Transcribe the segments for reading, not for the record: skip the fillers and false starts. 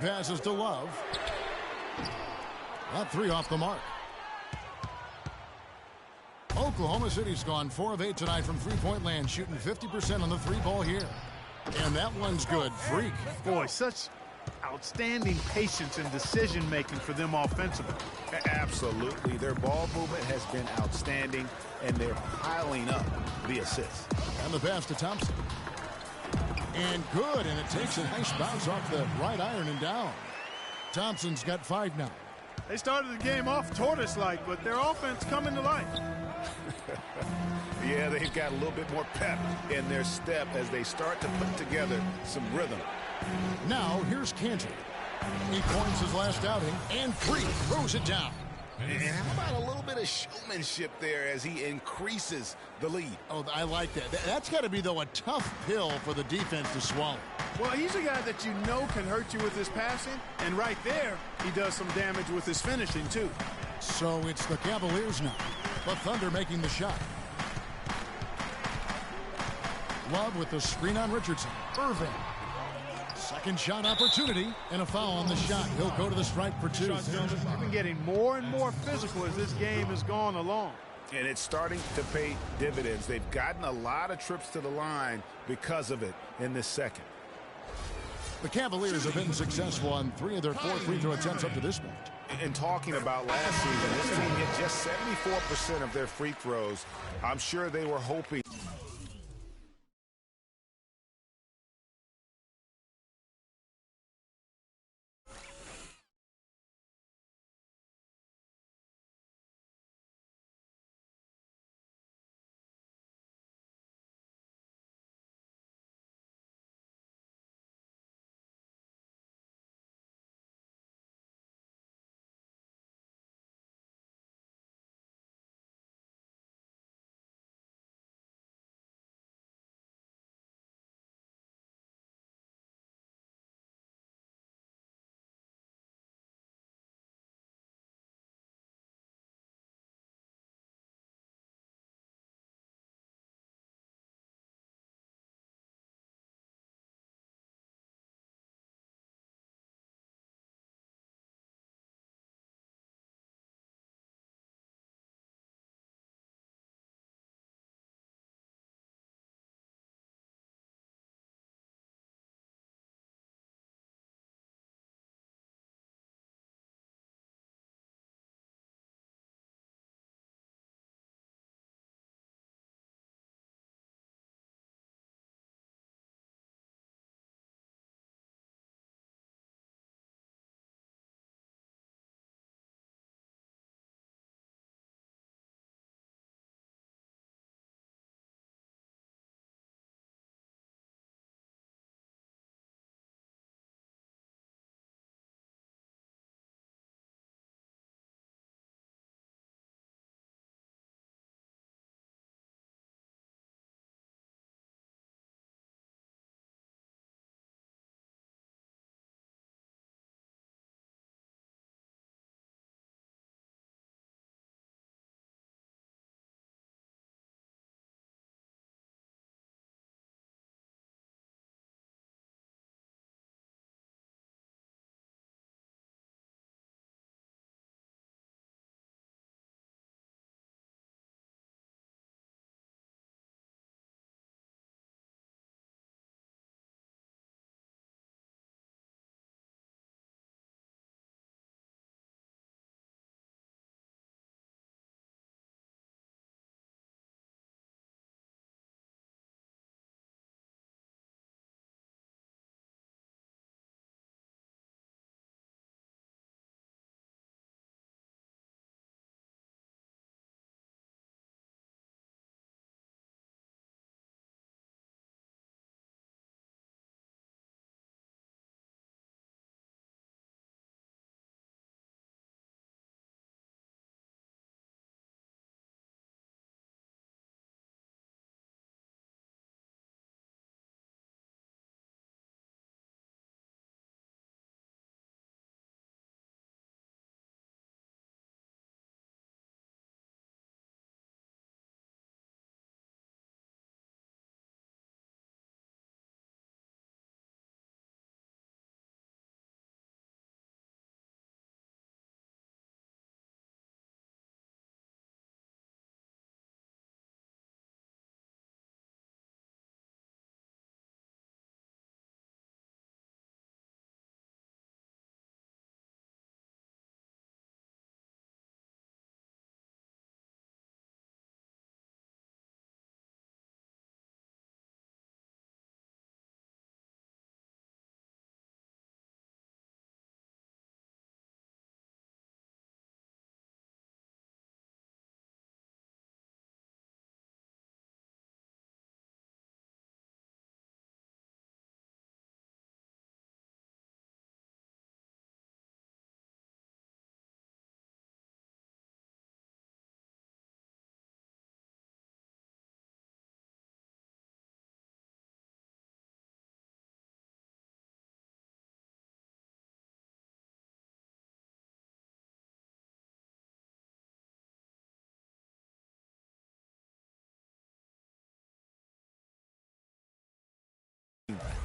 Passes to Love. That three off the mark. Oklahoma City's gone 4 of 8 tonight from three-point land, shooting 50% on the three ball here. And that one's good. Freak. Boy, such outstanding patience and decision-making for them offensively. Absolutely. Their ball movement has been outstanding, and they're piling up the assists. And the pass to Thompson. And good, and it takes a nice bounce off the right iron and down. Thompson's got 5 now. They started the game off tortoise-like, but their offense coming to life. Yeah, they've got a little bit more pep in their step as they start to put together some rhythm. Now, here's Cantor. He points his last outing, and Freak throws it down. And how about a little bit of showmanship there as he increases the lead? Oh, I like that. That's got to be, though, a tough pill for the defense to swallow. Well, he's a guy that you know can hurt you with his passing, and right there, he does some damage with his finishing, too. So it's the Cavaliers now. The Thunder making the shot. Love with the screen on Richardson. Irving. Second shot opportunity, and a foul on the shot. He'll go to the stripe for 2. They've been getting more and more physical as this game has gone along. And it's starting to pay dividends. They've gotten a lot of trips to the line because of it in this second. The Cavaliers have been successful on 3 of their 4 free throw attempts up to this point. And talking about last season, this team hit just 74% of their free throws. I'm sure they were hoping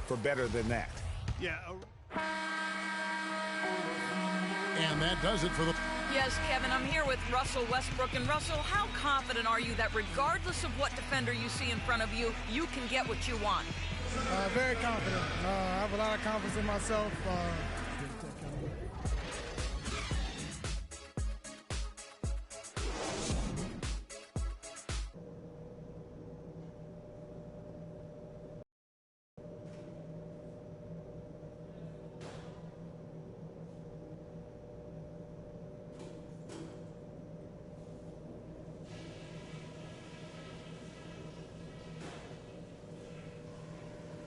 for better than that. Yeah. And that does it for the... Yes, Kevin, I'm here with Russell Westbrook. And Russell, how confident are you that regardless of what defender you see in front of you, you can get what you want? Very confident. I have a lot of confidence in myself.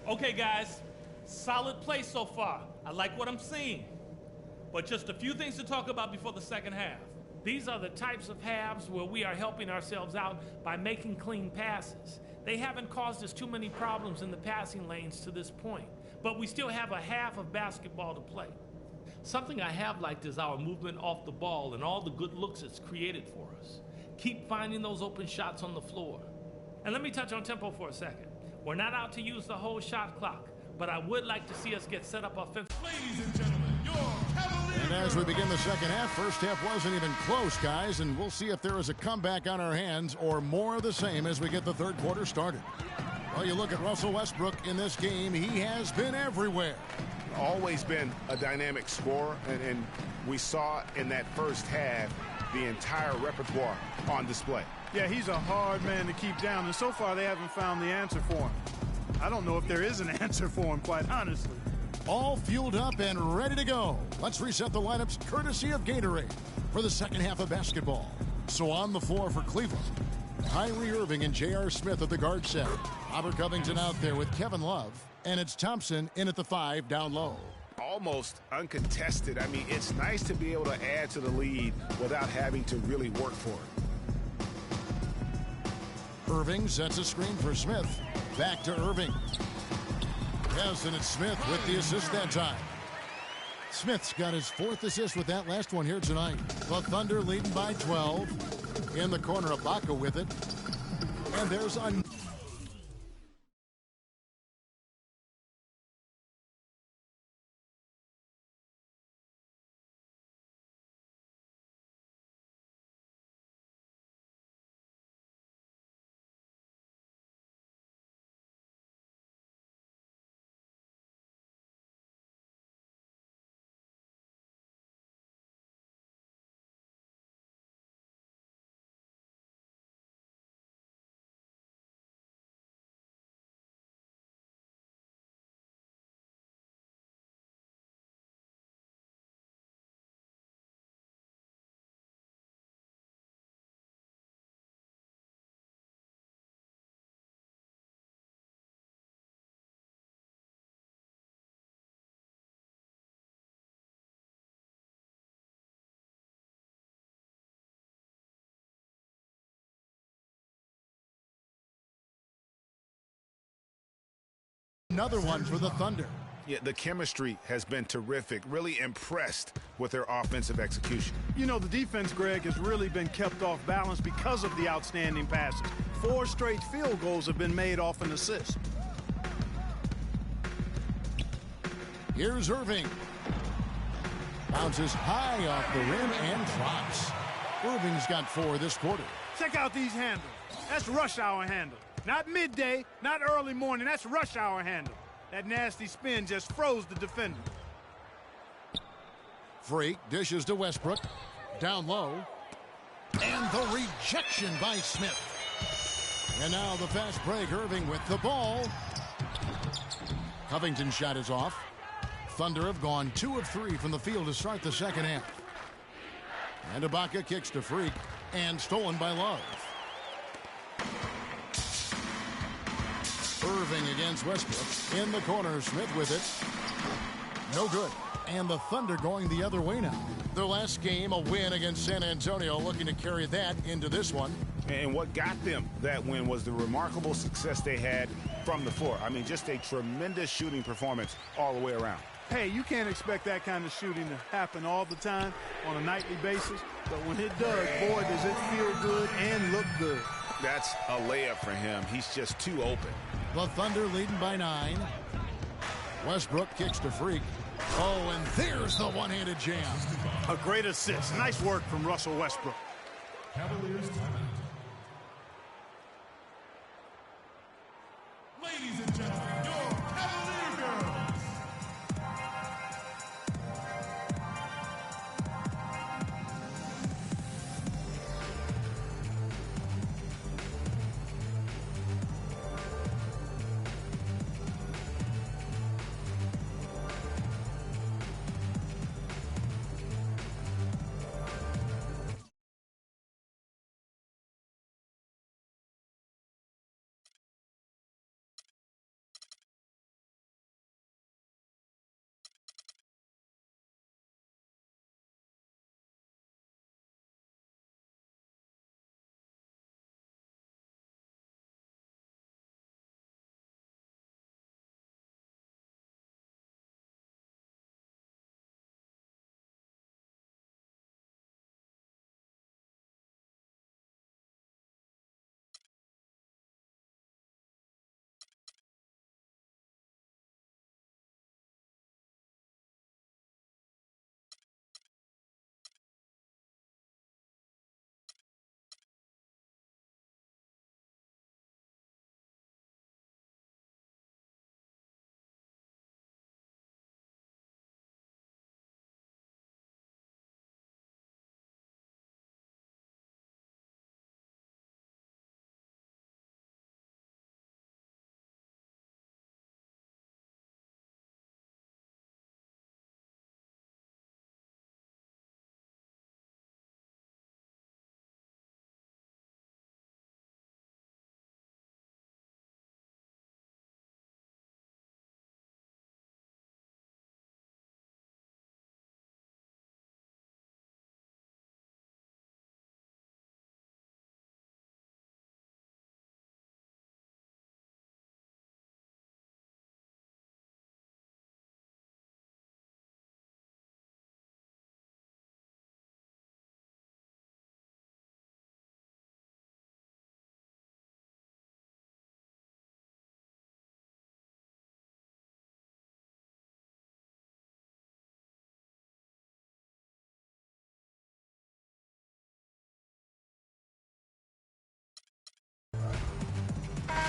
Okay, guys, solid play so far. I like what I'm seeing. But just a few things to talk about before the second half. These are the types of halves where we are helping ourselves out by making clean passes. They haven't caused us too many problems in the passing lanes to this point, but we still have a half of basketball to play. Something I have liked is our movement off the ball and all the good looks it's created for us. Keep finding those open shots on the floor. And let me touch on tempo for a second. We're not out to use the whole shot clock, but I would like to see us get set up offensively. Ladies and gentlemen, your Cavaliers. And as we begin the second half, first half wasn't even close, guys, and we'll see if there is a comeback on our hands or more of the same as we get the third quarter started. Well, you look at Russell Westbrook in this game, he has been everywhere. Always been a dynamic scorer, and we saw in that first half the entire repertoire on display. Yeah, he's a hard man to keep down, and so far they haven't found the answer for him. I don't know if there is an answer for him, quite honestly. All fueled up and ready to go. Let's reset the lineups courtesy of Gatorade for the second half of basketball. So on the floor for Cleveland, Kyrie Irving and J.R. Smith at the guard set. Robert Covington out there with Kevin Love, and it's Thompson in at the 5 down low. Almost uncontested. I mean, it's nice to be able to add to the lead without having to really work for it. Irving sets a screen for Smith. Back to Irving. Yes, and it's Smith with the assist that time. Smith's got his 4th assist with that last one here tonight. The Thunder leading by 12. In the corner, Ibaka with it. And there's a... Another one for the Thunder. Yeah, the chemistry has been terrific. Really impressed with their offensive execution. You know, the defense, Greg, has really been kept off balance because of the outstanding passes. 4 straight field goals have been made off an assist. Here's Irving. Bounces high off the rim and drops. Irving's got 4 this quarter. Check out these handles. That's rush hour handle. Not midday, not early morning. That's rush hour handle. That nasty spin just froze the defender. Freak dishes to Westbrook. Down low. And the rejection by Smith. And now the fast break. Irving with the ball. Covington's shot is off. Thunder have gone 2 of 3 from the field to start the second half. And Ibaka kicks to Freak. And stolen by Love. Irving against Westbrook. In the corner, Smith with it. No good. And the Thunder going the other way now. Their last game, a win against San Antonio, looking to carry that into this one. And what got them that win was the remarkable success they had from the floor. I mean, just a tremendous shooting performance all the way around. Hey, you can't expect that kind of shooting to happen all the time on a nightly basis. But when it does, boy, does it feel good and look good. That's a layup for him. He's just too open. The Thunder leading by 9. Westbrook kicks to Freak. Oh, and there's the one-handed jam. A great assist. Nice work from Russell Westbrook. Cavaliers timeout. Ladies and gentlemen, your Cavalier girls.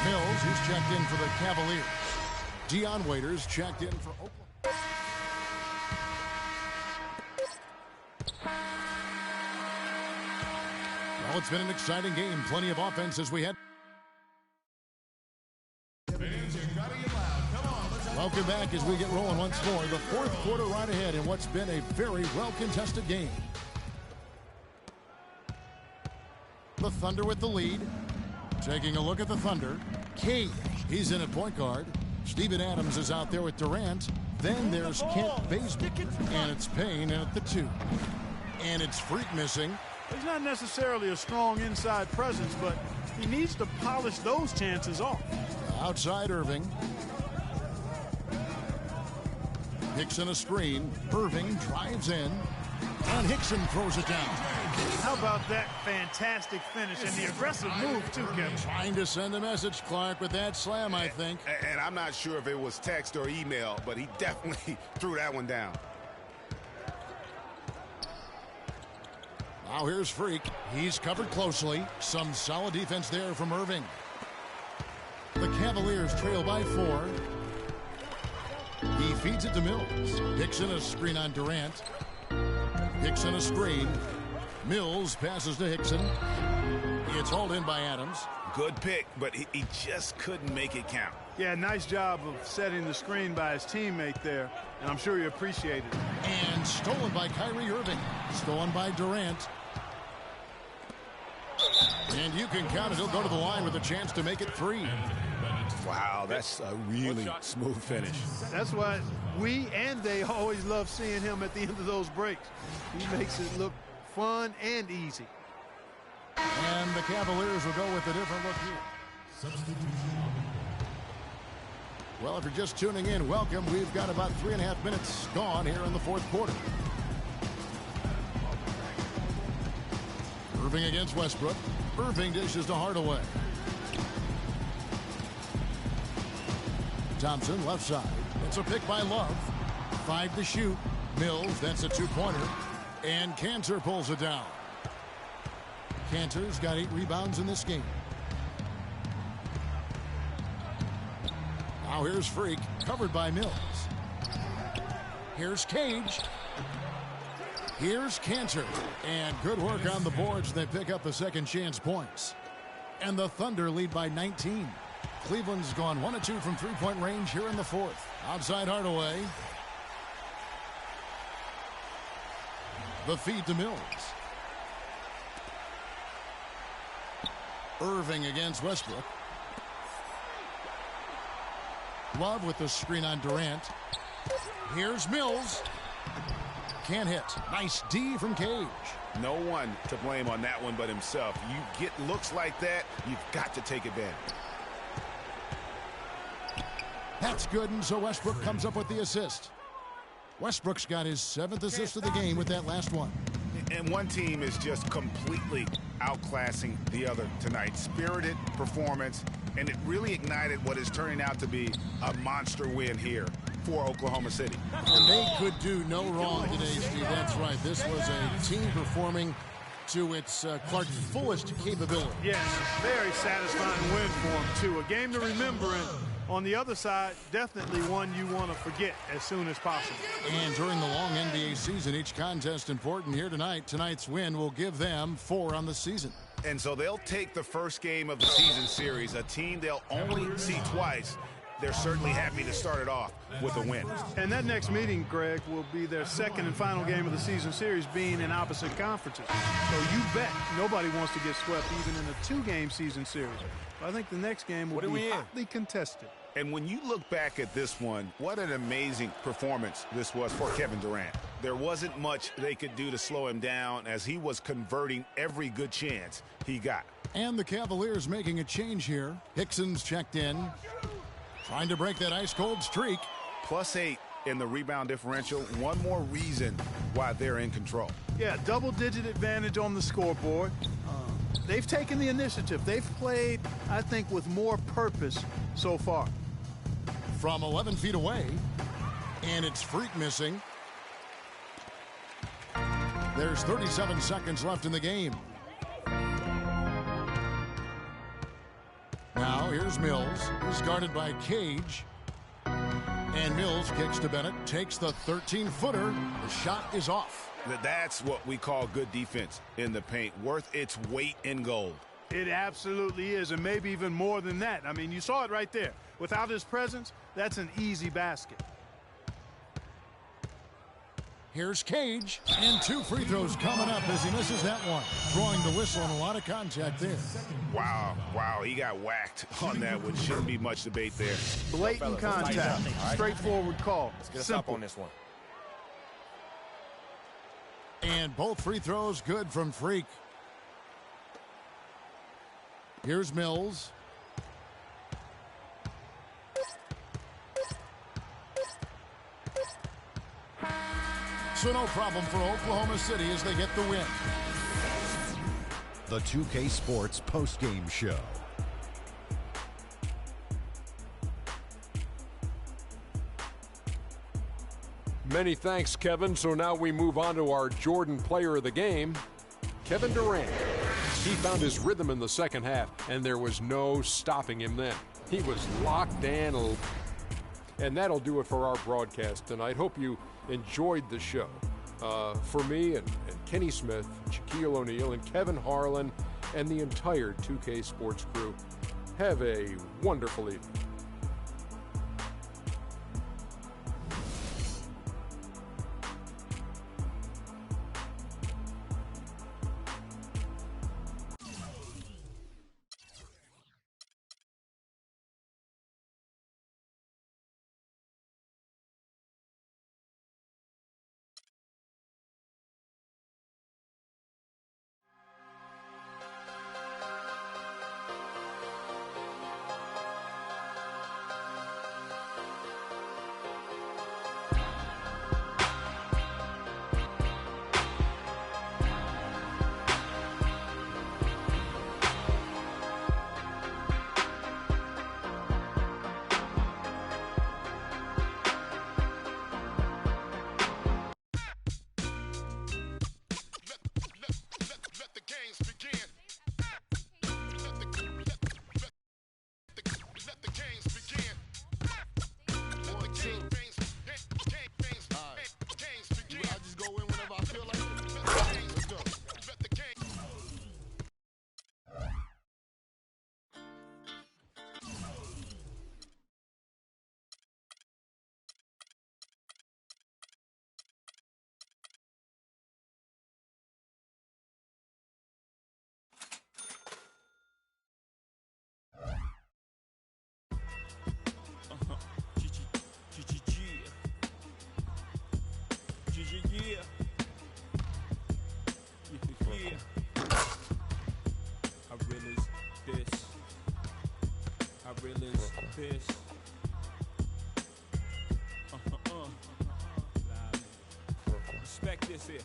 Mills, who's checked in for the Cavaliers. Dion Waiters checked in for Oklahoma. Well, it's been an exciting game. Plenty of offense as we head. Welcome back as we get rolling once more. The fourth quarter right ahead in what's been a very well-contested game. The Thunder with the lead. Taking a look at the Thunder. Cade, he's in at point guard. Steven Adams is out there with Durant. Then there's Kent Bazemore. And it's Payne in at the 2. And it's Freak missing. He's not necessarily a strong inside presence, but he needs to polish those chances off. Outside Irving. Hickson a screen. Irving drives in. And Hickson throws it down. How about that fantastic finish and the aggressive move, too, Kevin? Trying to send a message, Clark, with that slam, I think. And I'm not sure if it was text or email, but he definitely threw that one down. Now here's Freak. He's covered closely. Some solid defense there from Irving. The Cavaliers trail by 4. He feeds it to Mills. Hickson a screen on Durant. Hickson a screen. Mills passes to Hickson. It's hauled in by Adams. Good pick, but he just couldn't make it count. Yeah, nice job of setting the screen by his teammate there, and I'm sure he appreciated it. And stolen by Kyrie Irving. Stolen by Durant. And you can count it. He'll go to the line with a chance to make it 3. Wow, that's a really smooth finish. That's why we and they always love seeing him at the end of those breaks. He makes it look fun and easy. And the Cavaliers will go with a different look here. Well, if you're just tuning in, welcome. We've got about 3.5 minutes gone here in the fourth quarter. Irving against Westbrook. Irving dishes to Hardaway. Thompson left side. It's a pick by Love. 5 to shoot. Mills, that's a two-pointer. And Cantor pulls it down. Cantor's got 8 rebounds in this game. Now here's Freak, covered by Mills. Here's Cage. Here's Cantor. And good work on the boards. They pick up the second chance points. And the Thunder lead by 19. Cleveland's gone 1 of 2 from three-point range here in the fourth. Outside Hardaway. The feed to Mills. Irving against Westbrook. Love with the screen on Durant. Here's Mills. Can't hit. Nice D from Cage. No one to blame on that one but himself. You get looks like that, you've got to take advantage. That's good, and so Westbrook comes up with the assist. Westbrook's got his 7th assist of the game with that last one. And one team is just completely outclassing the other tonight. Spirited performance, and it really ignited what is turning out to be a monster win here for Oklahoma City. And they could do no wrong today, Steve. That's right. This was a team performing to its Clark's fullest capability. Yes, very satisfying win for them, too. A game to remember, and on the other side, definitely one you want to forget as soon as possible. And during the long NBA season, each contest important here tonight. Tonight's win will give them 4 on the season. And so they'll take the first game of the season series, a team they'll only see twice. They're certainly happy to start it off with a win. And that next meeting, Greg, will be their second and final game of the season series, being in opposite conferences. So you bet nobody wants to get swept even in a 2-game season series. I think the next game will be hotly contested. And when you look back at this one, what an amazing performance this was for Kevin Durant. There wasn't much they could do to slow him down as he was converting every good chance he got. And the Cavaliers making a change here. Hickson's checked in, trying to break that ice-cold streak. +8 in the rebound differential. One more reason why they're in control. Yeah, double-digit advantage on the scoreboard. They've taken the initiative. They've played, I think, with more purpose so far. From 11 feet away, and it's Freak missing. There's 37 seconds left in the game. Now here's Mills. He's guarded by Cage. And Mills kicks to Bennett, takes the 13-footer. The shot is off. That's what we call good defense in the paint, worth its weight in gold. It absolutely is, and maybe even more than that. I mean, you saw it right there. Without his presence, that's an easy basket. Here's Cage, and 2 free throws coming up as he misses that one. Drawing the whistle and a lot of contact there. Wow, he got whacked on that, which shouldn't be much debate there. Blatant contact, straightforward call. Let's get a stop on this one. And both free throws good from Freak. Here's Mills. So no problem for Oklahoma City as they get the win. The 2K Sports postgame show. Many thanks, Kevin. So now we move on to our Jordan player of the game, Kevin Durant. He found his rhythm in the second half, and there was no stopping him then. He was locked in. And that'll do it for our broadcast tonight. Hope you enjoyed the show. For me and Kenny Smith, Shaquille O'Neal, and Kevin Harlan, and the entire 2K Sports crew, have a wonderful evening. respect this here.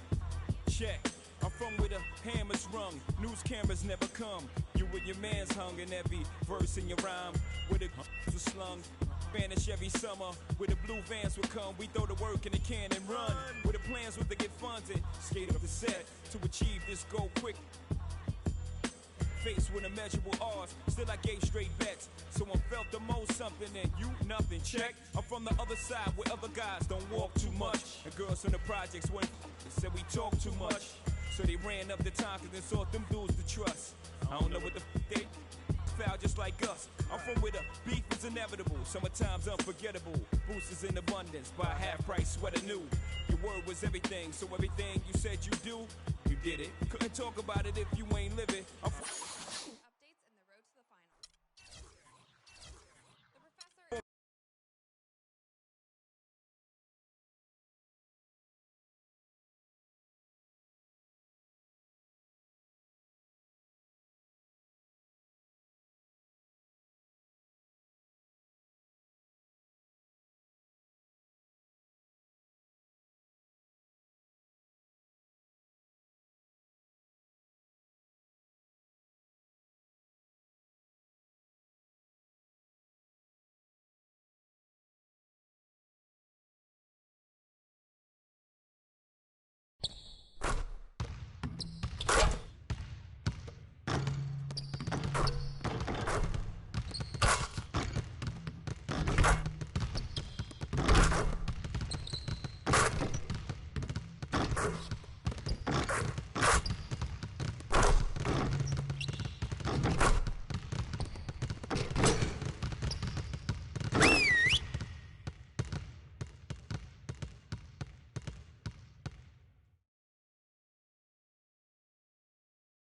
Check. I'm from where the hammers rung, news cameras never come. You and your man's hung in every verse in your rhyme. Where the was slung, vanish every summer. Where the blue vans would come, we throw the work in the can and run. Where the plans were to get funded, skate up the set to achieve this goal quick. Faced with immeasurable odds, still I gave straight bets. Someone felt the most something and you nothing. Check. I'm from the other side where other guys don't walk too much. And girls from the projects went and said we talk too much. So they ran up the time cause they sought them dudes to trust. I don't know what the they foul just like us. I'm from where the beef is inevitable, summertime's unforgettable. Boosters in abundance, buy a half price sweater new. Your word was everything, so everything you said you do, you did it. Couldn't talk about it if you ain't living. Updates in the road to the finals. The professor.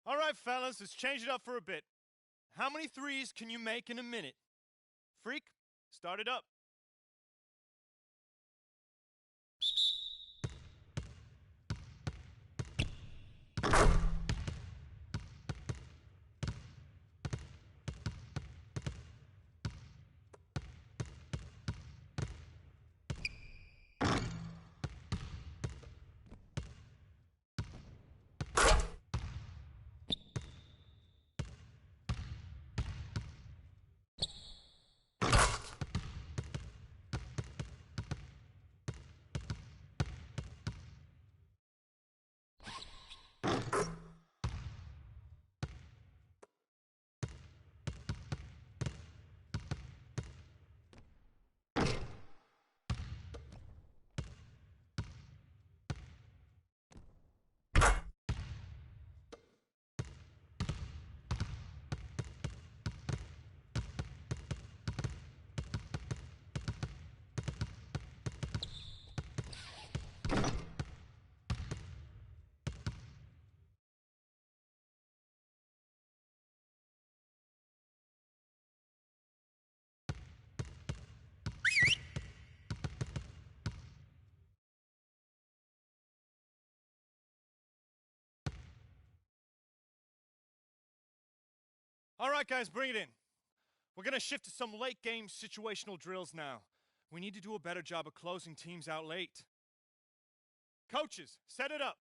All right, fellas, let's change it up for a bit. How many threes can you make in a minute? Freak, start it up. All right, guys, bring it in. We're going to shift to some late game situational drills now. We need to do a better job of closing teams out late. Coaches, set it up.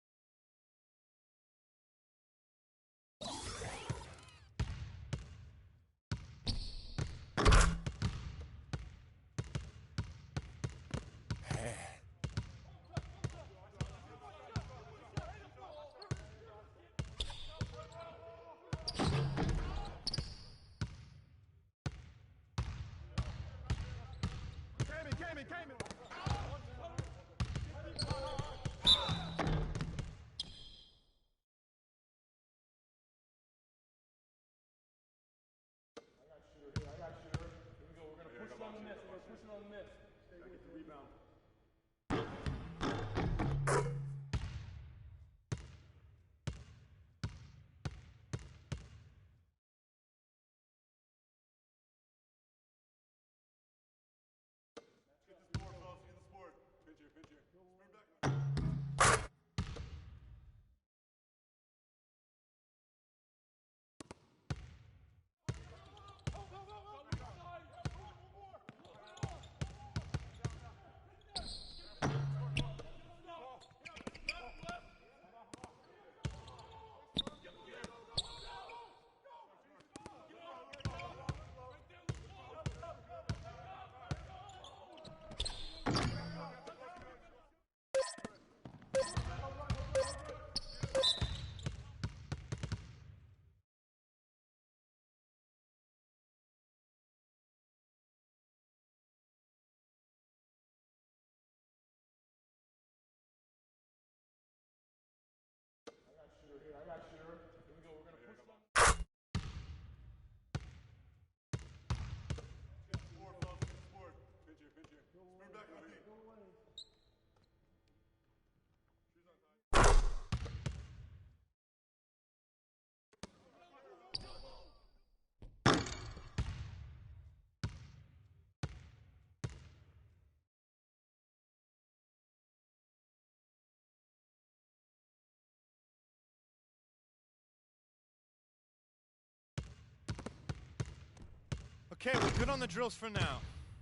Okay, we're good on the drills for now.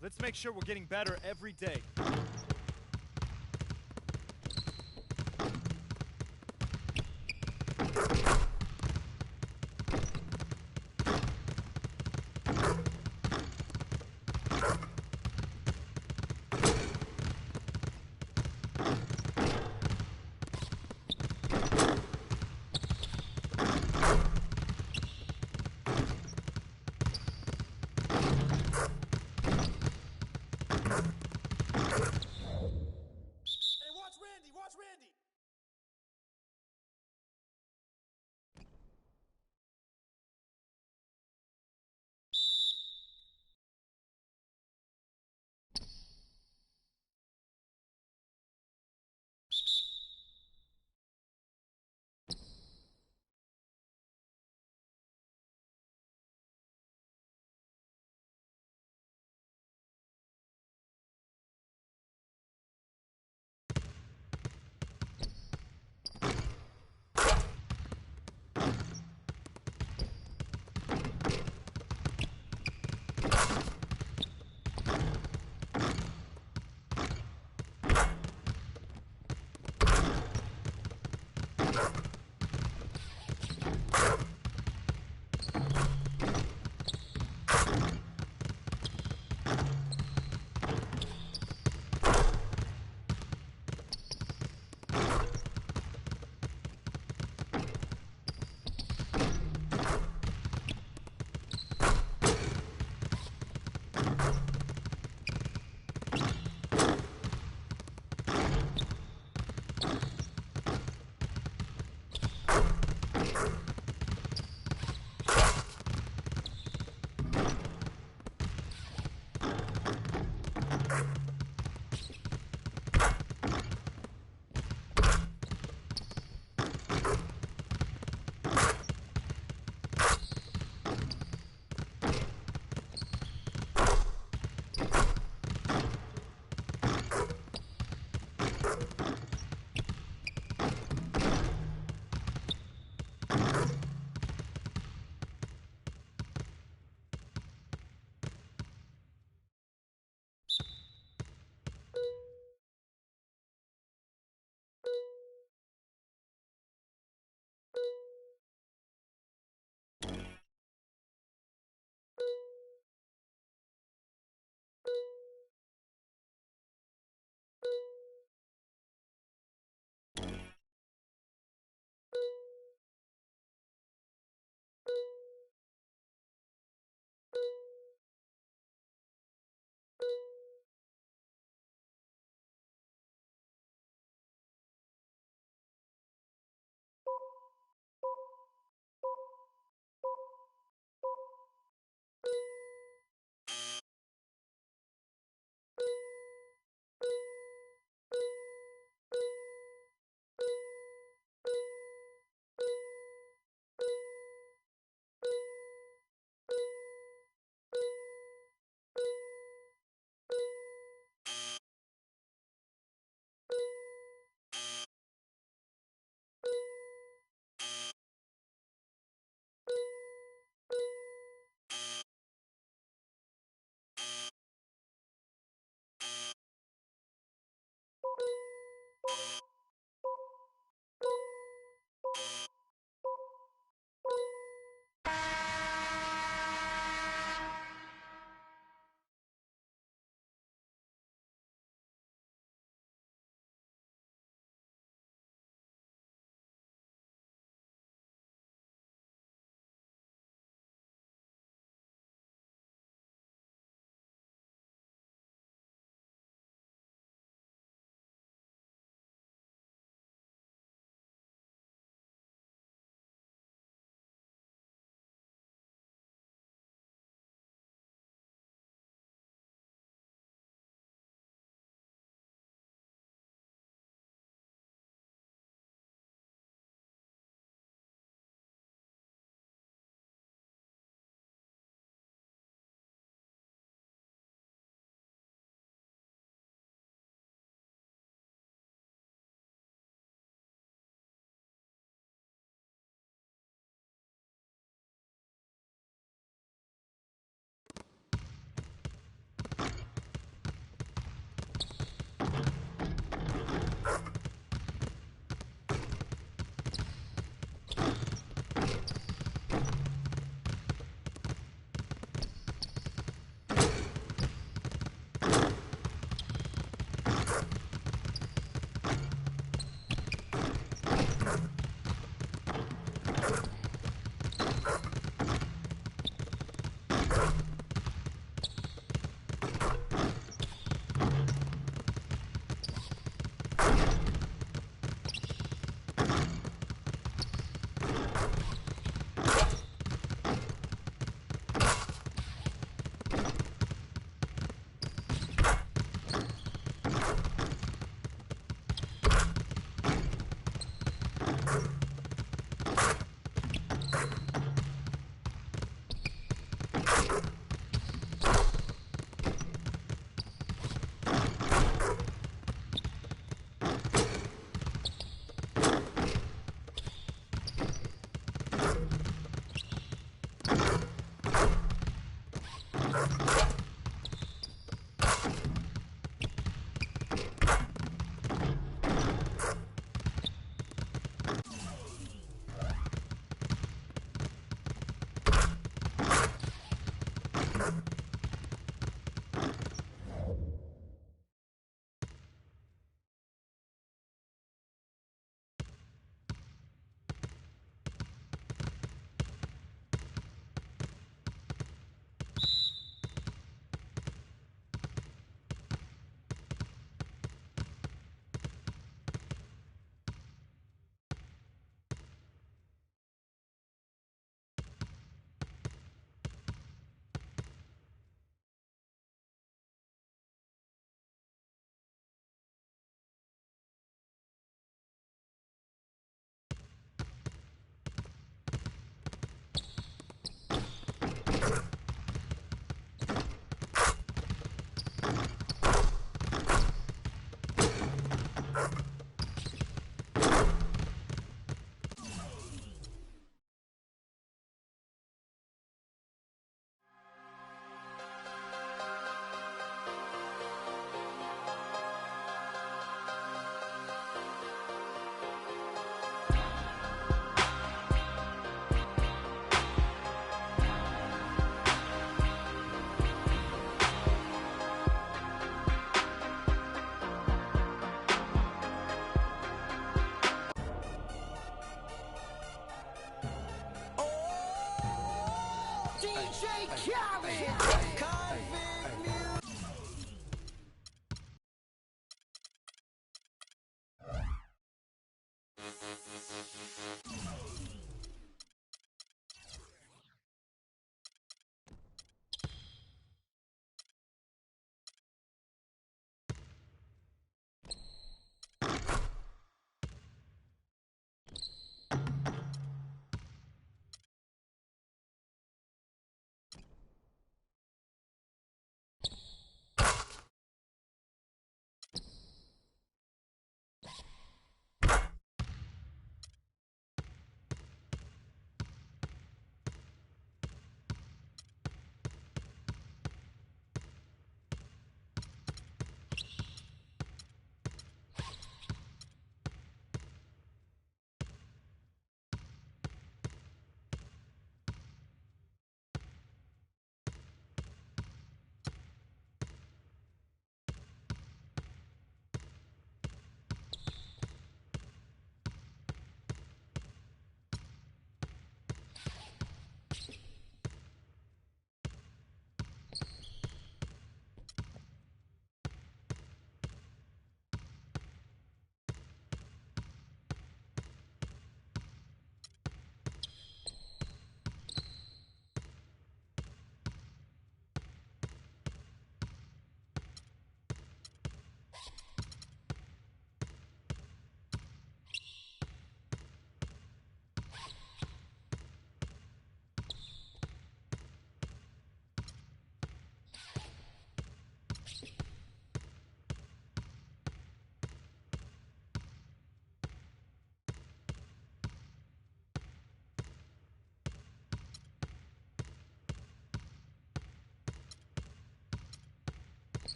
Let's make sure we're getting better every day. DJ Khaled.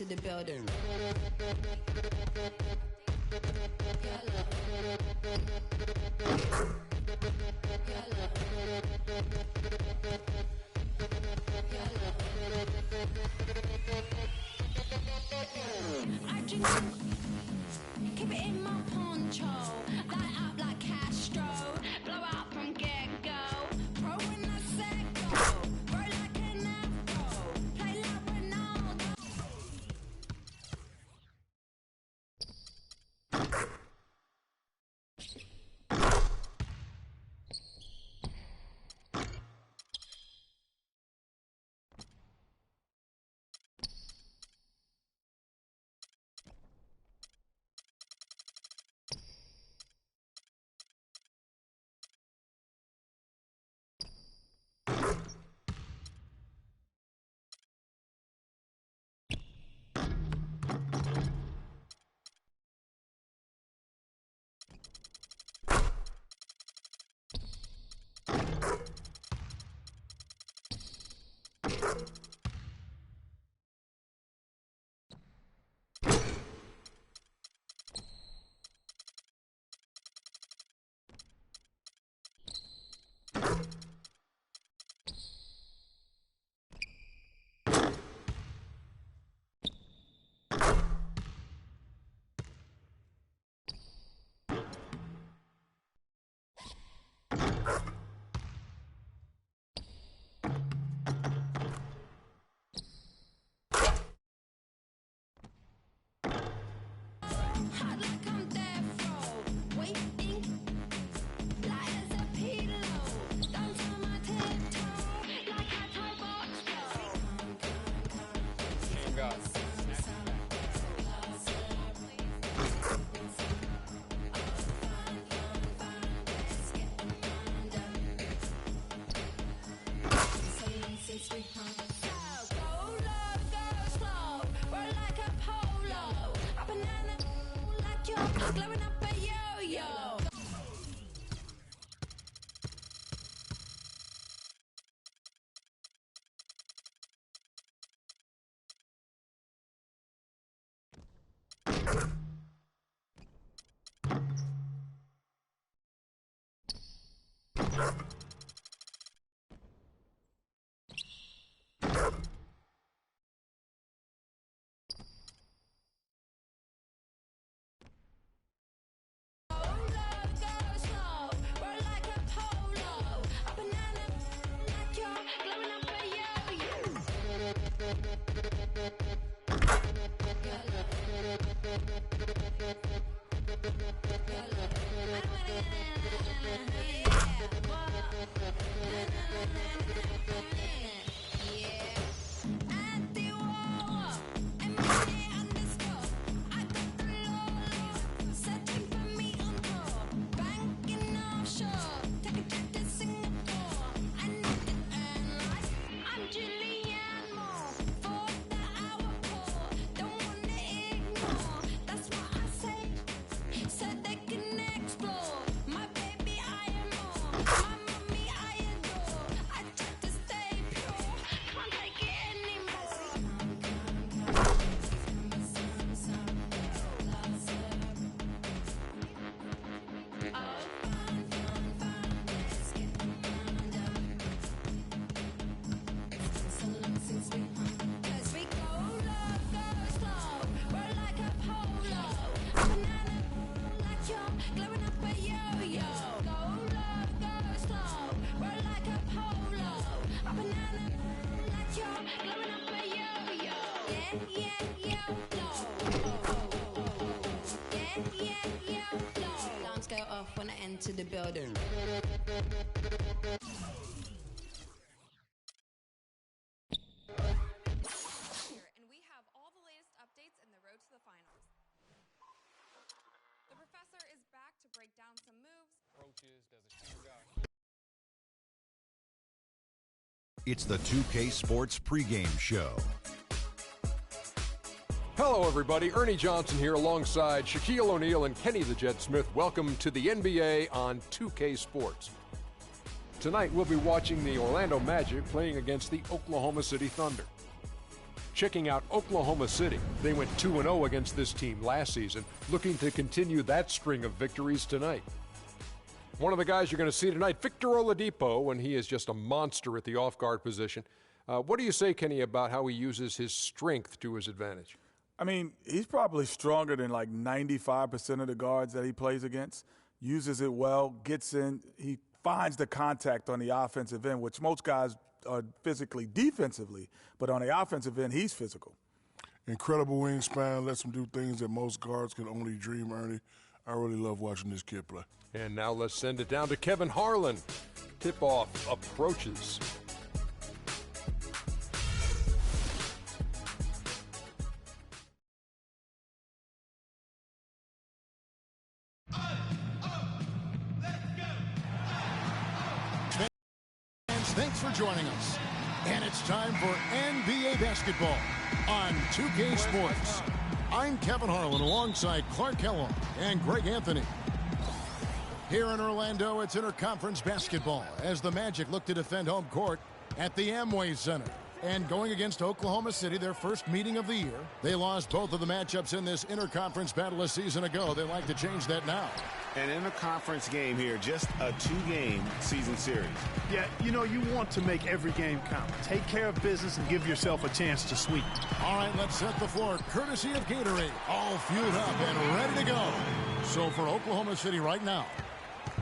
enter the building. I drink, keep it in my poncho, light up like Castro, blow out from get-go, pro when I said go, roll like an afro, play like Ronaldo. Hot like I'm death row, waiting, light as a pillow, down to my tiptoe, like a toy box King God. Since we hung. So go low, go slow, roll like a polo, a banana like you're glowing up a yo-yo. Alarms go off when I enter the building. And we have all the latest updates in the road to the finals. The professor is back to break down some moves. Approaches, there's a shooter guy. It's the 2K Sports pregame show. Hello, everybody. Ernie Johnson here alongside Shaquille O'Neal and Kenny the Jet Smith. Welcome to the NBA on 2K Sports. Tonight, we'll be watching the Orlando Magic playing against the Oklahoma City Thunder. checking out Oklahoma City. They went 2-0 against this team last season, looking to continue that string of victories tonight. One of the guys you're going to see tonight, Victor Oladipo, when he is just a monster at the off-guard position. What do you say, Kenny, about how he uses his strength to his advantage? I mean, he's probably stronger than like 95% of the guards that he plays against. Uses it well, gets in. He finds the contact on the offensive end, which most guys are physically defensively, but on the offensive end, he's physical. Incredible wingspan, lets him do things that most guards can only dream, Ernie. I really love watching this kid play. And now let's send it down to Kevin Harlan. Tip-off approaches. Thanks for joining us. And it's time for NBA basketball on 2K Sports. I'm Kevin Harlan alongside Clark Kellogg and Greg Anthony. Here in Orlando, it's interconference basketball as the Magic look to defend home court at the Amway Center. And going against Oklahoma City, their first meeting of the year. They lost both of the matchups in this interconference battle a season ago. They'd like to change that now. An interconference game here, just a 2-game season series. Yeah, you know, you want to make every game count. Take care of business and give yourself a chance to sweep. All right, let's set the floor courtesy of Gatorade. All fueled up and ready to go. So for Oklahoma City right now,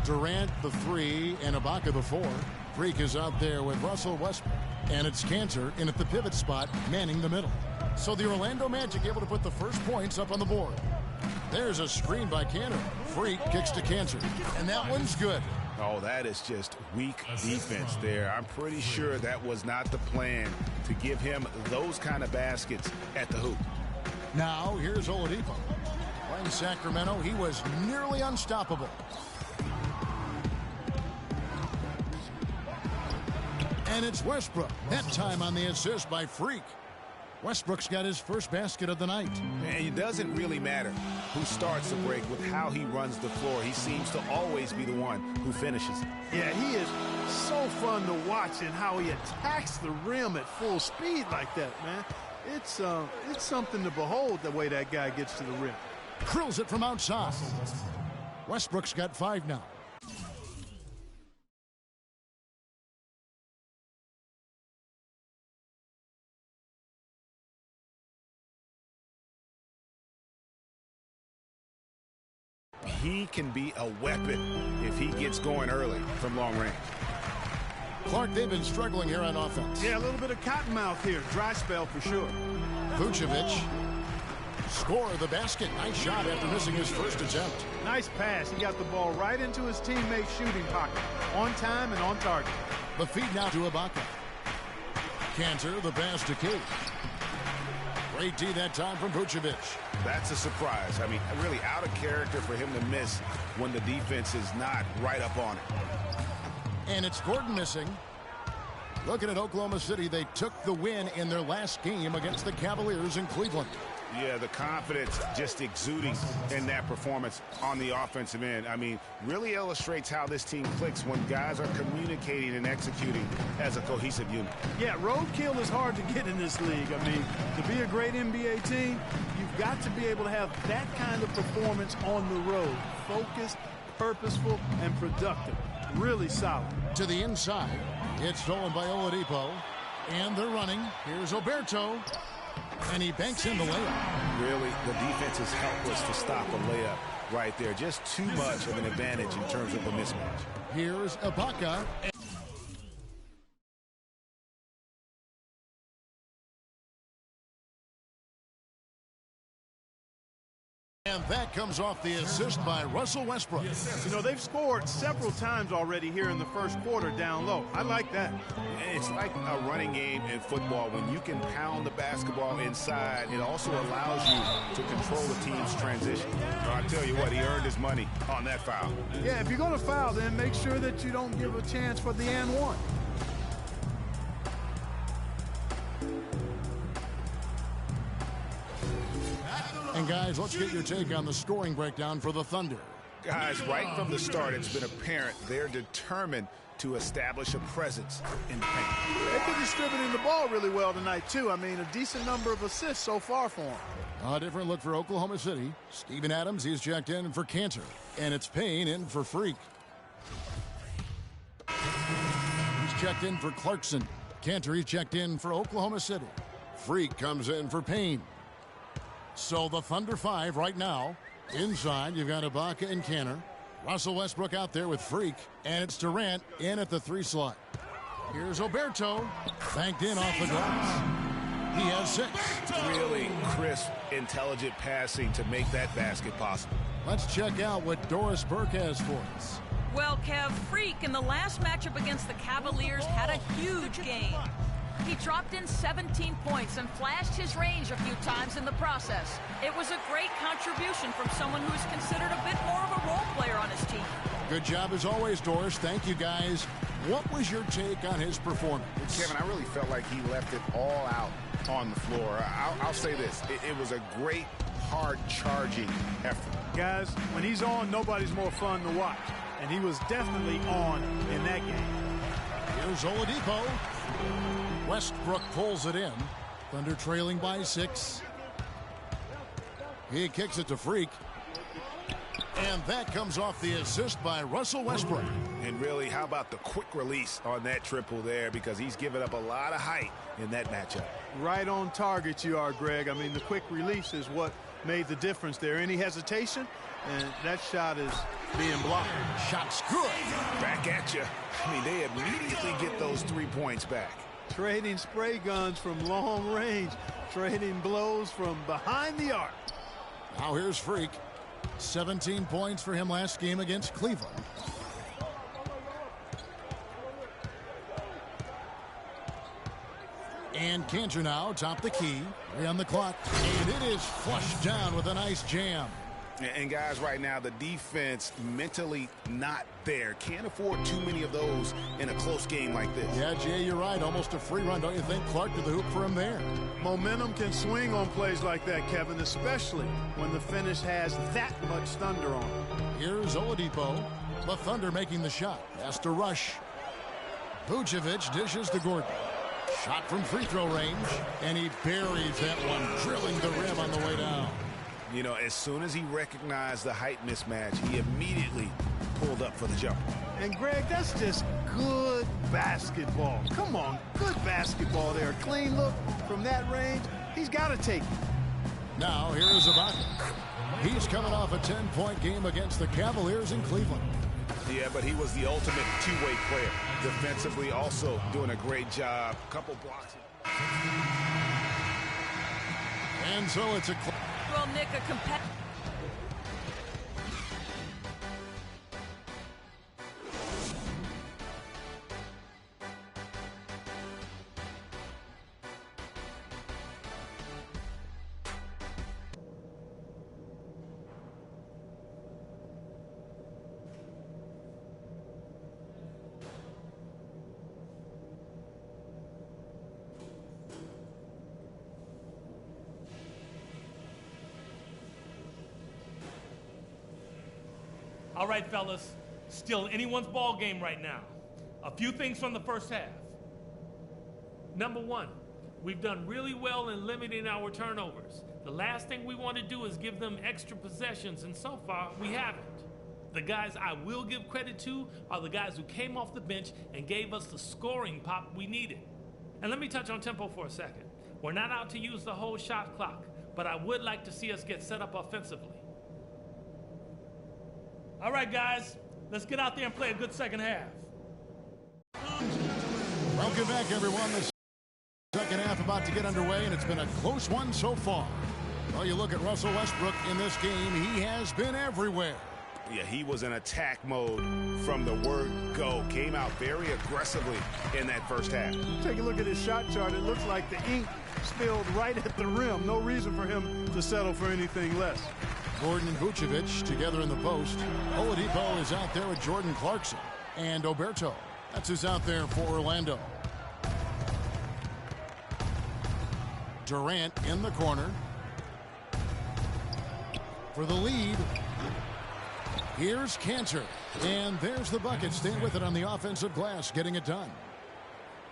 Durant the 3 and Ibaka the 4. Freak is out there with Russell Westbrook. And it's Cantor in at the pivot spot, manning the middle. So the Orlando Magic able to put the first points up on the board. There's a screen by Cantor. Freak kicks to Cantor. And that one's good. Oh, that is just weak defense there. I'm pretty sure that was not the plan to give him those kind of baskets at the hoop. Now, here's Oladipo. Playing Sacramento, he was nearly unstoppable. And it's Westbrook. That time on the assist by Freak. Westbrook's got his first basket of the night. And it doesn't really matter who starts the break with how he runs the floor. He seems to always be the one who finishes. Yeah, he is so fun to watch and how he attacks the rim at full speed like that, man. It's something to behold the way that guy gets to the rim. Drills it from outside. Westbrook's got 5 now. He can be a weapon if he gets going early from long range. Clark, they've been struggling here on offense. Yeah, a little bit of cottonmouth here. Dry spell for sure. Vucevic score the basket. Nice shot after missing his first attempt. Nice pass. He got the ball right into his teammate's shooting pocket. On time and on target. The feed now to Ibaka. Cantor, the pass to Key. Great D that time from Vucevic. That's a surprise. I mean, really out of character for him to miss when the defense is not right up on it. And it's Gordon missing. Looking at Oklahoma City, they took the win in their last game against the Cavaliers in Cleveland. Yeah, the confidence just exuding in that performance on the offensive end. I mean, really illustrates how this team clicks when guys are communicating and executing as a cohesive unit. Yeah, roadkill is hard to get in this league. I mean, to be a great NBA team, you've got to be able to have that kind of performance on the road. Focused, purposeful, and productive. Really solid. To the inside, it's stolen by Oladipo. And they're running. Here's Oberto. And he banks in the layup. Really, the defense is helpless to stop a layup right there. Just too much of an advantage in terms of the mismatch. Here's Ibaka. And that comes off the assist by Russell Westbrook. You know, they've scored several times already here in the first quarter down low. I like that. It's like a running game in football. When you can pound the basketball inside, it also allows you to control the team's transition. I tell you what, he earned his money on that foul. Yeah, if you're going to foul, then make sure that you don't give a chance for the and one. And guys, let's get your take on the scoring breakdown for the Thunder. Guys, right from the start, it's been apparent they're determined to establish a presence in the paint. They've been distributing the ball really well tonight, too. I mean, a decent number of assists so far for them. A different look for Oklahoma City. Steven Adams, he's checked in for Cantor. And it's Payne in for Freak. He's checked in for Clarkson. Cantor, he's checked in for Oklahoma City. Freak comes in for Payne. So the Thunder 5 right now. Inside, you've got Ibaka and Cantor. Russell Westbrook out there with Freak. And it's Durant in at the 3 slot. Here's Oberto. Banked in off the glass. He has 6. Really crisp, intelligent passing to make that basket possible. Let's check out what Doris Burke has for us. Well, Kev, Freak in the last matchup against the Cavaliers had a huge game. He dropped in 17 points and flashed his range a few times in the process. It was a great contribution from someone who is considered a bit more of a role player on his team. Good job as always, Doris. Thank you, guys. What was your take on his performance? Kevin, I really felt like he left it all out on the floor. I'll say this. It was a great, hard-charging effort. Guys, when he's on, nobody's more fun to watch. And he was definitely on in that game. Here's Oladipo. Westbrook pulls it in. Thunder trailing by 6. He kicks it to Freak. And that comes off the assist by Russell Westbrook. And really, how about the quick release on that triple there? Because he's given up a lot of height in that matchup. Right on target you are, Greg. I mean, the quick release is what made the difference there. Any hesitation, and that shot is being blocked. Shot's good. Back at you. I mean, they immediately get those 3 points back. Trading spray guns from long range. Trading blows from behind the arc. Now here's Freak. 17 points for him last game against Cleveland. And Cantor now top the key. 3 on the clock. And it is flushed down with a nice jam. And guys, right now, the defense mentally not there. Can't afford too many of those in a close game like this. Yeah, Jay, you're right. Almost a free run, don't you think? Clark to the hoop for him there. Momentum can swing on plays like that, Kevin, especially when the finish has that much thunder on it. Here's Oladipo. The Thunder making the shot. Has to rush. Vucevic dishes to Gordon. Shot from free throw range. And he buries that one, drilling the rim on the way down. You know, as soon as he recognized the height mismatch, he immediately pulled up for the jump. And, Greg, that's just good basketball. Come on, good basketball there. Clean look from that range. He's got to take it. Now, here is Ibaka. He's coming off a 10-point game against the Cavaliers in Cleveland. Yeah, but he was the ultimate two-way player. Defensively, also doing a great job. Couple blocks. And so it's a... Well, Nick, a competitive... All right, fellas, still anyone's ball game right now. A few things from the first half. Number one, we've done really well in limiting our turnovers. The last thing we want to do is give them extra possessions, and so far, we haven't. The guys I will give credit to are the guys who came off the bench and gave us the scoring pop we needed. And let me touch on tempo for a second. We're not out to use the whole shot clock, but I would like to see us get set up offensively. All right, guys, let's get out there and play a good second half. Welcome back, everyone. The second half about to get underway, and it's been a close one so far. Well, you look at Russell Westbrook in this game, he has been everywhere. Yeah, he was in attack mode from the word go. Came out very aggressively in that first half. Take a look at his shot chart. It looks like the ink spilled right at the rim. No reason for him to settle for anything less. Gordon and Vucevic together in the post. Oladipo is out there with Jordan Clarkson. And Oberto. That's who's out there for Orlando. Durant in the corner. For the lead. Here's Cantor. And there's the bucket. Staying with it on the offensive glass, getting it done.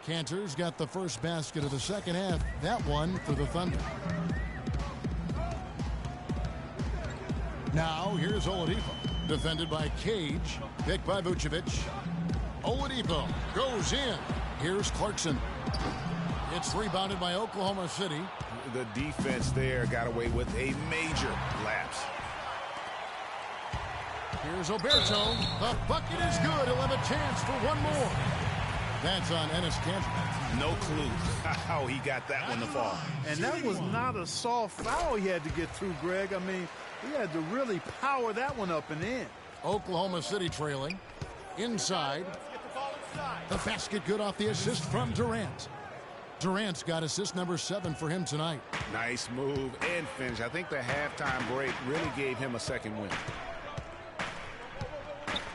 Cantor's got the first basket of the second half. That one for the Thunder. Now, here's Oladipo. Defended by Cage. Picked by Vucevic. Oladipo goes in. Here's Clarkson. It's rebounded by Oklahoma City. The defense there got away with a major lapse. Here's Oberto. The bucket is good. He'll have a chance for one more. That's on Enes Kanter. No clue how he got that one to fall. And that was not a soft foul he had to get through, Greg. I mean, he had to really power that one up and in. Oklahoma City trailing. Inside. The basket good off the assist from Durant. Durant's got assist number 7 for him tonight. Nice move and finish. I think the halftime break really gave him a second win.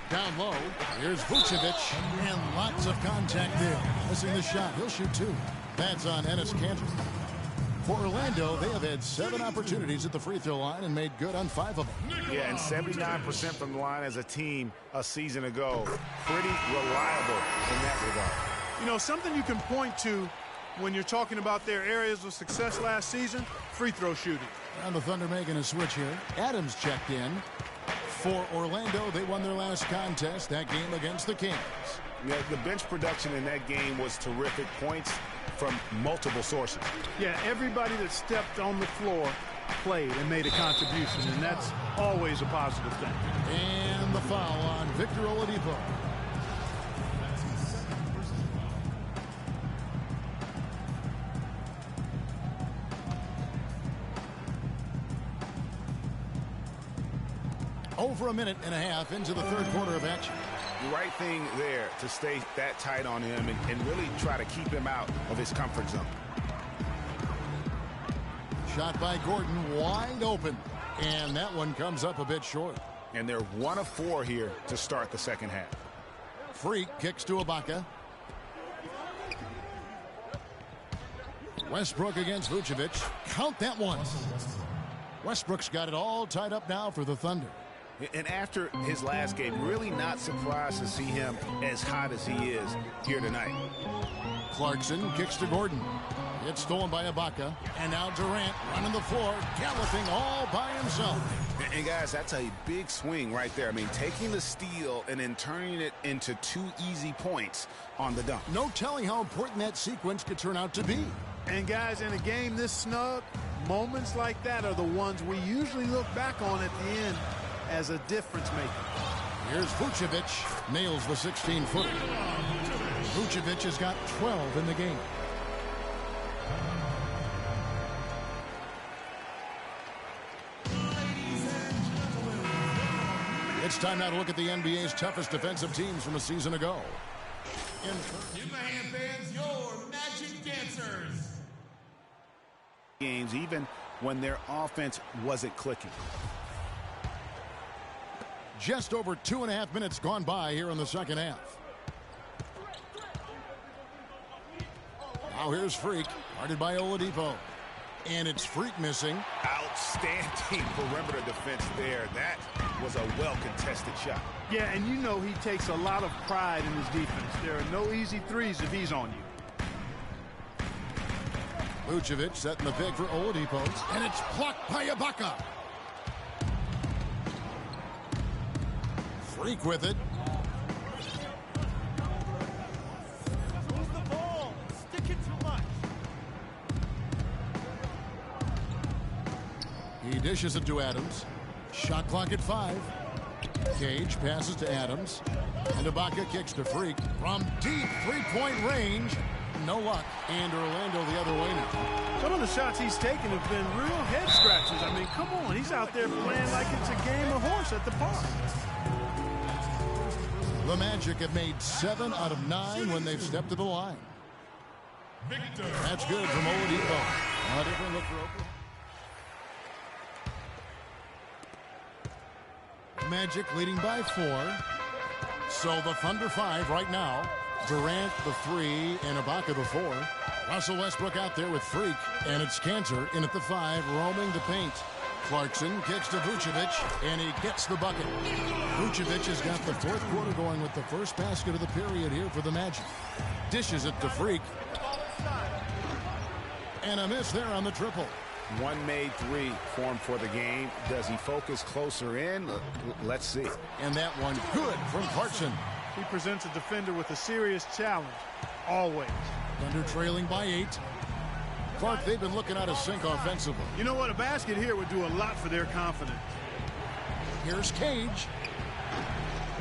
Down low, here's Vucevic, and lots of contact there. Missing the shot, he'll shoot 2. That's on Enes Kanter. For Orlando, they have had 7 opportunities at the free throw line and made good on 5 of them. Yeah, and 79% from the line as a team a season ago. Pretty reliable in that regard. You know, something you can point to when you're talking about their areas of success last season, free throw shooting. And the Thunder making a switch here. Adams checked in. For Orlando, they won their last contest, that game against the Kings. Yeah, the bench production in that game was terrific. Points from multiple sources. Yeah, everybody that stepped on the floor played and made a contribution, and that's always a positive thing. And the foul on Victor Oladipo. Over a minute and a half into the third quarter of action. The right thing there to stay that tight on him and really try to keep him out of his comfort zone. Shot by Gordon, wide open. And that one comes up a bit short. And they're 1 of 4 here to start the second half. Freak kicks to Ibaka. Westbrook against Vucevic. Count that one. Westbrook's got it all tied up now for the Thunder. And after his last game, really not surprised to see him as hot as he is here tonight. Clarkson kicks to Gordon. It's stolen by Ibaka. And now Durant running the floor, galloping all by himself. And guys, that's a big swing right there. I mean, taking the steal and then turning it into 2 easy points on the dunk. No telling how important that sequence could turn out to be. And guys, in a game this snug, moments like that are the ones we usually look back on at the end as a difference maker. Here's Vucevic, nails the 16-footer. Vucevic has got 12 in the game. It's time now to look at the NBA's toughest defensive teams from a season ago. Give my hand fans your magic dancers. Games, even when their offense wasn't clicking. Just over 2.5 minutes gone by here in the second half. Now here's Freak, guarded by Oladipo. And it's Freak missing. Outstanding perimeter defense there. That was a well-contested shot. Yeah, and you know he takes a lot of pride in his defense. There are no easy threes if he's on you. Vucevic setting the pick for Oladipo. And it's plucked by Ibaka. Freak with it. Lose the ball. Stick it too much. He dishes it to Adams. Shot clock at 5. Cage passes to Adams. And Ibaka kicks to Freak. From deep three-point range. No luck. And Orlando the other way now. Some of the shots he's taken have been real head scratches. I mean, come on. He's out there playing like it's a game of horse at the park. The Magic have made 7 out of 9 when they've stepped to the line. Victor. That's good from Oladipo. A different look for Oklahoma. Magic leading by 4. So the Thunder 5 right now. Durant the 3 and Ibaka the 4. Russell Westbrook out there with Freak. And it's Kanter in at the 5, roaming the paint. Clarkson kicks to Vucevic, and he gets the bucket. Vucevic has got the fourth quarter going with the first basket of the period here for the Magic. Dishes it to Freak. And a miss there on the triple. One made three for him for the game. Does he focus closer in? Let's see. And that one good from Clarkson. He presents a defender with a serious challenge, always. Thunder trailing by 8. Clark, they've been looking out of sync offensively. You know what? A basket here would do a lot for their confidence. Here's Cage.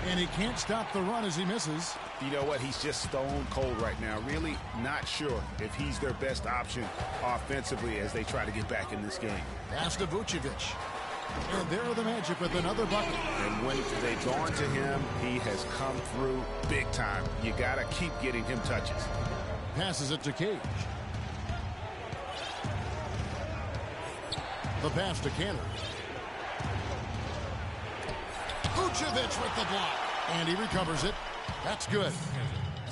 And he can't stop the run as he misses. You know what? He's just stone cold right now. Really not sure if he's their best option offensively as they try to get back in this game. Pass to Vucevic. And there are the Magic with another bucket. And when they've gone to him, he has come through big time. You got to keep getting him touches. Passes it to Cage. The pass to Canner. Vucevic with the block. And he recovers it. That's good.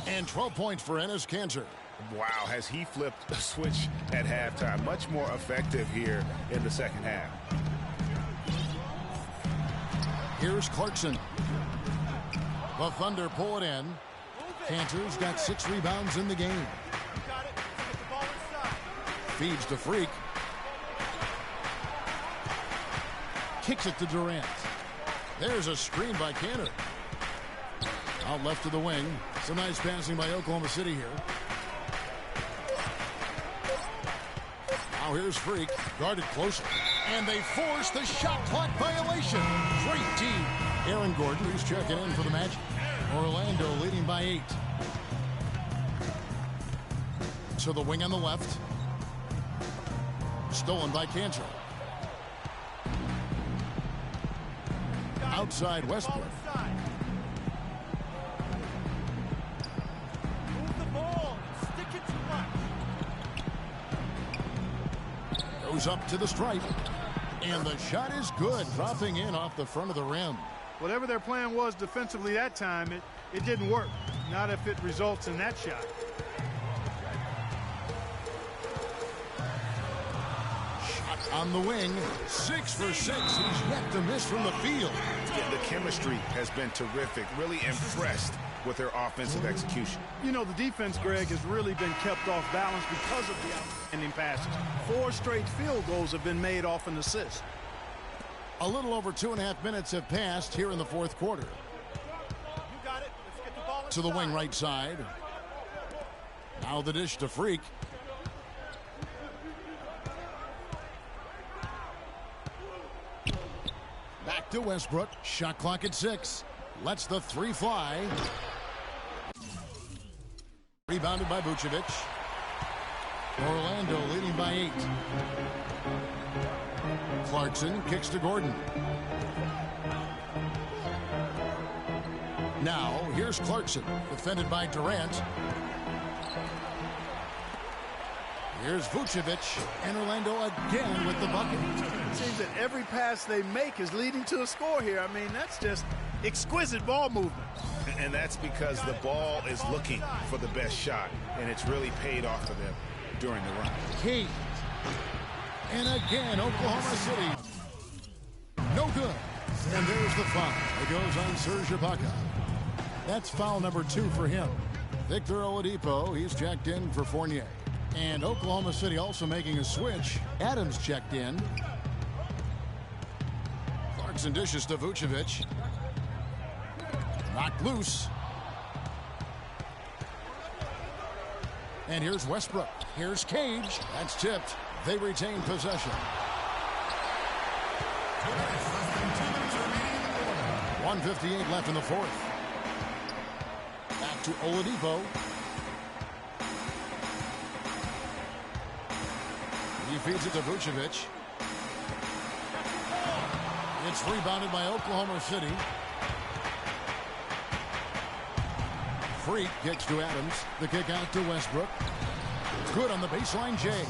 And 12 points for Enes Kanter. Wow, has he flipped a switch at halftime. Much more effective here in the second half. Here's Clarkson. The Thunder pull it in. Kanter's got 6 rebounds in the game. Feeds to Freak. Kicks it to Durant. There's a screen by Canner. Out left to the wing. Some nice passing by Oklahoma City here. Now here's Freak. Guarded closely. And they force the shot clock violation. Great team. Aaron Gordon, who's checking in for the Magic. Orlando leading by 8. To the wing on the left. Stolen by Kanter. Outside Westbrook. Move the ball and stick it to Rush. Goes up to the stripe. And the shot is good, dropping in off the front of the rim. Whatever their plan was defensively that time, it didn't work. Not if it results in that shot. Shot on the wing. 6 for 6. He's yet to miss from the field. Yeah, the chemistry has been terrific. Really impressed with their offensive execution. You know, the defense, Greg, has really been kept off balance because of the outstanding passes. 4 straight field goals have been made off an assist. A little over 2.5 minutes have passed here in the fourth quarter. You got it. Let's get the ball To the wing right side. Now the dish to Freak. Back to Westbrook. Shot clock at 6. Lets the 3 fly. Rebounded by Vucevic. Orlando leading by 8. Clarkson kicks to Gordon. Now, here's Clarkson, defended by Durant. Here's Vucevic, and Orlando again with the bucket. It seems that every pass they make is leading to a score here. I mean, that's just exquisite ball movement. And that's because the ball is looking for the best shot, and it's really paid off for them during the run. Kate. And again, Oklahoma City. No good. And there's the foul. It goes on Serge Ibaka. That's foul number 2 for him. Victor Oladipo, he's checked in for Fournier. And Oklahoma City also making a switch. Adams checked in. Clarkson dishes to Vucevic. Knocked loose. And here's Westbrook. Here's Cage. That's tipped. They retain possession. 1:58 left in the fourth. Back to Oladipo. He feeds it to Vucevic. It's rebounded by Oklahoma City. Freak kicks to Adams. The kick out to Westbrook. Good on the baseline, Jay.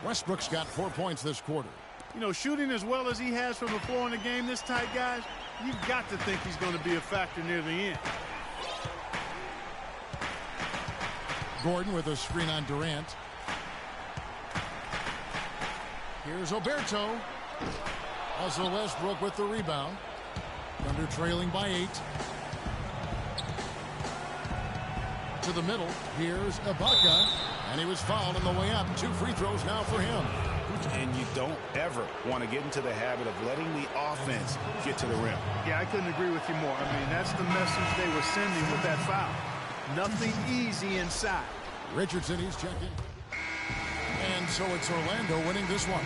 Westbrook's got 4 points this quarter. You know, shooting as well as he has from the floor in the game this tight, guys, you've got to think he's going to be a factor near the end. Gordon with a screen on Durant. Here's Oberto. Also Westbrook with the rebound. Thunder trailing by 8. To the middle. Here's Ibaka. And he was fouled on the way up. 2 free throws now for him. And you don't ever want to get into the habit of letting the offense get to the rim. Yeah, I couldn't agree with you more. I mean, that's the message they were sending with that foul. Nothing easy inside. Richardson, he's checking. And so it's Orlando winning this one.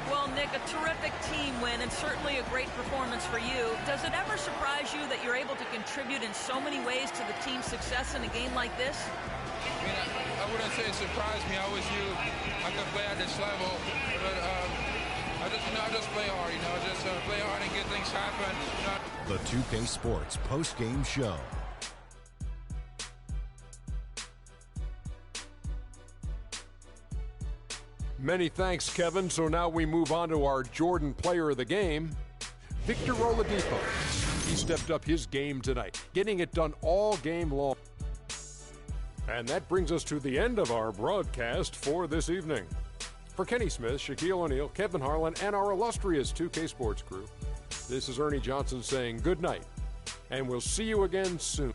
Well, Nick, a terrific team win and certainly a great performance for you. Does it ever surprise you that you're able to contribute in so many ways to the team's success in a game like this? I mean, I wouldn't say it surprised me. I always knew I could play at this level, but I just play hard, just play hard and get things happen. The 2K Sports post-game show. Many thanks, Kevin. So now we move on to our Jordan player of the game, Victor Oladipo. He stepped up his game tonight, getting it done all game long. And that brings us to the end of our broadcast for this evening. For Kenny Smith, Shaquille O'Neal, Kevin Harlan, and our illustrious 2K Sports crew, this is Ernie Johnson saying good night, and we'll see you again soon.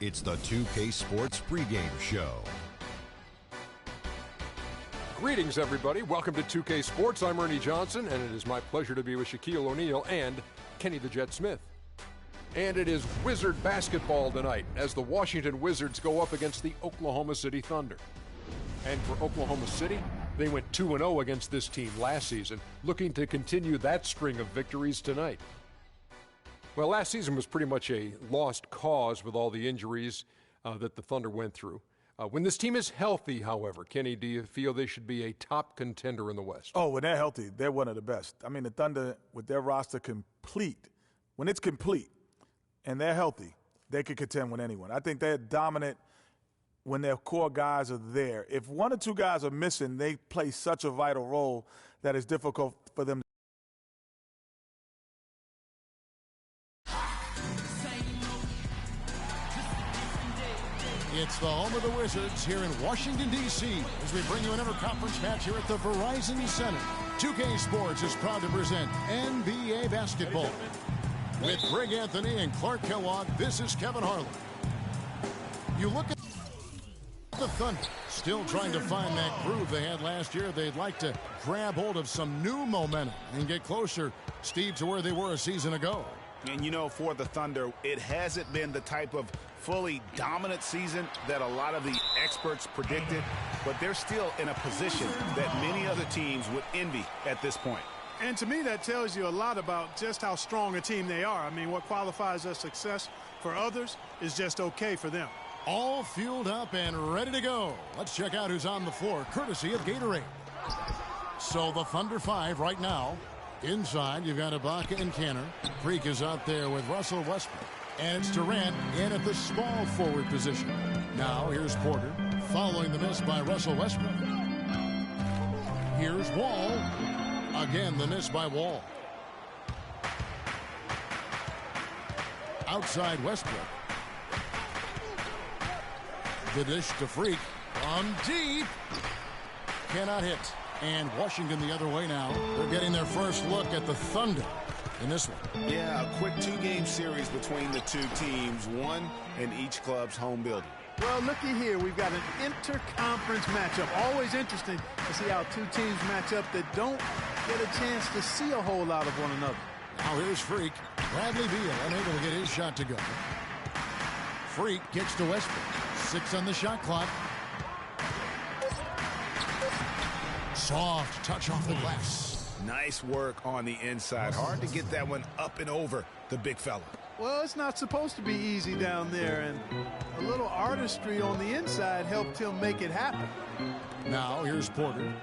It's the 2K Sports pregame show. Greetings, everybody. Welcome to 2K Sports. I'm Ernie Johnson, and it is my pleasure to be with Shaquille O'Neal and Kenny the Jet Smith. And it is Wizard basketball tonight as the Washington Wizards go up against the Oklahoma City Thunder. And for Oklahoma City, they went 2-0 against this team last season, looking to continue that string of victories tonight. Well, last season was pretty much a lost cause with all the injuries that the Thunder went through. When this team is healthy, however, Kenny, do you feel they should be a top contender in the West? Oh, when they're healthy, they're one of the best. I mean, the Thunder, with their roster complete, when it's complete and they're healthy, they could contend with anyone. I think they're dominant when their core guys are there. If one or two guys are missing, they play such a vital role that it's difficult for them. It's the home of the Wizards here in Washington, D.C. as we bring you an interconference match here at the Verizon Center. 2K Sports is proud to present NBA basketball. With Greg Anthony and Clark Kellogg, this is Kevin Harlan. You look at the Thunder, still trying to find that groove they had last year. They'd like to grab hold of some new momentum and get closer, Steve, to where they were a season ago. And you know, for the Thunder, it hasn't been the type of fully dominant season that a lot of the experts predicted, but they're still in a position that many other teams would envy at this point. And to me, that tells you a lot about just how strong a team they are. I mean, what qualifies as success for others is just okay for them. All fueled up and ready to go. Let's check out who's on the floor, courtesy of Gatorade. So the Thunder 5 right now. Inside, you've got Ibaka and Kanter. Freak is out there with Russell Westbrook. And it's Durant in at the small forward position. Now, here's Porter, following the miss by Russell Westbrook. Here's Wall. Again, the miss by Wall. Outside Westbrook. The dish to Freak. From deep. Cannot hit. And Washington the other way now. They're getting their first look at the Thunder in this one. Yeah, a quick two-game series between the two teams, one in each club's home building. Well, looky here. We've got an interconference matchup. Always interesting to see how two teams match up that don't get a chance to see a whole lot of one another. Now here's Freak. Bradley Beal unable to get his shot to go. Freak kicks to Westbrook. 6 on the shot clock. Soft touch off the glass. Nice work on the inside. Hard to get that one up and over the big fella. Well, it's not supposed to be easy down there, and a little artistry on the inside helped him make it happen. Now here's Porter.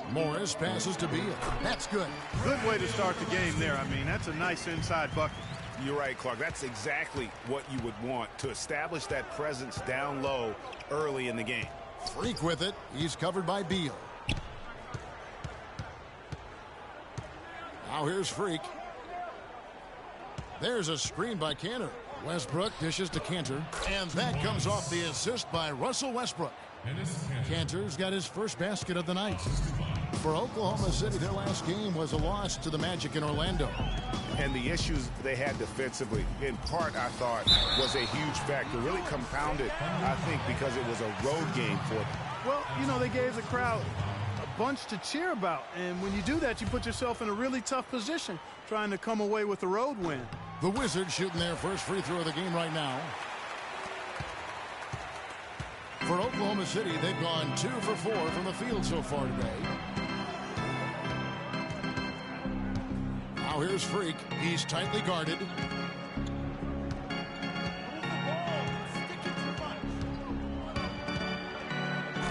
Morris passes to Beal. That's good. Good way to start the game there. I mean, that's a nice inside bucket. You're right, Clark. That's exactly what you would want, to establish that presence down low early in the game. Freak with it. He's covered by Beal. Now here's Freak. There's a screen by Kanter. Westbrook dishes to Kanter. And that comes off the assist by Russell Westbrook. Kanter's got his first basket of the night. For Oklahoma City, their last game was a loss to the Magic in Orlando. And the issues they had defensively, in part, I thought, was a huge factor. Really compounded, I think, because it was a road game for them. Well, you know, they gave the crowd a bunch to cheer about. And when you do that, you put yourself in a really tough position trying to come away with a road win. The Wizards shooting their first free throw of the game right now. For Oklahoma City, they've gone 2 for 4 from the field so far today. Now here's Freak. He's tightly guarded.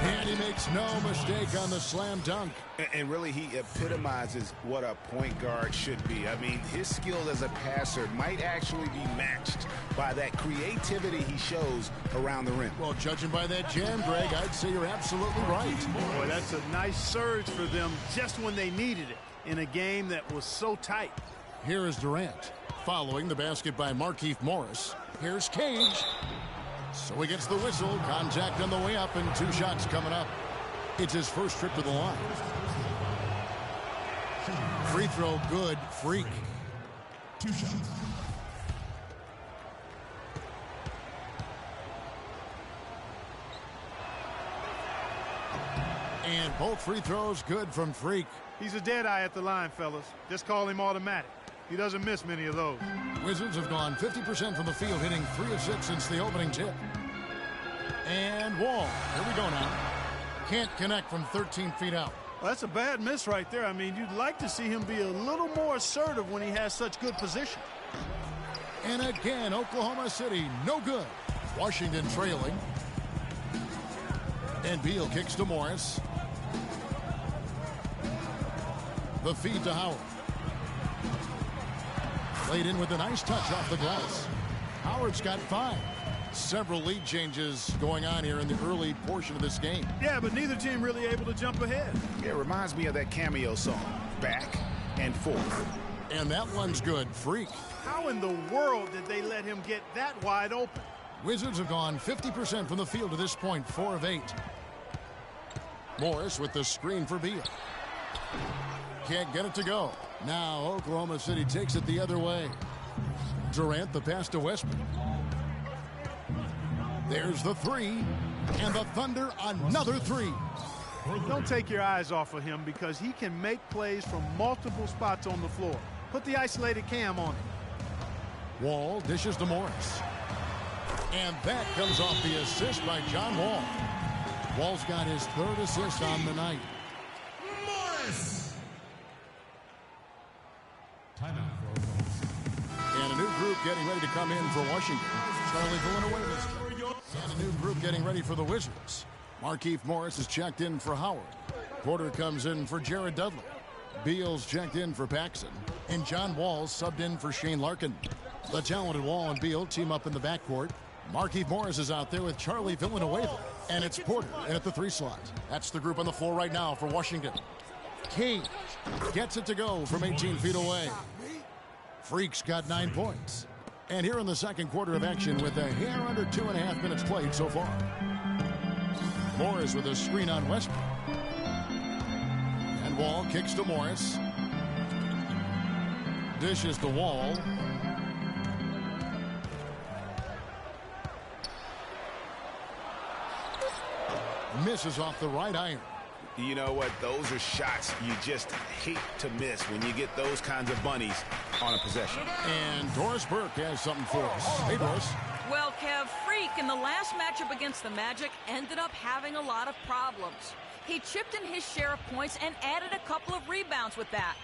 And he makes no mistake on the slam dunk. And really, he epitomizes what a point guard should be. I mean, his skill as a passer might actually be matched by that creativity he shows around the rim. Well, judging by that jam, Greg, I'd say you're absolutely right. Boy, that's a nice surge for them just when they needed it in a game that was so tight. Here is Durant, following the basket by Markieff Morris. Here's Cage. So he gets the whistle. Contact on the way up, and 2 shots coming up. It's his first trip to the line. Free throw good. Freak. 2 shots. And both free throws good from Freak. He's a dead eye at the line, fellas. Just call him automatic. He doesn't miss many of those. Wizards have gone 50% from the field, hitting 3 of 6 since the opening tip. And Wall. Here we go now. Can't connect from 13 feet out. Well, that's a bad miss right there. I mean, you'd like to see him be a little more assertive when he has such good position. And again, Oklahoma City, no good. Washington trailing. And Beal kicks to Morris. The feed to Howard. Played in with a nice touch off the glass. Howard's got 5. Several lead changes going on here in the early portion of this game. Yeah, but neither team really able to jump ahead. Yeah, it reminds me of that cameo song, Back and Forth. And that one's good. Freak. How in the world did they let him get that wide open? Wizards have gone 50% from the field to this point, 4 of 8. Morris with the screen for Beal. Can't get it to go. Now Oklahoma City takes it the other way. Durant the pass to Westbrook. There's the 3. And the Thunder another 3. Don't take your eyes off of him because he can make plays from multiple spots on the floor. Put the isolated cam on him. Wall dishes to Morris. And that comes off the assist by John Wall. Wall's got his 3rd assist on the night. Morris. Timeout for Oklahoma. And a new group getting ready to come in for Washington. Charlie Villanueva. And a new group getting ready for the Wizards. Markieff Morris is checked in for Howard. Porter comes in for Jared Dudley. Beal's checked in for Paxson. And John Wall's subbed in for Shane Larkin. The talented Wall and Beal team up in the backcourt. Markieff Morris is out there with Charlie Villanueva. And it's Porter in at the 3 slot. That's the group on the floor right now for Washington. King gets it to go from 18 feet away. Freak's got 9 points. And here in the second quarter of action with a hair under 2.5 minutes played so far. Morris with a screen on Westbrook. And Wall kicks to Morris. Dishes to Wall. Misses off the right iron. You know what? Those are shots you just hate to miss when you get those kinds of bunnies on a possession. And Doris Burke has something for us. Hey, Doris. Well, Kev, Freak in the last matchup against the Magic ended up having a lot of problems. He chipped in his share of points and added a couple of rebounds with that.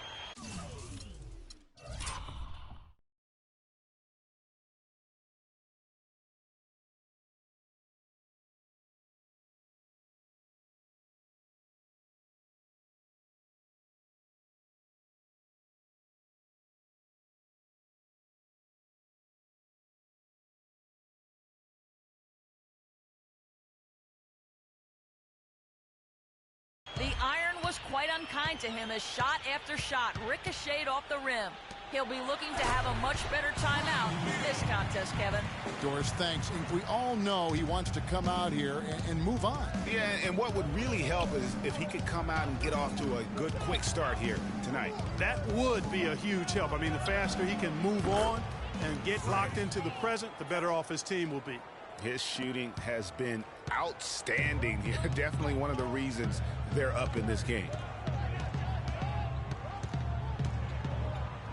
The iron was quite unkind to him as shot after shot ricocheted off the rim. He'll be looking to have a much better time out this contest, Kevin. Doris, thanks. We all know he wants to come out here and move on. Yeah, and what would really help is if he could come out and get off to a good, quick start here tonight. That would be a huge help. I mean, the faster he can move on and get locked into the present, the better off his team will be. His shooting has been outstanding here. Definitely one of the reasons they're up in this game.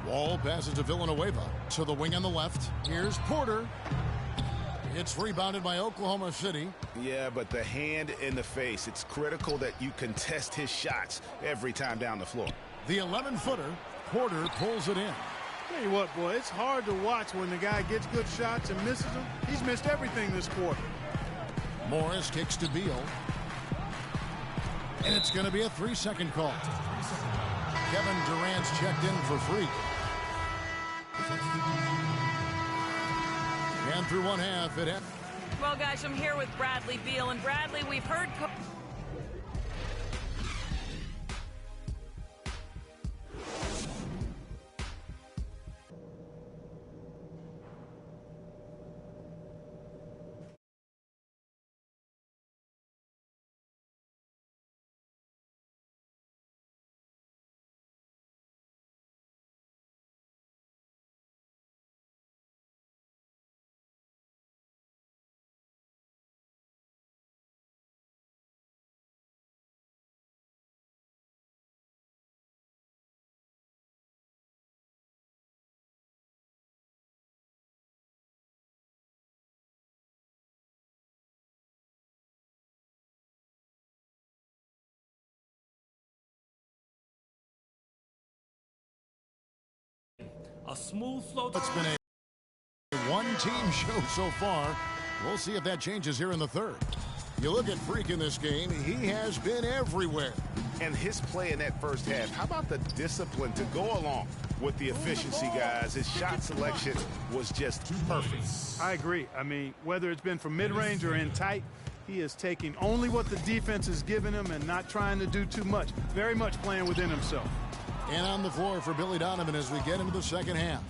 Wall passes to Villanueva to the wing on the left. Here's Porter. It's rebounded by Oklahoma City. Yeah, but the hand in the face. It's critical that you contest his shots every time down the floor. The 11-footer, Porter pulls it in. Tell you what, boy, it's hard to watch when the guy gets good shots and misses them. He's missed everything this quarter. Morris kicks to Beal. And it's going to be a 3-second call. Kevin Durant's checked in for Freak. And through one half, it happened. Well, guys, I'm here with Bradley Beal. And Bradley, we've heard... A smooth flow. It's been a one-team show so far. We'll see if that changes here in the third. You look at Freak in this game, he has been everywhere. And his play in that first half, how about the discipline to go along with the efficiency, guys? His shot selection was just perfect. I agree. I mean, whether it's been from mid-range or in tight, he is taking only what the defense is giving him and not trying to do too much. Very much playing within himself. And on the floor for Billy Donovan as we get into the second half.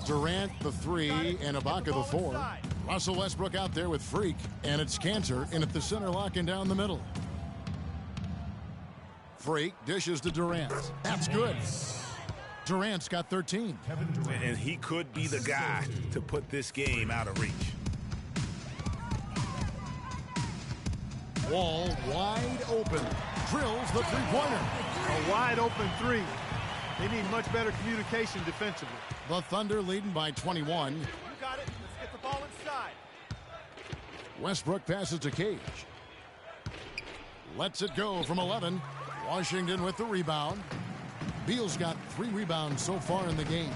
Durant, the 3, and Ibaka, the 4. Russell Westbrook out there with Freak, and it's Cantor in at the center, locking down the middle. Freak dishes to Durant. That's good. Durant's got 13. And he could be the guy to put this game out of reach. Wall wide open. Drills the three-pointer. A wide open 3. They need much better communication defensively. The Thunder leading by 21. You got it. Let's get the ball inside. Westbrook passes to Cage. Lets it go from 11. Washington with the rebound. Beal's got 3 rebounds so far in the game.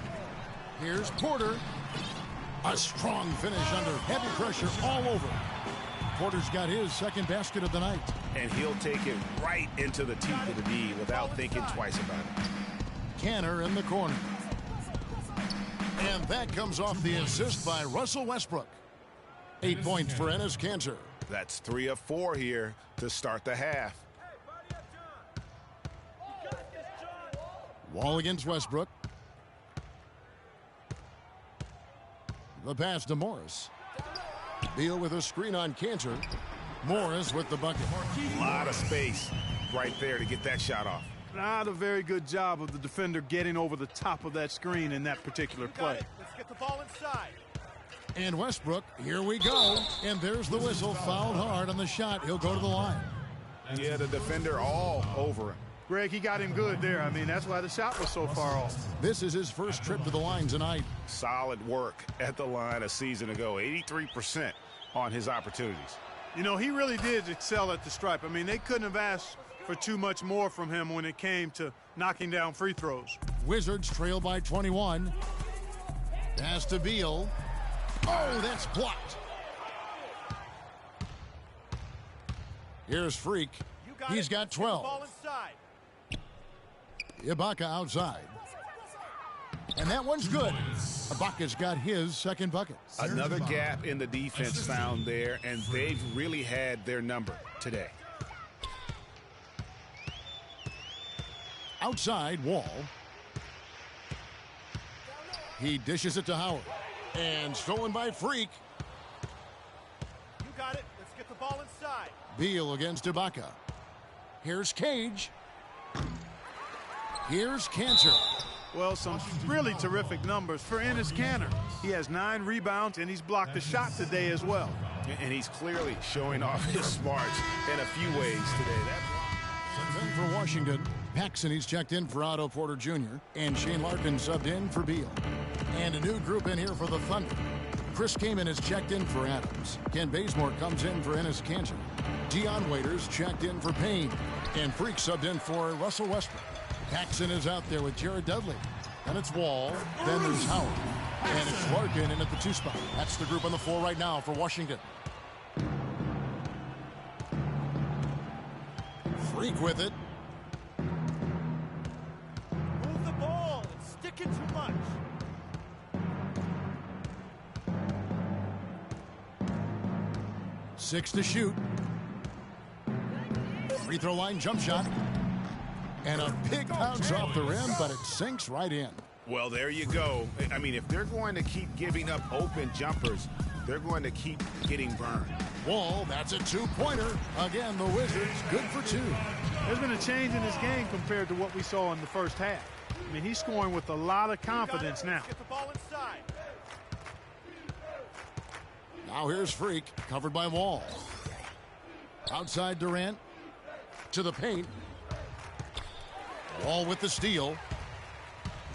Here's Porter. A strong finish under heavy pressure all over. Porter's got his second basket of the night. And he'll take it right into the teeth of the D without thinking twice about it. Cantor in the corner. And that comes off the assist by Russell Westbrook. 8 points for Enes Kanter. That's 3 of 4 here to start the half. Wall against Westbrook. The pass to Morris. Beal with a screen on Kanter. Morris with the bucket. A lot of space right there to get that shot off. Not a very good job of the defender getting over the top of that screen in that particular play. Let's get the ball inside. And Westbrook, here we go. And there's the whistle, fouled hard on the shot. He'll go to the line. Yeah, the defender all over him. Greg, he got him good there. I mean, that's why the shot was so far off. This is his first trip to the line tonight. Solid work at the line a season ago. 83% on his opportunities. You know, he really did excel at the stripe. I mean, they couldn't have asked for too much more from him when it came to knocking down free throws. Wizards trail by 21. Pass to Beal. Oh, that's blocked. Here's Freak. He's got 12. Ibaka outside. And that one's good. Ibaka's got his second bucket. Another gap in the defense found there, and they've really had their number today. Outside, Wall. He dishes it to Howard. And stolen by Freak. You got it. Let's get the ball inside. Beal against Ibaka. Here's Cage. Here's Kanter. Well, some really terrific numbers for Enes Kanter. He has 9 rebounds, and he's blocked a shot today as well. And he's clearly showing off his smarts in a few ways today. Then for Washington, Paxson, he's checked in for Otto Porter Jr., and Shane Larkin subbed in for Beal. And a new group in here for the Thunder. Chris Kaman is checked in for Adams. Ken Bazemore comes in for Enes Kanter. Dion Waiters checked in for Payne. And Freak subbed in for Russell Westbrook. Paxson is out there with Jared Dudley. Then it's Wall. Then there's Howard. And it's Larkin in at the 2 spot. That's the group on the floor right now for Washington. Freak with it. Move the ball and stick it too much. Six to shoot. Free throw line jump shot. And a big bounce off the rim, but it sinks right in. Well, there you go. I mean, if they're going to keep giving up open jumpers, they're going to keep getting burned. Wall, that's a 2-pointer. Again, the Wizards good for 2. There's been a change in his game compared to what we saw in the first half. I mean, he's scoring with a lot of confidence now. Get the ball inside. Now here's Freak, covered by Wall. Outside Durant. To the paint. Wall with the steal.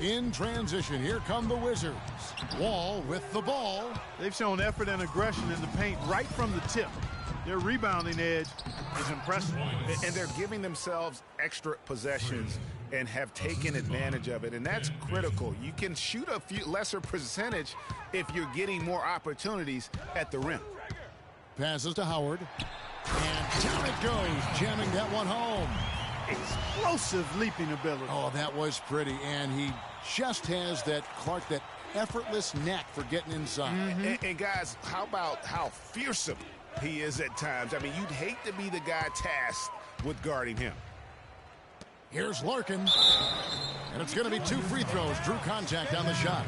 In transition, here come the Wizards. Wall with the ball. They've shown effort and aggression in the paint right from the tip. Their rebounding edge is impressive. And they're giving themselves extra possessions and have taken advantage of it, and that's critical. You can shoot a few lesser percentage if you're getting more opportunities at the rim. Passes to Howard. And down it goes, jamming that one home. Explosive leaping ability. Oh, that was pretty, and he just has that, Clark, that effortless knack for getting inside. And guys, how about how fearsome he is at times? I mean, you'd hate to be the guy tasked with guarding him. Here's Larkin. And it's going to be 2 free throws. Drew contact on the shot.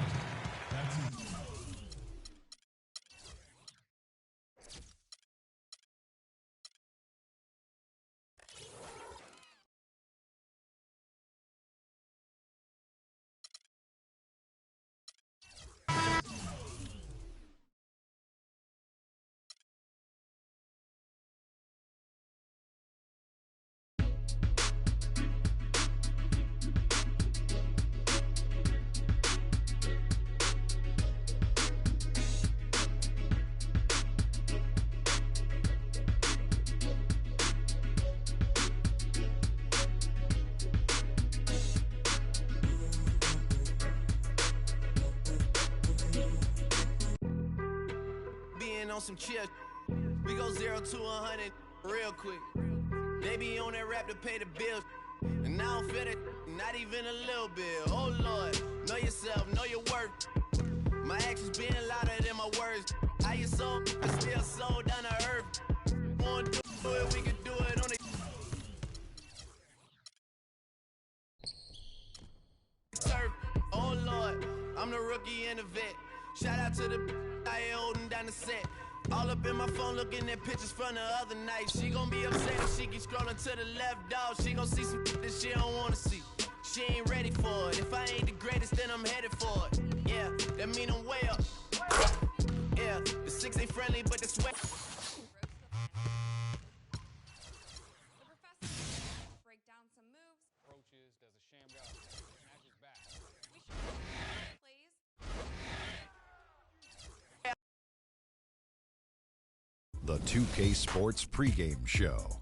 On some chill, we go 0 to 100 real quick. They be on that rap to pay the bills, and I don't feel it, not even a little bit. Oh Lord, know yourself, know your worth. My actions being louder than my words. How you soul, but still soul down to earth. Wanna do it, we can do it on the turf. Oh Lord, I'm the rookie and the vet. Shout out to the I ain't holding down the set. All up in my phone looking at pictures from the other night. She gon' be upset if she keep scrolling to the left, dog. She gon' see some that she don't wanna see. She ain't ready for it. If I ain't the greatest, then I'm headed for it. Yeah, that mean I'm way up. Yeah, the 6 ain't friendly, but the sweat. Break down some moves. Approaches, does a sham route, snatches back. We should please. The 2K Sports pregame show.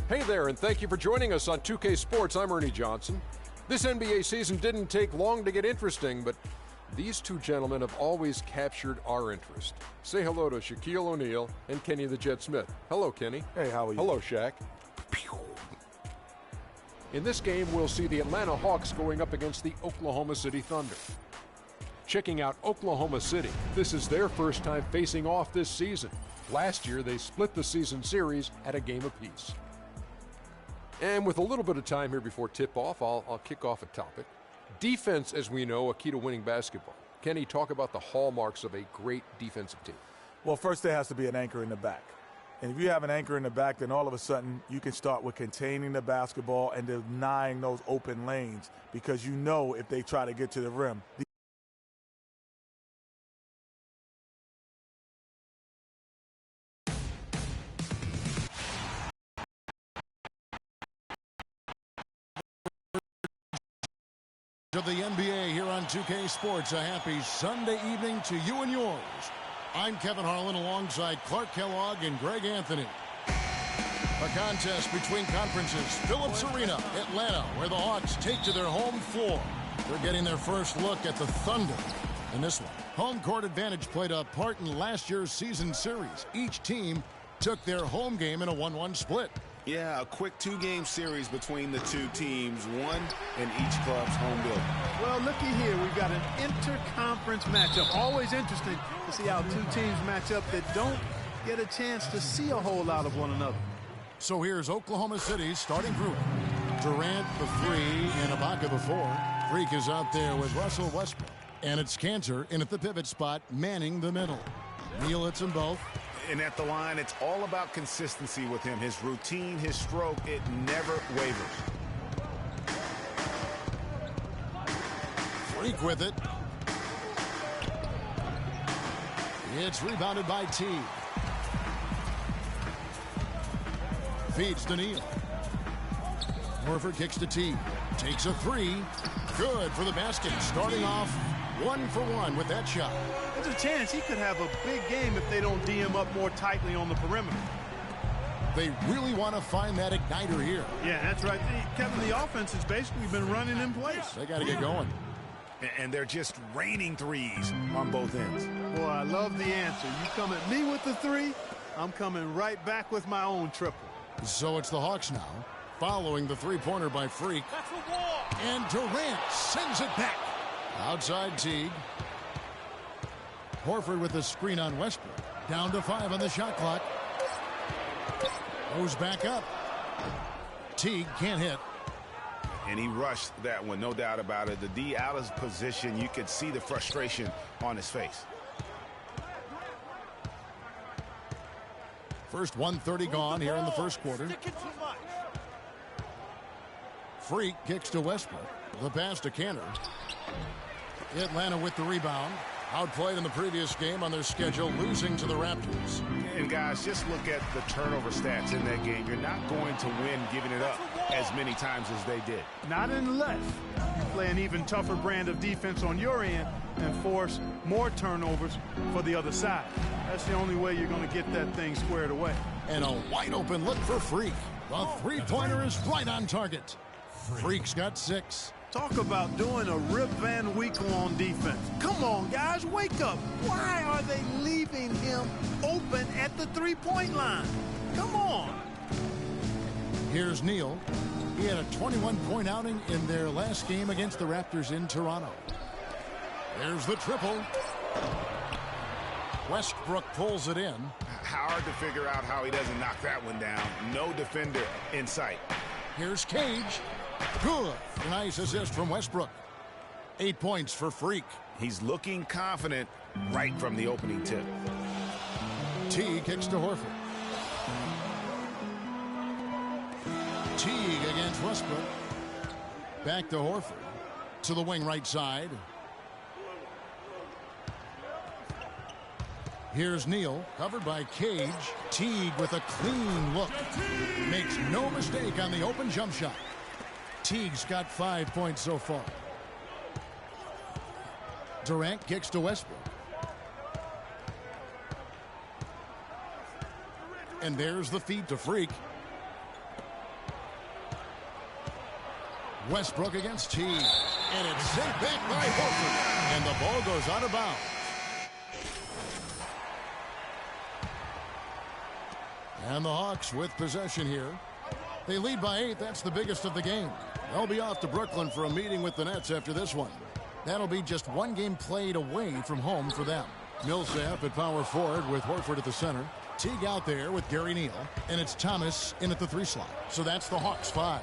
Hey there, and thank you for joining us on 2K Sports. I'm Ernie Johnson. This NBA season didn't take long to get interesting, but these two gentlemen have always captured our interest. Say hello to Shaquille O'Neal and Kenny the Jet Smith. Hello, Kenny. Hey, how are you? Hello, Shaq. In this game, we'll see the Atlanta Hawks going up against the Oklahoma City Thunder. Checking out Oklahoma City, this is their first time facing off this season. Last year, they split the season series at a game apiece. And with a little bit of time here before tip-off, I'll kick off a topic. Defense, as we know, a key to winning basketball. Kenny, talk about the hallmarks of a great defensive team. Well, first there has to be an anchor in the back. And if you have an anchor in the back, then all of a sudden you can start with containing the basketball and denying those open lanes, because you know if they try to get to the rim. To the NBA here on 2K Sports. A happy Sunday evening to you and yours. I'm Kevin Harlan alongside Clark Kellogg and Greg Anthony. A contest between conferences. Phillips Arena, Atlanta, where the Hawks take to their home floor. They're getting their first look at the Thunder in this one. Home court advantage played a part in last year's season series. Each team took their home game in a 1-1 split. Yeah, a quick 2-game series between the two teams, one in each club's home building. Well, looky here. We've got an inter-conference matchup. Always interesting to see how two teams match up that don't get a chance to see a whole lot of one another. So here's Oklahoma City's starting group. Durant, the 3, and Ibaka, the 4. Freak is out there with Russell Westbrook. And it's Cantor in at the pivot spot, manning the middle. Neal hits them both. And at the line, it's all about consistency with him. His routine, his stroke, it never wavers. Freak with it. It's rebounded by T. Feeds to Neal. Horford kicks to T. Takes a 3. Good for the basket. Starting off 1 for 1 with that shot. There's a chance he could have a big game if they don't D him up more tightly on the perimeter. They really want to find that igniter here. Yeah, that's right. Kevin, the offense has basically been running in place. They got to get going. And they're just raining threes on both ends. Boy, I love the answer. You come at me with the three, I'm coming right back with my own triple. So it's the Hawks now, following the three-pointer by Freak. And Durant sends it back. Outside Teague. Horford with the screen on Westbrook. Down to 5 on the shot clock. Goes back up. Teague can't hit. And he rushed that one, no doubt about it. The D out of position. You could see the frustration on his face. First 1:30 gone here in the first quarter. Freak kicks to Westbrook. The pass to Cantor. Atlanta with the rebound. Outplayed in the previous game on their schedule, losing to the Raptors. And guys, just look at the turnover stats in that game. You're not going to win giving it up as many times as they did. Not unless you play an even tougher brand of defense on your end and force more turnovers for the other side. That's the only way you're going to get that thing squared away. And a wide open look for Freak. The three-pointer is right on target. Freak's got 6. Talk about doing a Rip Van Winkle on defense. Come on, guys, wake up. Why are they leaving him open at the three-point line? Come on. Here's Neal. He had a 21-point outing in their last game against the Raptors in Toronto. There's the triple. Westbrook pulls it in. Hard to figure out how he doesn't knock that one down. No defender in sight. Here's Cage. Good. Nice assist from Westbrook. 8 points for Freak. He's looking confident right from the opening tip. Teague kicks to Horford. Teague against Westbrook. Back to Horford. To the wing right side. Here's Neal, covered by Cage. Teague with a clean look. Makes no mistake on the open jump shot. Teague's got 5 points so far. Durant kicks to Westbrook. And there's the feed to Freak. Westbrook against Teague. And it's sent back by Horford. And the ball goes out of bounds. And the Hawks with possession here. They lead by 8. That's the biggest of the game. They'll be off to Brooklyn for a meeting with the Nets after this one. That'll be just one game played away from home for them. Millsap at power forward with Horford at the center. Teague out there with Gary Neal. And it's Thomas in at the 3 slot. So that's the Hawks 5.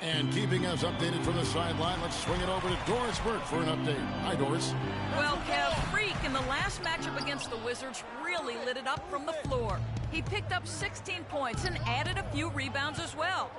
And keeping us updated from the sideline, let's swing it over to Doris Burke for an update. Hi, Doris. Well, Kev, Freak in the last matchup against the Wizards really lit it up from the floor. He picked up 16 points and added a few rebounds as well.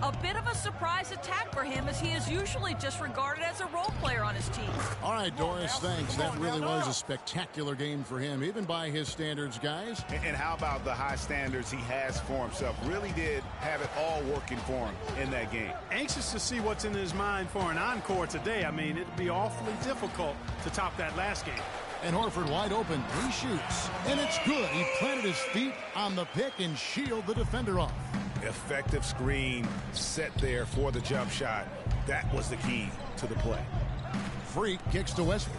A bit of a surprise attack for him, as he is usually just regarded as a role player on his team. All right, Doris, thanks. That really was a spectacular game for him, even by his standards, guys. And how about the high standards he has for himself? Really did have it all working for him in that game. Anxious to see what's in his mind for an encore today. I mean, it'd be awfully difficult to top that last game. And Horford wide open. He shoots. And it's good. He planted his feet on the pick and shielded the defender off. Effective screen set there for the jump shot. That was the key to the play. Freak kicks to Westbrook.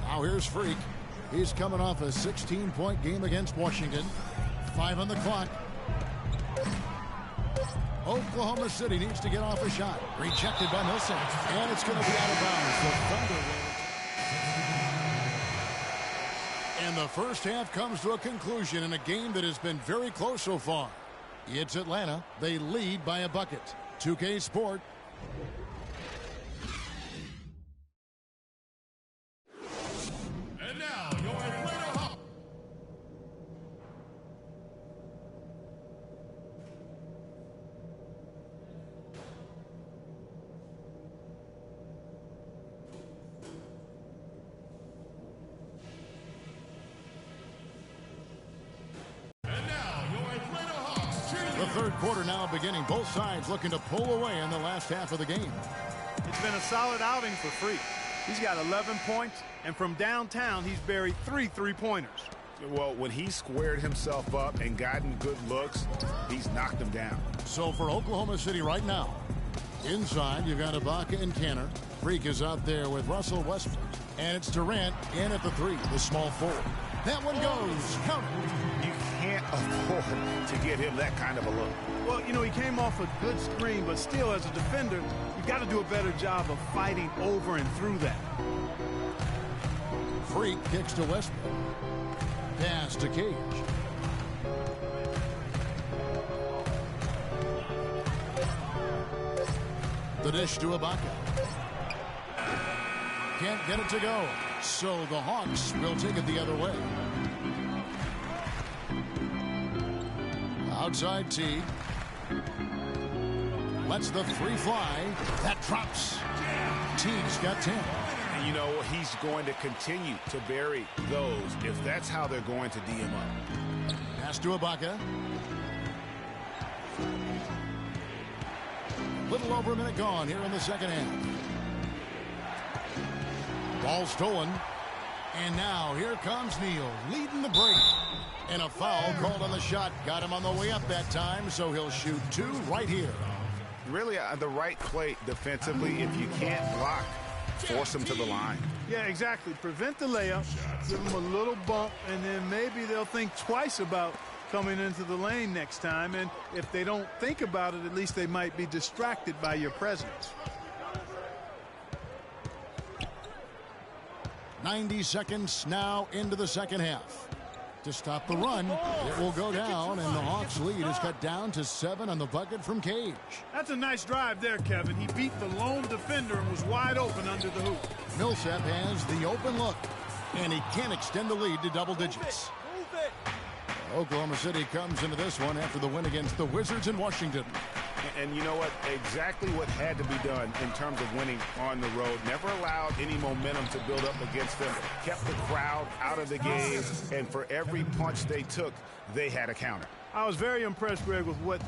Now here's Freak. He's coming off a 16-point game against Washington. 5 on the clock. Oklahoma City needs to get off a shot. Rejected by Millsap. And it's going to be out of bounds. So Thunder. And the first half comes to a conclusion in a game that has been very close so far. It's Atlanta. They lead by a bucket. 2K Sport. And now, your Atlanta Hawks. The third quarter now beginning. Both sides looking to pull away in the last half of the game. It's been a solid outing for Freak. He's got 11 points, and from downtown, he's buried 3 3-pointers. Well, when he squared himself up and gotten good looks, he's knocked them down. So for Oklahoma City right now, inside you've got Ibaka and Kanter. Freak is out there with Russell Westbrook. And it's Durant in at the 3, the small forward. That one goes. Counter. You can't afford to give him that kind of a look. Well, you know, he came off a good screen, but still, as a defender, you've got to do a better job of fighting over and through that. Freak kicks to Westbrook. Pass to Cage. The dish to Ibaka. Can't get it to go. So the Hawks will take it the other way. Outside T. Lets the 3 fly. That drops. T's got 10. And you know, he's going to continue to bury those if that's how they're going to D him up. Pass to Ibaka. Little over a minute gone here in the second half. Ball stolen. And now here comes Neal leading the break. And a foul called on the shot. Got him on the way up that time, so he'll shoot 2 right here. Really the right play defensively. If you can't block, force him to the line. Yeah, exactly. Prevent the layup, give them a little bump, and then maybe they'll think twice about coming into the lane next time. And if they don't think about it, at least they might be distracted by your presence. 90 seconds now into the second half. To stop the run, it will go down, and the Hawks' lead is cut down to 7 on the bucket from Cage. That's a nice drive there, Kevin. He beat the lone defender and was wide open under the hoop. Millsap has the open look, and he can extend the lead to double digits. Oklahoma City comes into this one after the win against the Wizards in Washington. And you know what? Exactly what had to be done in terms of winning on the road. Never allowed any momentum to build up against them. Kept the crowd out of the game. And for every punch they took, they had a counter. I was very impressed, Greg, with what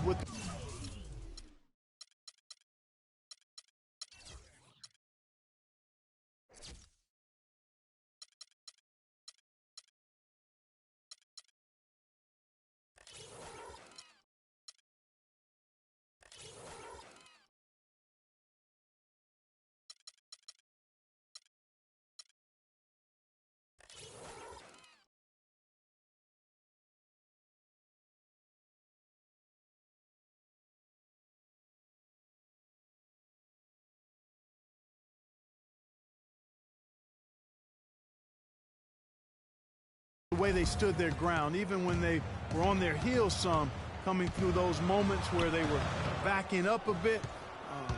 the way they stood their ground, even when they were on their heels some, coming through those moments where they were backing up a bit.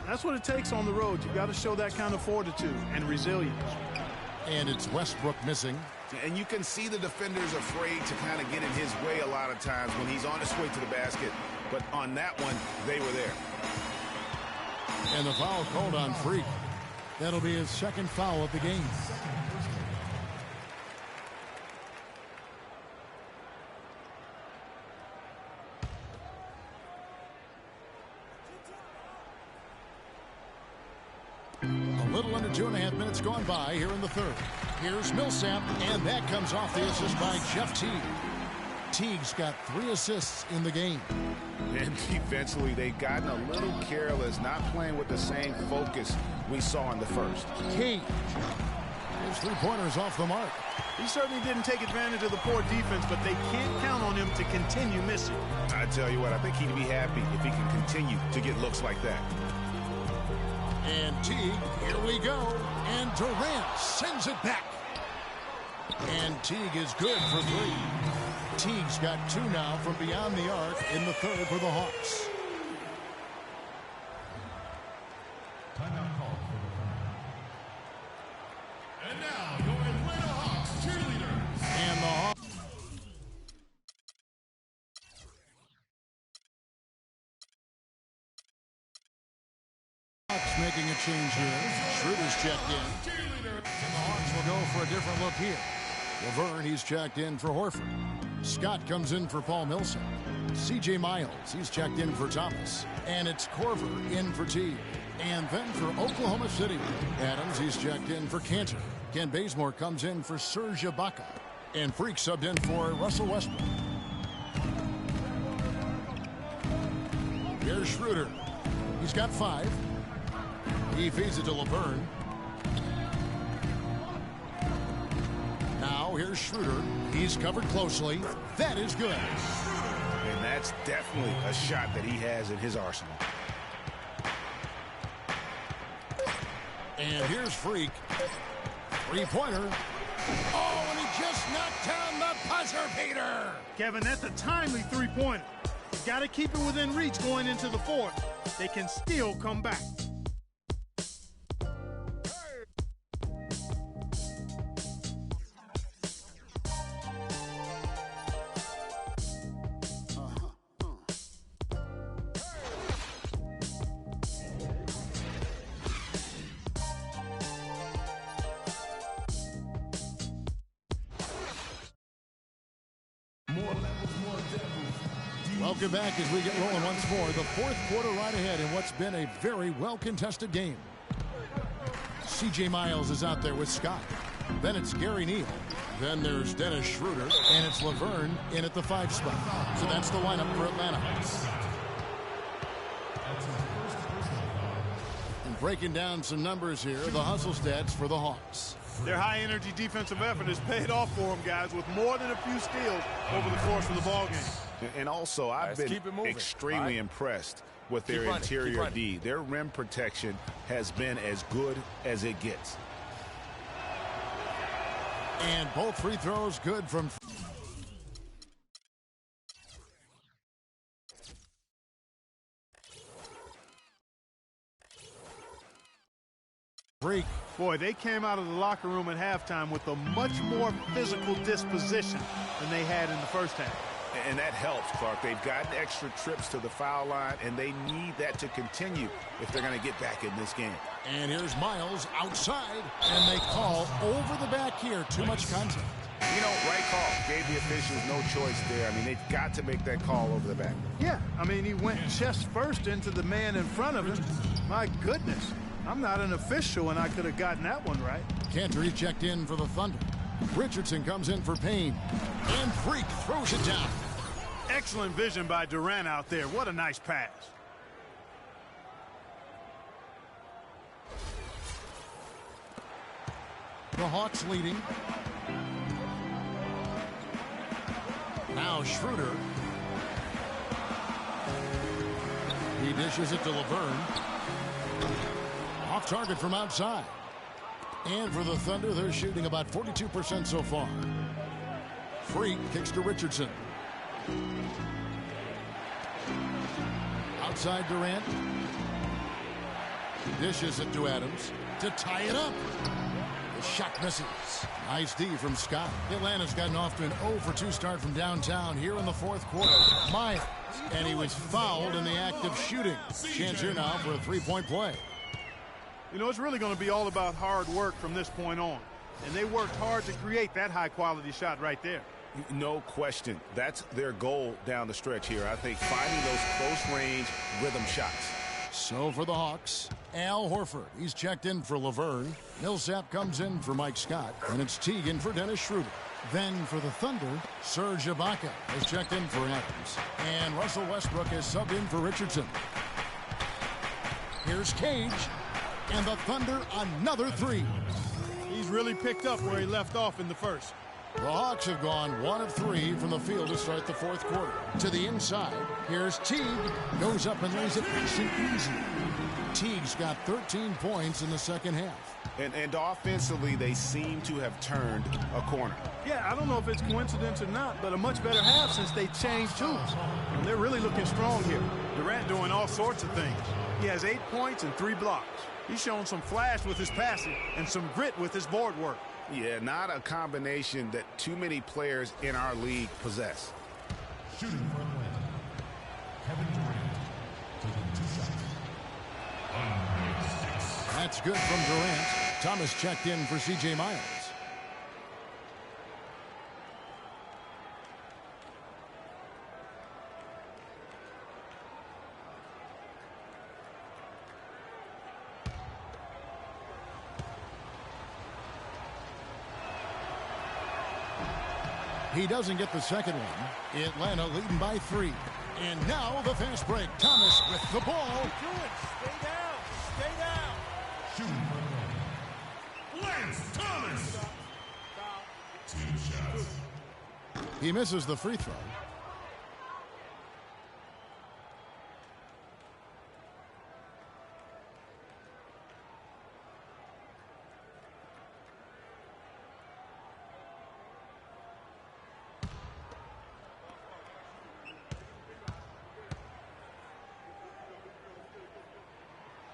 That's what it takes on the road. You got to show that kind of fortitude and resilience. And it's Westbrook missing. And you can see the defenders afraid to kind of get in his way a lot of times when he's on his way to the basket. But on that one, they were there. And the foul called on Freak. That'll be his second foul of the game. A little under 2.5 minutes gone by here in the third. Here's Millsap, and that comes off the assist by Jeff Teague. Teague's got 3 assists in the game. And defensively, they've gotten a little careless, not playing with the same focus we saw in the first. Cage. His 3-pointers off the mark. He certainly didn't take advantage of the poor defense, but they can't count on him to continue missing. I tell you what, I think he'd be happy if he can continue to get looks like that. And Teague, here we go. And Durant sends it back. And Teague is good for 3. Teague's got 2 now from beyond the arc in the third for the Hawks. And now, your Atlanta Hawks cheerleaders. And the Hawks. Hawks making a change here. Schroeder's checked in. And the Hawks will go for a different look here. Laverne, he's checked in for Horford. Scott comes in for Paul Millsap. C.J. Miles, he's checked in for Thomas. And it's Corver in for Teague. And then for Oklahoma City, Adams, he's checked in for Cantor. Ken Bazemore comes in for Serge Ibaka. And Freak subbed in for Russell Westbrook. Here's Schroeder. He's got 5. He feeds it to Laverne. Now here's Schroeder. He's covered closely. That is good. And that's definitely a shot that he has in his arsenal. And here's Freak. Three-pointer. Oh, and he just knocked down the buzzer beater. Kevin, that's a timely three-pointer. You got to keep it within reach going into the fourth. They can still come back. Welcome back as we get rolling once more. The fourth quarter right ahead in what's been a very well-contested game. C.J. Miles is out there with Scott. Then it's Gary Neal. Then there's Dennis Schroeder. And it's Laverne in at the 5 spot. So that's the lineup for Atlanta. And breaking down some numbers here, the hustle stats for the Hawks. Their high-energy defensive effort has paid off for them, guys, with more than a few steals over the course of the ballgame. And also, I've been extremely impressed with their interior D. Their rim protection has been as good as it gets. And both free throws good from... Freak. Boy, they came out of the locker room at halftime with a much more physical disposition than they had in the first half. And that helps, Clark. They've gotten extra trips to the foul line, and they need that to continue if they're going to get back in this game. And here's Miles outside, and they call over the back here. Too much contact. You know, right call. Gave the officials no choice there. I mean, they've got to make that call over the back. Yeah, I mean, he went chest first into the man in front of him. My goodness. I'm not an official, and I could have gotten that one right. Cantor checked in for the Thunder. Richardson comes in for Payne. And Freak throws it down. Excellent vision by Durant out there. What a nice pass. The Hawks leading. Now Schroeder. He dishes it to Laverne. Off target from outside. And for the Thunder, they're shooting about 42% so far. Freak kicks to Richardson. Outside Durant. Dishes it to Adams to tie it up. The shot misses. Nice D from Scott. Atlanta's gotten off to an 0-for-2 start from downtown here in the fourth quarter. Miles. And he was fouled in the act of shooting. Chance here now for a three-point play. You know, it's really going to be all about hard work from this point on. And they worked hard to create that high-quality shot right there. No question. That's their goal down the stretch here. I think finding those close-range rhythm shots. So for the Hawks, Al Horford. He's checked in for Laverne. Millsap comes in for Mike Scott. And it's Teague in for Dennis Schroeder. Then for the Thunder, Serge Ibaka has checked in for Adams. And Russell Westbrook has subbed in for Richardson. Here's Cage. And the Thunder, another three. He's really picked up where he left off in the first. The Hawks have gone 1 of 3 from the field to start the fourth quarter. To the inside, here's Teague. Goes up and lays it nice and easy. Teague's got 13 points in the second half. And offensively, they seem to have turned a corner. Yeah, I don't know if it's coincidence or not, but a much better half since they changed tools. And they're really looking strong here. Durant doing all sorts of things. He has 8 points and 3 blocks. He's shown some flash with his passing and some grit with his board work. Yeah, not a combination that too many players in our league possess. Shooting for Atlanta, Kevin Durant to the 2 shot. That's good from Durant. Thomas checked in for C.J. Miles. He doesn't get the second one. Atlanta leading by 3. And now the fast break. Thomas with the ball. Stay down. Stay down. Shooting for the Lance Thomas. 2 shots. He misses the free throw.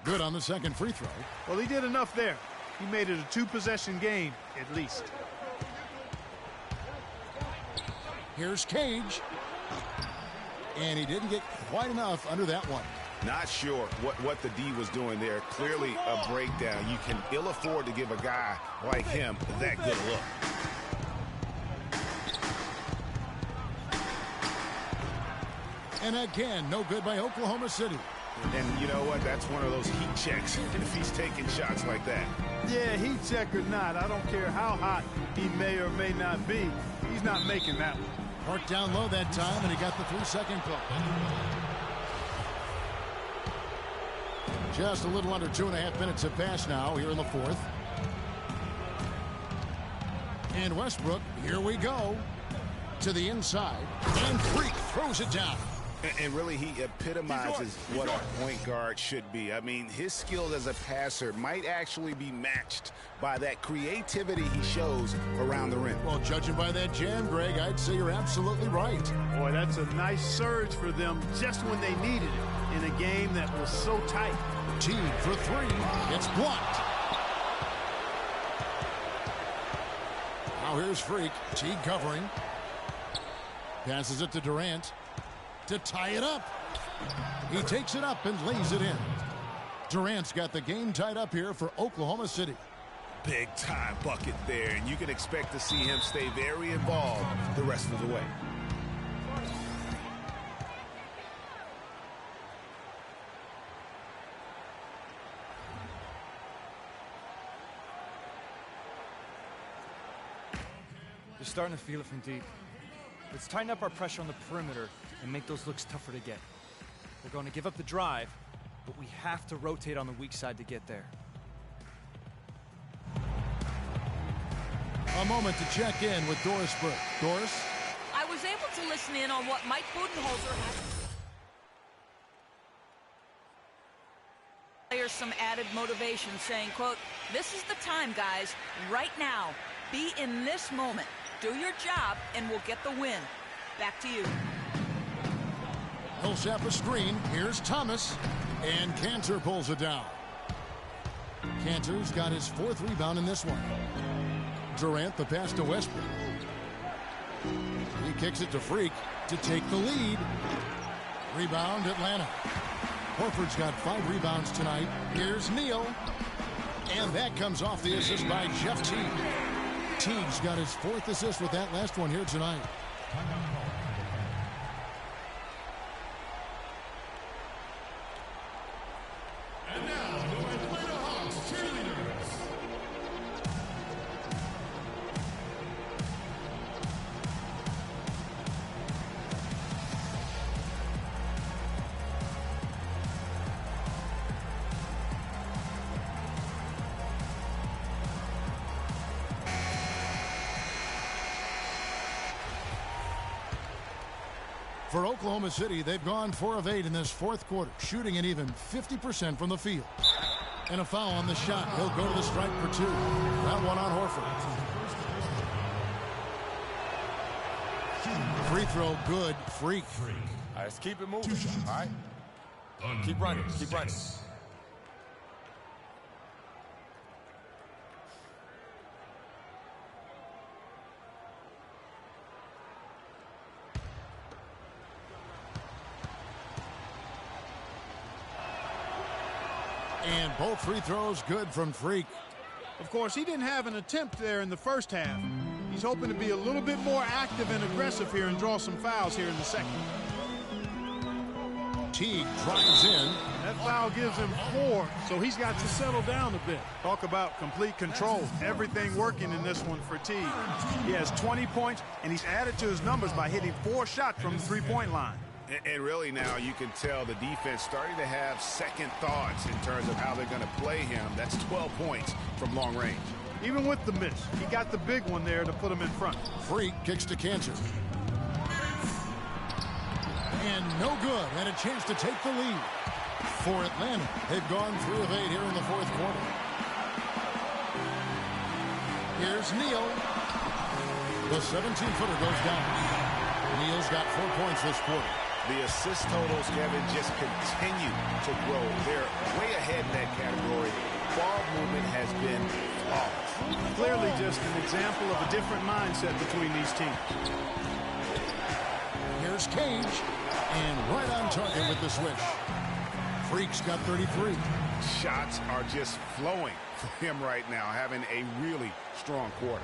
Good on the second free throw. Well, he did enough there. He made it a 2-possession game, at least. Here's Cage. And he didn't get quite enough under that one. Not sure what the D was doing there. Clearly a breakdown. You can ill afford to give a guy like him that good look. And again, no good by Oklahoma City. And you know what? That's one of those heat checks if he's taking shots like that. Yeah, heat check or not, I don't care how hot he may or may not be. He's not making that one. Worked down low that time, and he got the 3-second call. Just a little under 2.5 minutes have passed now here in the fourth. And Westbrook, here we go. To the inside, and Freak throws it down. And really, he epitomizes what a point guard should be. I mean, his skills as a passer might actually be matched by that creativity he shows around the rim. Well, judging by that jam, Greg, I'd say you're absolutely right. Boy, that's a nice surge for them just when they needed it in a game that was so tight. Teague for 3. It's blocked. Now here's Freak. Teague covering. Passes it to Durant to tie it up. He takes it up and lays it in. Durant's got the game tied up here for Oklahoma City. Big time bucket there, and you can expect to see him stay very involved the rest of the way. They're starting to feel it from deep. Let's tighten up our pressure on the perimeter and make those looks tougher to get. We're going to give up the drive, but we have to rotate on the weak side to get there. A moment to check in with Doris Burke. Doris? I was able to listen in on what Mike Budenholzer had. Players some added motivation, saying, quote, "This is the time, guys, right now. Be in this moment. Do your job, and we'll get the win." Back to you. He'll sap a screen. Here's Thomas. And Cantor pulls it down. Cantor's got his 4th rebound in this one. Durant, the pass to Westbrook. He kicks it to Freak to take the lead. Rebound, Atlanta. Horford's got 5 rebounds tonight. Here's Neal. And that comes off the assist by Jeff Teague. Teague's got his 4th assist with that last one here tonight. And now, the Atlanta Hawks cheerleaders. For Oklahoma City, they've gone 4 of 8 in this 4th quarter, shooting an even 50% from the field. And a foul on the shot. He'll go to the stripe for 2. That one on Horford. Free throw, good. Freak. All right, let's keep it moving. All right? Keep running. Keep running. And both free throws good from Freak. Of course, he didn't have an attempt there in the first half. He's hoping to be a little bit more active and aggressive here and draw some fouls here in the second. Teague drives in. That foul gives him 4, so he's got to settle down a bit. Talk about complete control. Everything working in this one for Teague. He has 20 points, and he's added to his numbers by hitting 4 shots from the three-point line. And really now you can tell the defense starting to have second thoughts in terms of how they're going to play him. That's 12 points from long range. Even with the miss, he got the big one there to put him in front. Freak kicks to Cantor. And no good, and a chance to take the lead. For Atlanta, they've gone 3 of 8 here in the fourth quarter. Here's Neal. The 17-footer goes down. Neal's got 4 points this quarter. The assist totals, Kevin, just continue to grow. They're way ahead in that category. Ball movement has been flawless. Clearly just an example of a different mindset between these teams. Here's Cage, and right on target with the switch. Freak's got 33. Shots are just flowing for him right now, having a really strong quarter.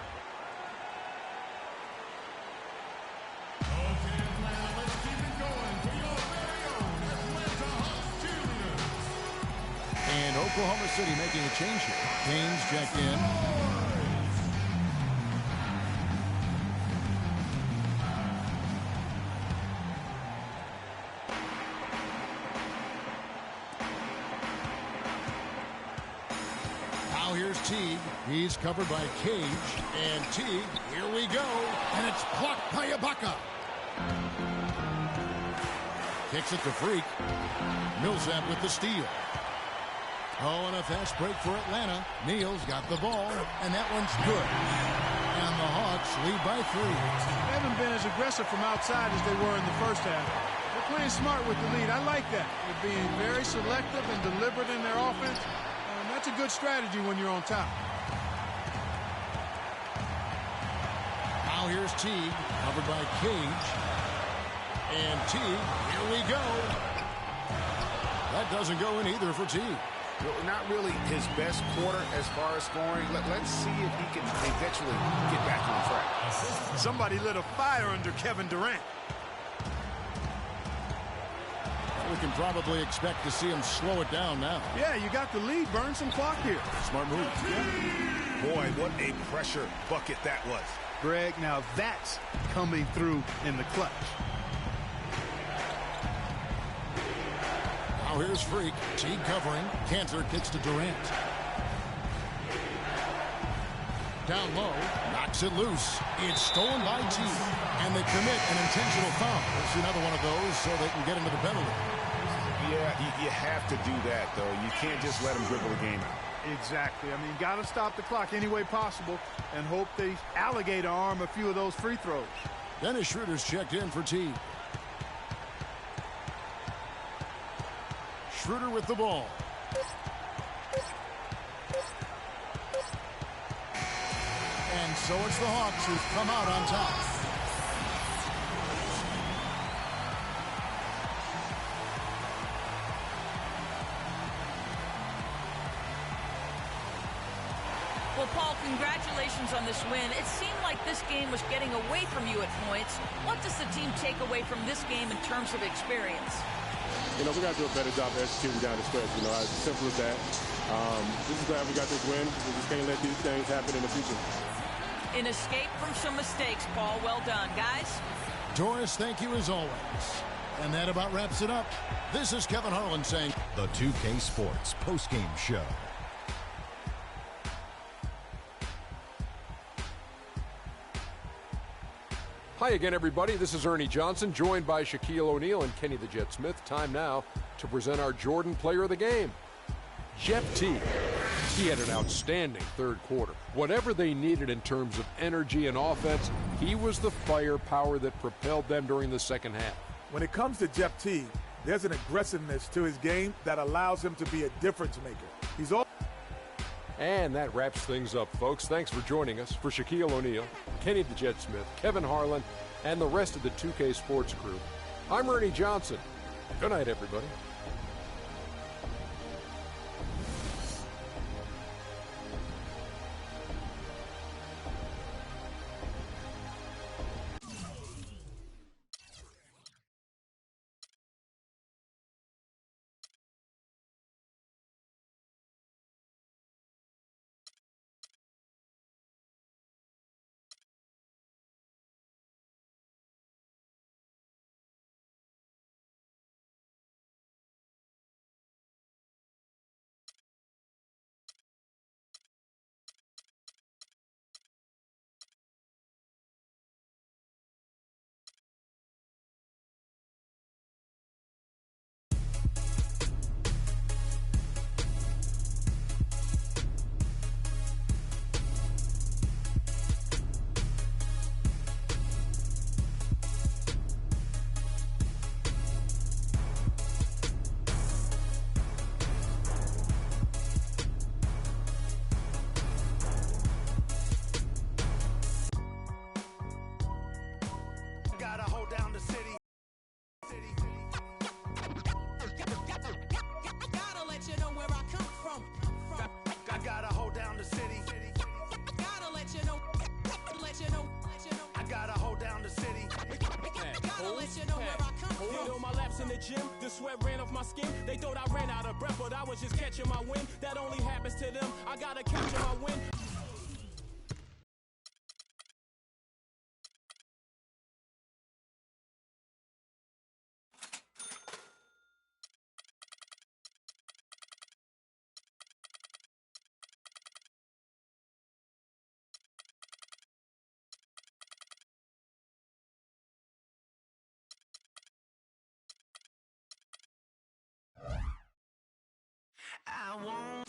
And Oklahoma City making a change here. Haynes checked in. Now here's Teague. He's covered by Cage. And Teague, here we go. And it's blocked by Ibaka. Kicks it to Freak. Millsap with the steal. Oh, and a fast break for Atlanta. Neal's got the ball, and that one's good. And the Hawks lead by 3. They haven't been as aggressive from outside as they were in the first half. They're playing smart with the lead. I like that. They're being very selective and deliberate in their offense. And that's a good strategy when you're on top. Now here's Teague, covered by Cage. And Teague, here we go. That doesn't go in either for Teague. Not really his best quarter as far as scoring. Let's see if he can eventually get back on track. Somebody lit a fire under Kevin Durant. We can probably expect to see him slow it down now. Yeah, you got the lead. Burn some clock here. Smart move. Yeah. Boy, what a pressure bucket that was. Greg, now that's coming through in the clutch. Now here's Freak. Teague covering. Cantor kicks to Durant. Down low. Knocks it loose. It's stolen by Teague. And they commit an intentional foul. It's another one of those so they can get into the penalty. Yeah, you have to do that, though. You can't just let them dribble the game out. Exactly. I mean, you got to stop the clock any way possible and hope they alligator arm a few of those free throws. Dennis Schroeder's checked in for Teague. Schroeder with the ball. And so it's the Hawks who've come out on top. Well, Paul, congratulations on this win. It seemed like this game was getting away from you at points. What does the team take away from this game in terms of experience? You know, we got to do a better job of executing down the stretch. You know, as simple as that. This is glad we got this win. We just can't let these things happen in the future. An escape from some mistakes, Paul. Well done, guys. Doris, thank you as always. And that about wraps it up. This is Kevin Harlan saying The 2K Sports postgame show. Hi again, everybody. This is Ernie Johnson, joined by Shaquille O'Neal and Kenny the Jet Smith. Time now to present our Jordan Player of the Game, Jeff Teague. He had an outstanding third quarter. Whatever they needed in terms of energy and offense, he was the firepower that propelled them during the second half. When it comes to Jeff Teague, there's an aggressiveness to his game that allows him to be a difference maker. He's all. And that wraps things up, folks. Thanks for joining us. For Shaquille O'Neal, Kenny the Jet Smith, Kevin Harlan, and the rest of the 2K Sports crew, I'm Ernie Johnson. Good night, everybody. Did all my laps in the gym, the sweat ran off my skin. They thought I ran out of breath, but I was just catching my wind. That only happens to them. I gotta capture my win. I won't.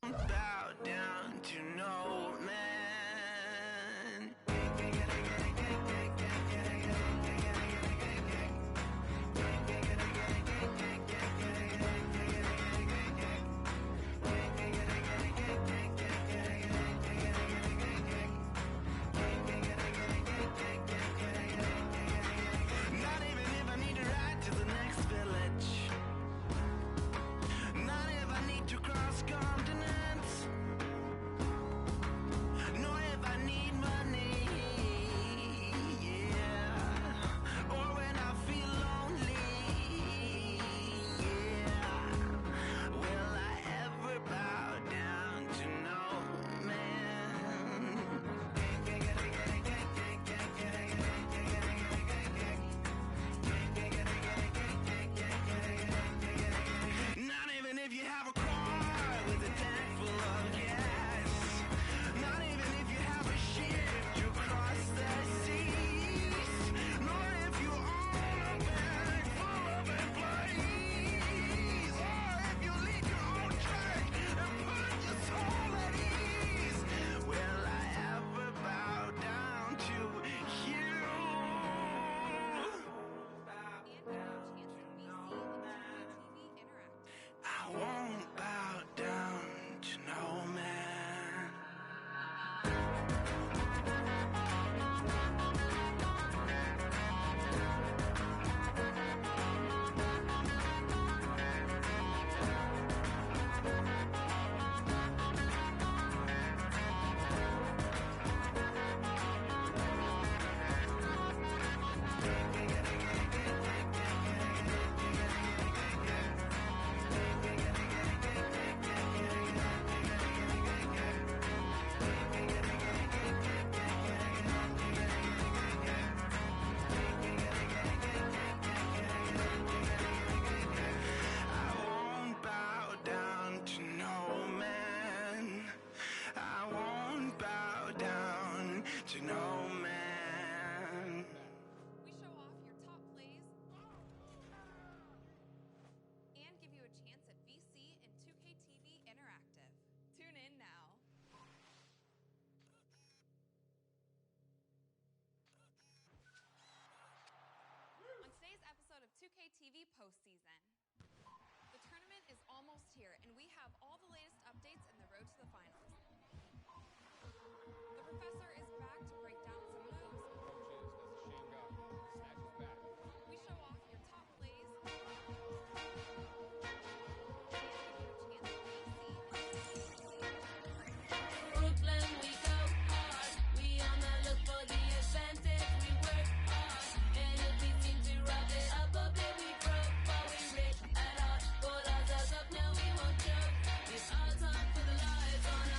Bow down to no man. Not even if I need to ride to the next village. Not if I need to cross continents. Nor if I need money. Yeah. Or when I feel lonely. Yeah. Will I ever bow down to no man? Not even if you have a car with a tank full of gas. Not even if you have a ship to cross the seas. Nor if you own a bank full of employees. Or if you lead your own church and put your soul at ease. Will I ever bow down to you? I won't bow down to no man. I won't bow down to no man. I won't bow down to no man. We show off your top plays and give you a chance at VC and 2K TV Interactive. Tune in now. On today's episode of 2K TV Postseason, the tournament is almost here, and we have all the latest updates in the road to the finals. The professor is back to break down some moves. We show off your top plays. Brooklyn, we go hard. We on the look for the advantage. We work hard, and if we seem to rub it up a bit, we broke, but we rich at heart. Pull ourselves up, now we won't joke. It's our time for the lights on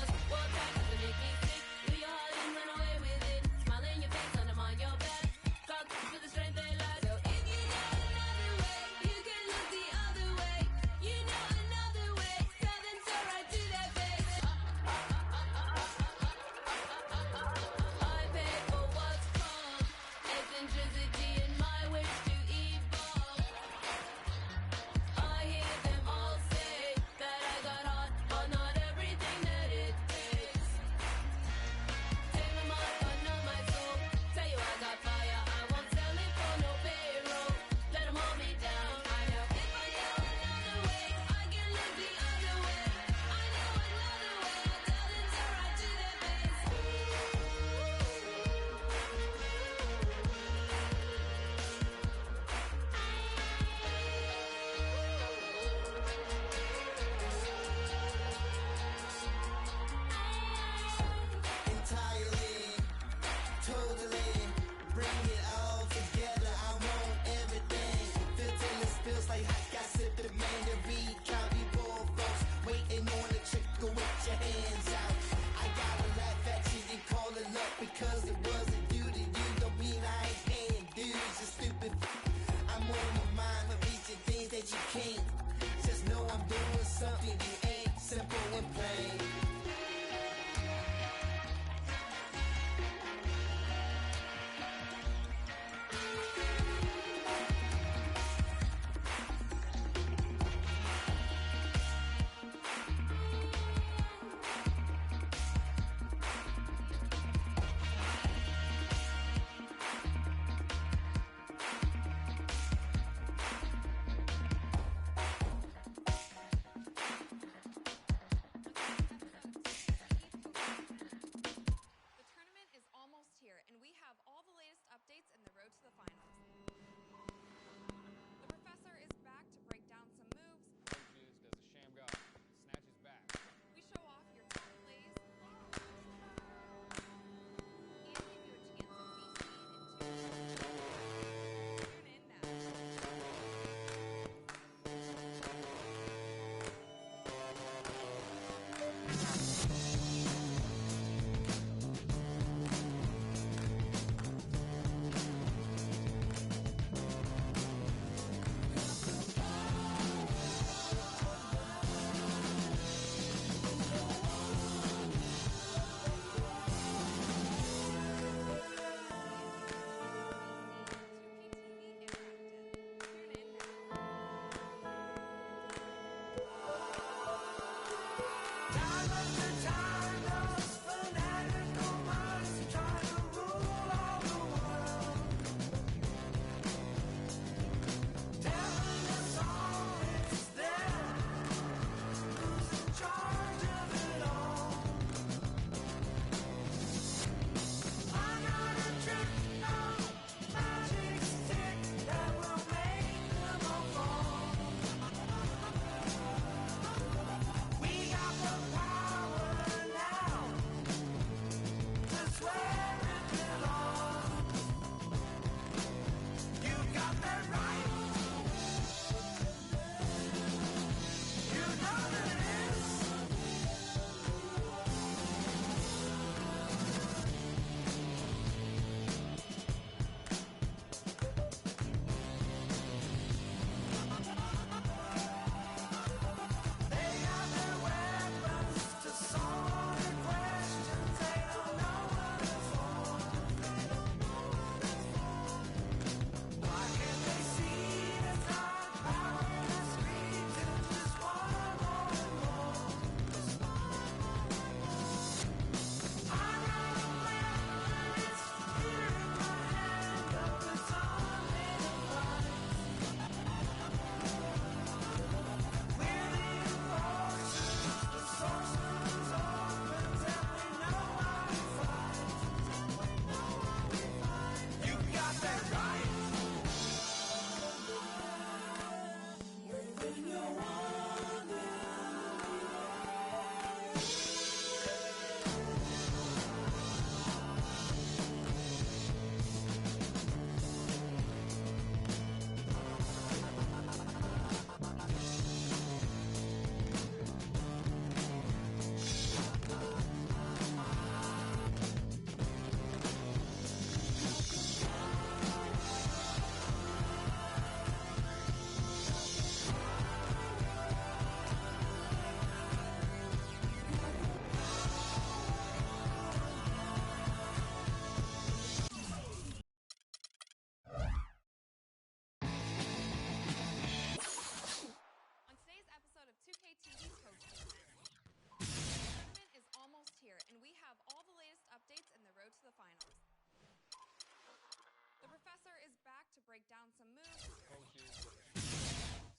down some moves. Coaches,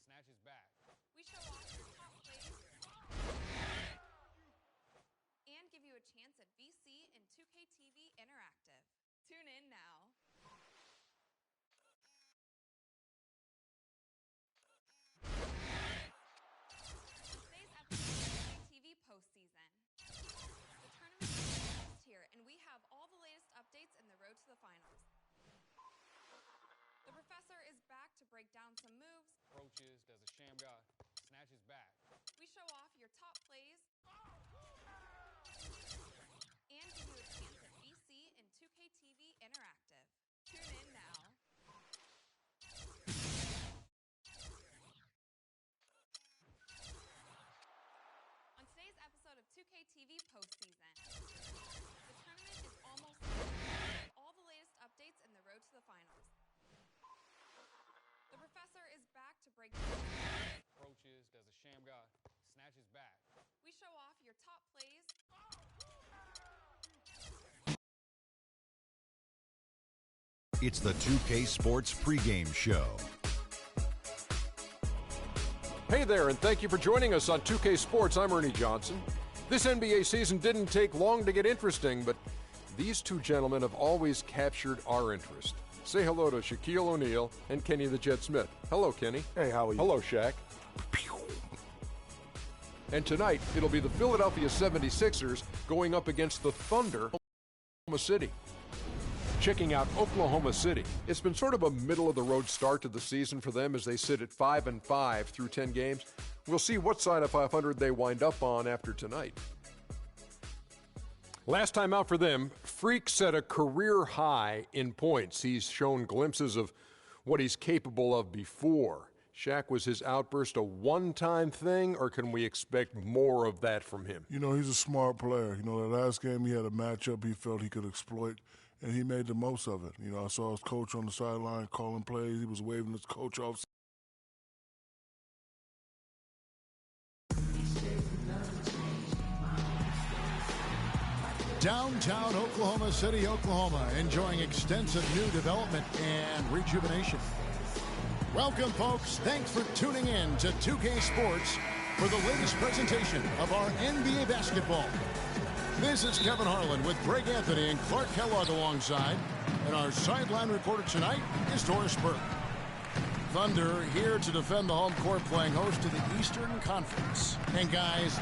snatches back. We show off your top plays and give you a chance at VC and 2K TV Interactive. Tune in now. On today's episode of 2K TV postseason, the tournament is almost here, and we have all the latest updates in the road to the finals. The professor is back to break down some moves. Approaches, does a sham guy, snatches back. We show off your top plays and give you a chance at VC and 2K TV Interactive. Tune in now. On today's episode of 2K TV postseason, the tournament is almost here. All the latest updates in the road to the finals. The professor is back to break down. Approaches, does a sham guy, snatches back. We show off your top plays It's the 2K Sports pregame show. Hey there, and thank you for joining us on 2K Sports. I'm Ernie Johnson. This NBA season didn't take long to get interesting, but these two gentlemen have always captured our interest. Say hello to Shaquille O'Neal and Kenny the Jet Smith. Hello, Kenny. Hey, how are you? Hello, Shaq. And tonight, it'll be the Philadelphia 76ers going up against the Thunder, Oklahoma City. Checking out Oklahoma City. It's been sort of a middle-of-the-road start to the season for them as they sit at 5-5 through 10 games. We'll see what side of 500 they wind up on after tonight. Last time out for them, Freak set a career high in points. He's shown glimpses of what he's capable of before. Shaq, was his outburst a one-time thing, or can we expect more of that from him? You know, he's a smart player. You know, the last game he had a matchup he felt he could exploit, and he made the most of it. You know, I saw his coach on the sideline calling plays. He was waving his coach off. Downtown Oklahoma City, Oklahoma, enjoying extensive new development and rejuvenation. Welcome, folks. Thanks for tuning in to 2K Sports for the latest presentation of our NBA basketball. This is Kevin Harlan with Greg Anthony and Clark Kellogg alongside. And our sideline reporter tonight is Doris Burke. Thunder here to defend the home court, playing host to the Eastern Conference. And guys,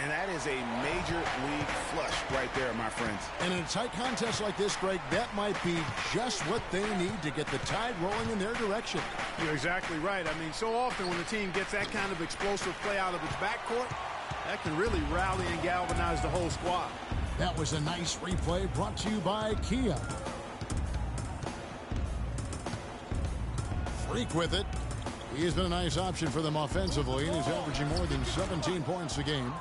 And that is a major league flush right there, my friends. And in a tight contest like this, Greg, that might be just what they need to get the tide rolling in their direction. You're exactly right. I mean, so often when the team gets that kind of explosive play out of its backcourt, that can really rally and galvanize the whole squad. That was a nice replay brought to you by Kia. Freak with it. He has been a nice option for them offensively, and he's averaging more than 17 points a game.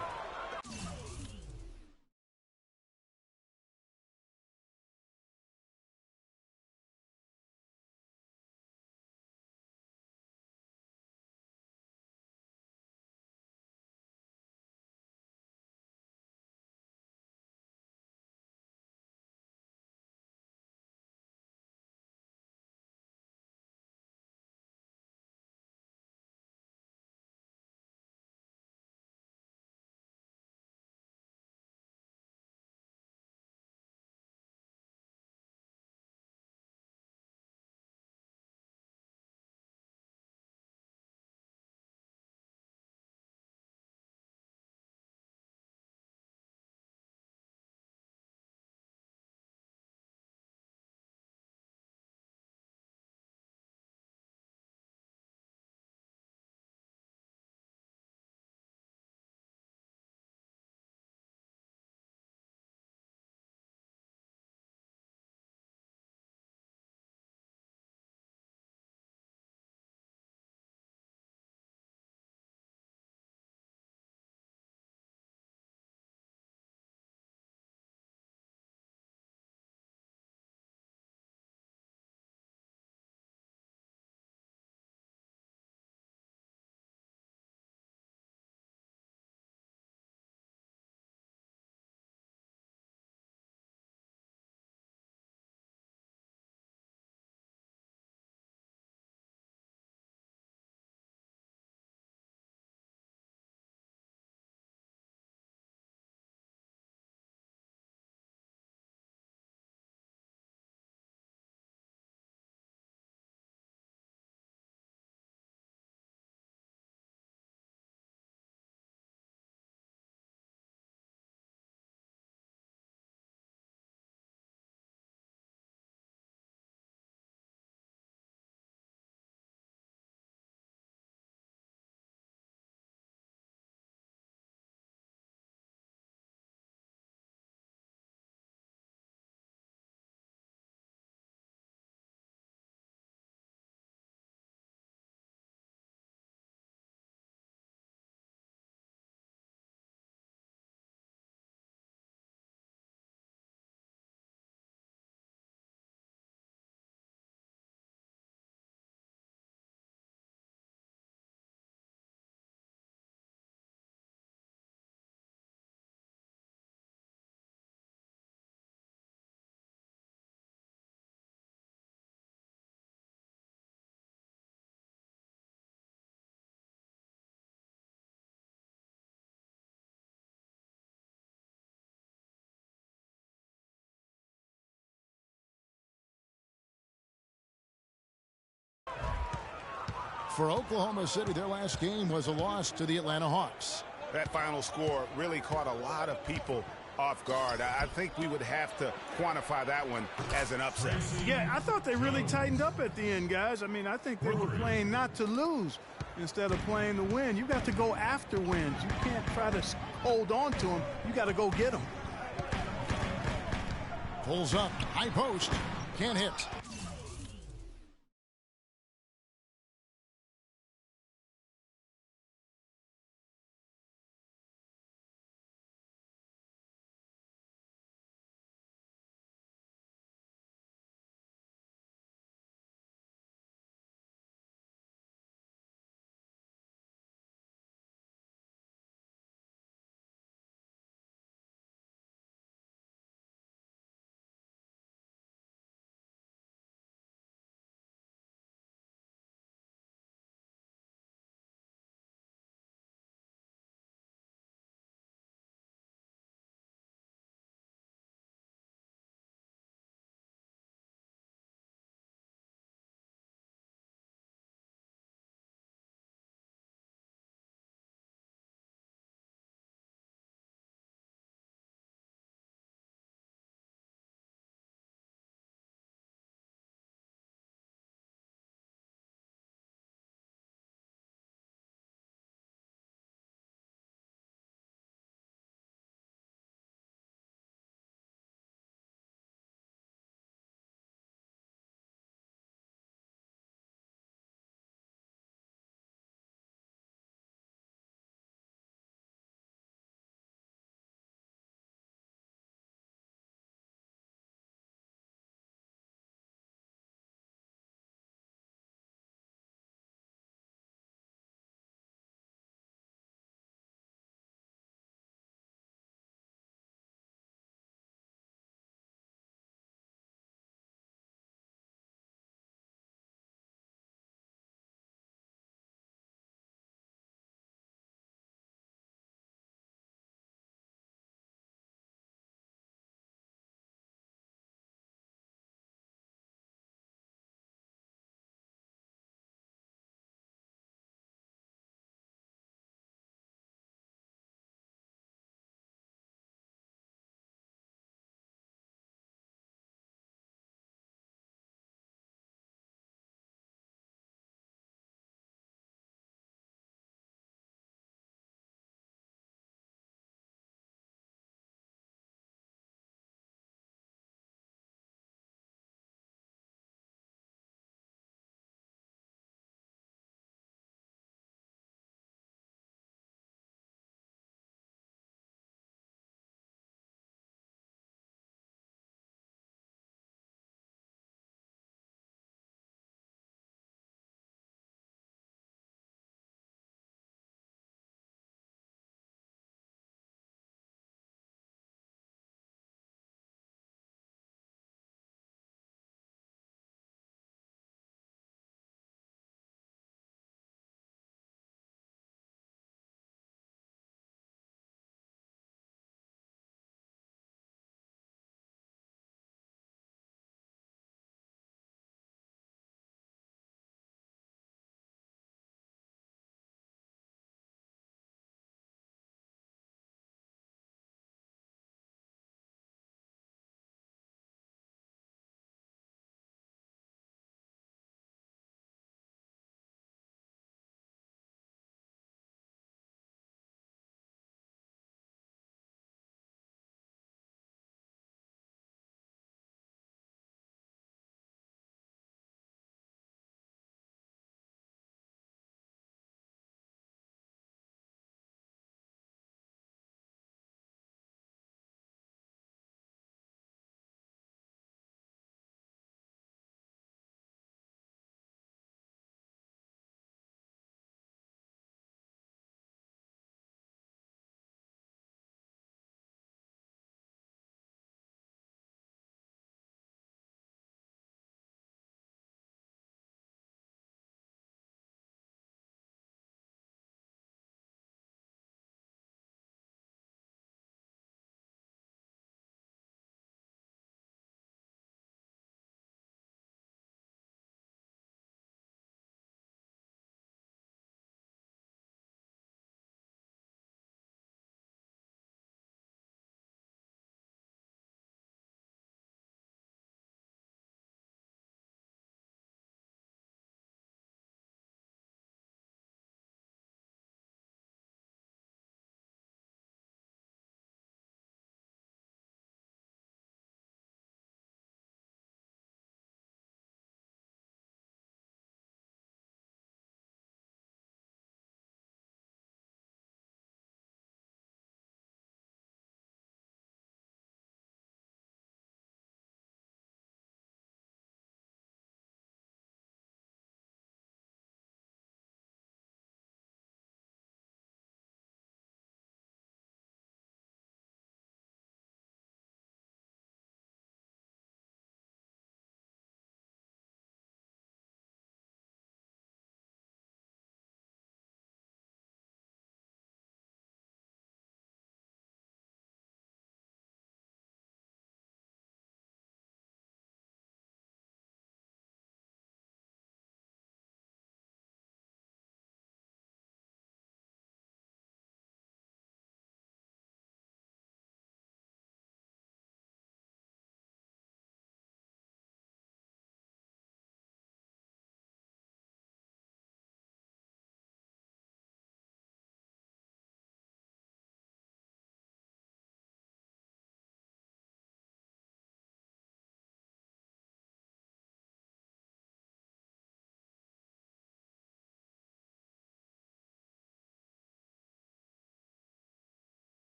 For Oklahoma City, their last game was a loss to the Atlanta Hawks. That final score really caught a lot of people off guard. I think we would have to quantify that one as an upset. Yeah, I thought they really tightened up at the end, guys. I mean, I think they were playing not to lose instead of playing to win. You got to go after wins. You can't try to hold on to them. You got to go get them. Pulls up, high post, can't hit.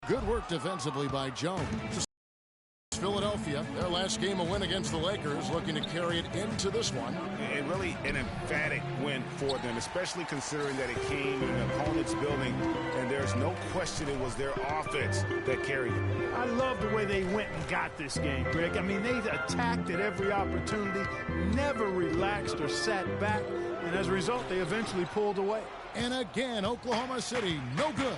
Good work defensively by Jones. Philadelphia, their last game a win against the Lakers, looking to carry it into this one. And really an emphatic win for them, especially considering that it came in an opponent's building, and there's no question it was their offense that carried it. I love the way they went and got this game, Greg. I mean, they attacked at every opportunity, never relaxed or sat back, and as a result, they eventually pulled away. And again, Oklahoma City, no good.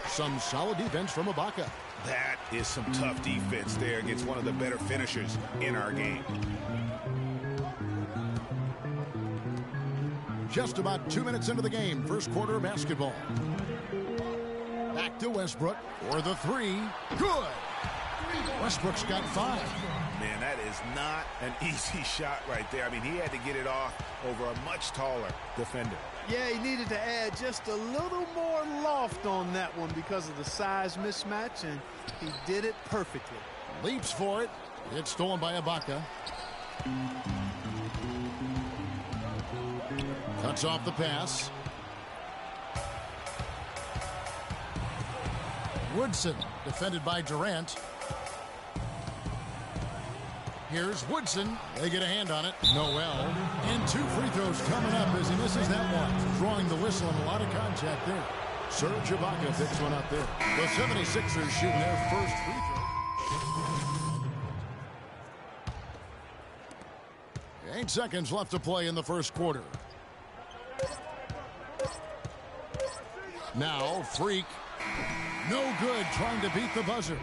Some solid defense from Ibaka. That is some tough defense there against one of the better finishers in our game. Just about 2 minutes into the game, first quarter of basketball. Back to Westbrook for the three. Good. Westbrook's got 5. Man, that is not an easy shot right there. I mean, he had to get it off over a much taller defender. Yeah, he needed to add just a little more loft on that one because of the size mismatch, and he did it perfectly. Leaps for it. It's stolen by Ibaka. Cuts off the pass. Woodson, defended by Durant. Here's Woodson. They get a hand on it. Noel. And 2 free throws coming up as he misses that one. Drawing the whistle and a lot of contact there. Serge Ibaka picks one up there. The 76ers shooting their first free throw. 8 seconds left to play in the first quarter. Now, Freak. No good trying to beat the buzzer.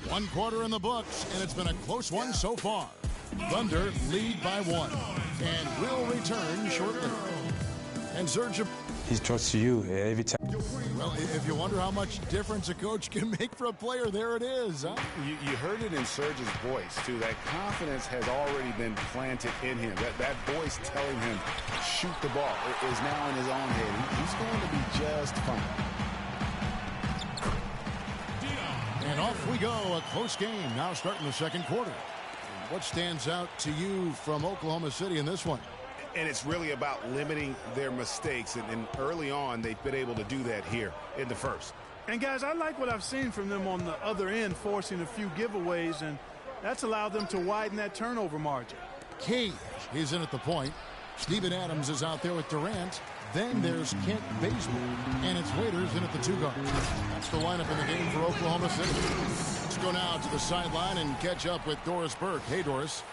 1 quarter in the books, and it's been a close one so far. Thunder lead by 1 and will return shortly. And Serge, he trusts you every time. Well, if you wonder how much difference a coach can make for a player, there it is. Huh? You heard it in Serge's voice, too. That confidence has already been planted in him. That voice telling him, shoot the ball, is now in his own head. He's going to be just fine. And off we go, a close game now starting the second quarter. What stands out to you from Oklahoma City in this one? And it's really about limiting their mistakes, and early on they've been able to do that here in the first. And guys, I like what I've seen from them on the other end, forcing a few giveaways, and that's allowed them to widen that turnover margin. Cage is in at the point. Steven Adams is out there with Durant. Then there's Kent Bazemore, and it's Waiters in at the 2 guard. That's the lineup in the game for Oklahoma City. Let's go now to the sideline and catch up with Doris Burke. Hey, Doris.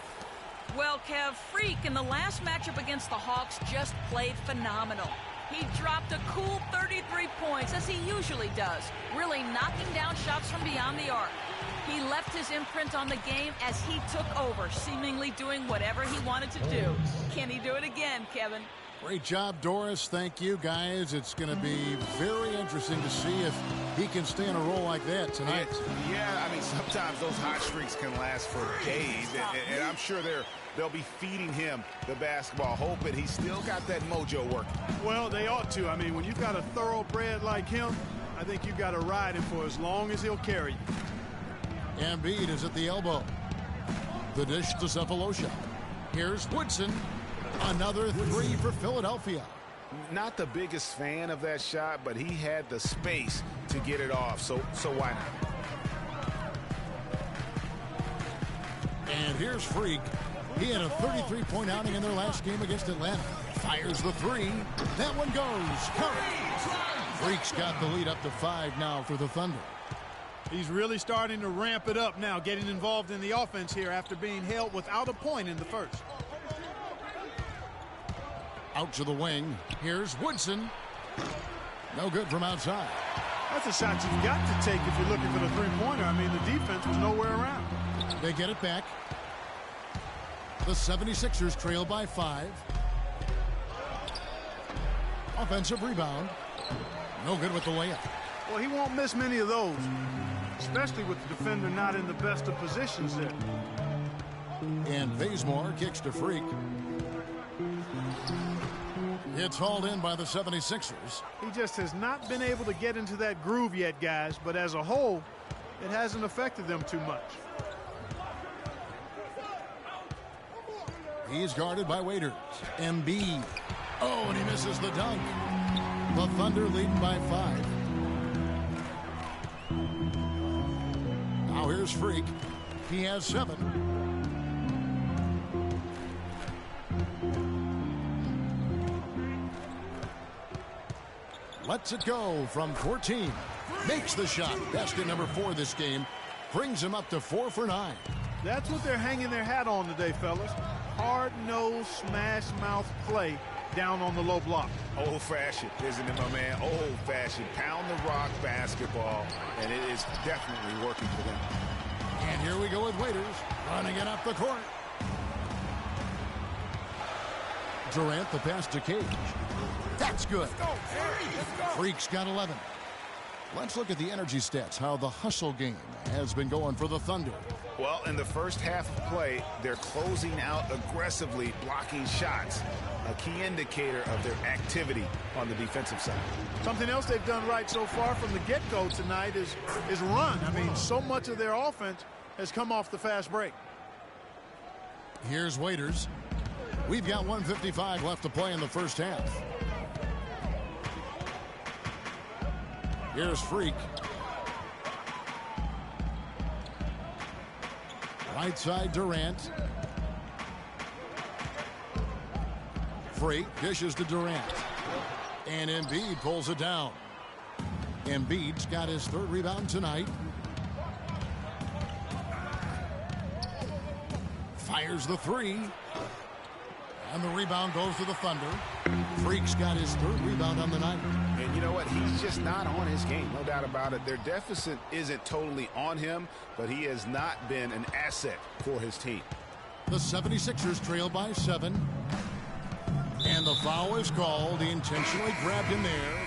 Well, Kev, Freak in the last matchup against the Hawks just played phenomenal. He dropped a cool 33 points, as he usually does, really knocking down shots from beyond the arc. He left his imprint on the game as he took over, seemingly doing whatever he wanted to do. Can he do it again, Kevin? Great job, Doris. Thank you, guys. It's going to be very interesting to see if he can stay in a role like that tonight. Yeah, I mean, sometimes those hot streaks can last for days, and I'm sure they'll be feeding him the basketball, hoping he's still got that mojo working. Well, they ought to. I mean, when you've got a thoroughbred like him, I think you've got to ride him for as long as he'll carry you. Embiid is at the elbow. The dish to Cephalosha. Here's Woodson. Another 3 for Philadelphia. Not the biggest fan of that shot, but he had the space to get it off, so why not? And here's Freak. He had a 33-point outing in their last game against Atlanta. Fires the 3. That one goes. Curry. Freak's got the lead up to 5 now for the Thunder. He's really starting to ramp it up now, getting involved in the offense here after being held without a point in the first. Out to the wing. Here's Woodson. No good from outside. That's a shot you've got to take if you're looking for the three-pointer. I mean, the defense was nowhere around. They get it back. The 76ers trail by 5. Offensive rebound. No good with the layup. Well, he won't miss many of those, especially with the defender not in the best of positions there. And Bazemore kicks to Freak. It's hauled in by the 76ers. He just has not been able to get into that groove yet, guys, but as a whole, it hasn't affected them too much. He's guarded by Waiters. Embiid. Oh, and he misses the dunk. The Thunder leading by 5. Now here's Freak. He has 7. Lets it go from 14. Makes the shot. Basket number 4 this game. Brings him up to 4 for 9. That's what they're hanging their hat on today, fellas. Hard-nosed, smash-mouth play down on the low block. Old-fashioned, isn't it, my man? Old-fashioned. Pound the rock basketball, and it is definitely working for them. And here we go with Waiters running it up the court. Durant, the pass to Cage. That's good. Freak's got 11. Let's look at the energy stats, how the hustle game has been going for the Thunder. Well, in the first half of play, they're closing out aggressively, blocking shots, a key indicator of their activity on the defensive side. Something else they've done right so far from the get-go tonight is run. I mean, so much of their offense has come off the fast break. Here's Waiters. We've got 1:55 left to play in the first half. Here's Freak. Right side Durant. Freak dishes to Durant. And Embiid pulls it down. Embiid's got his 3rd rebound tonight. Fires the 3. And the rebound goes to the Thunder. Freak's got his 3rd rebound on the night. And you know what? He's just not on his game. No doubt about it. Their deficit isn't totally on him, but he has not been an asset for his team. The 76ers trail by 7. And the foul is called. He intentionally grabbed him there.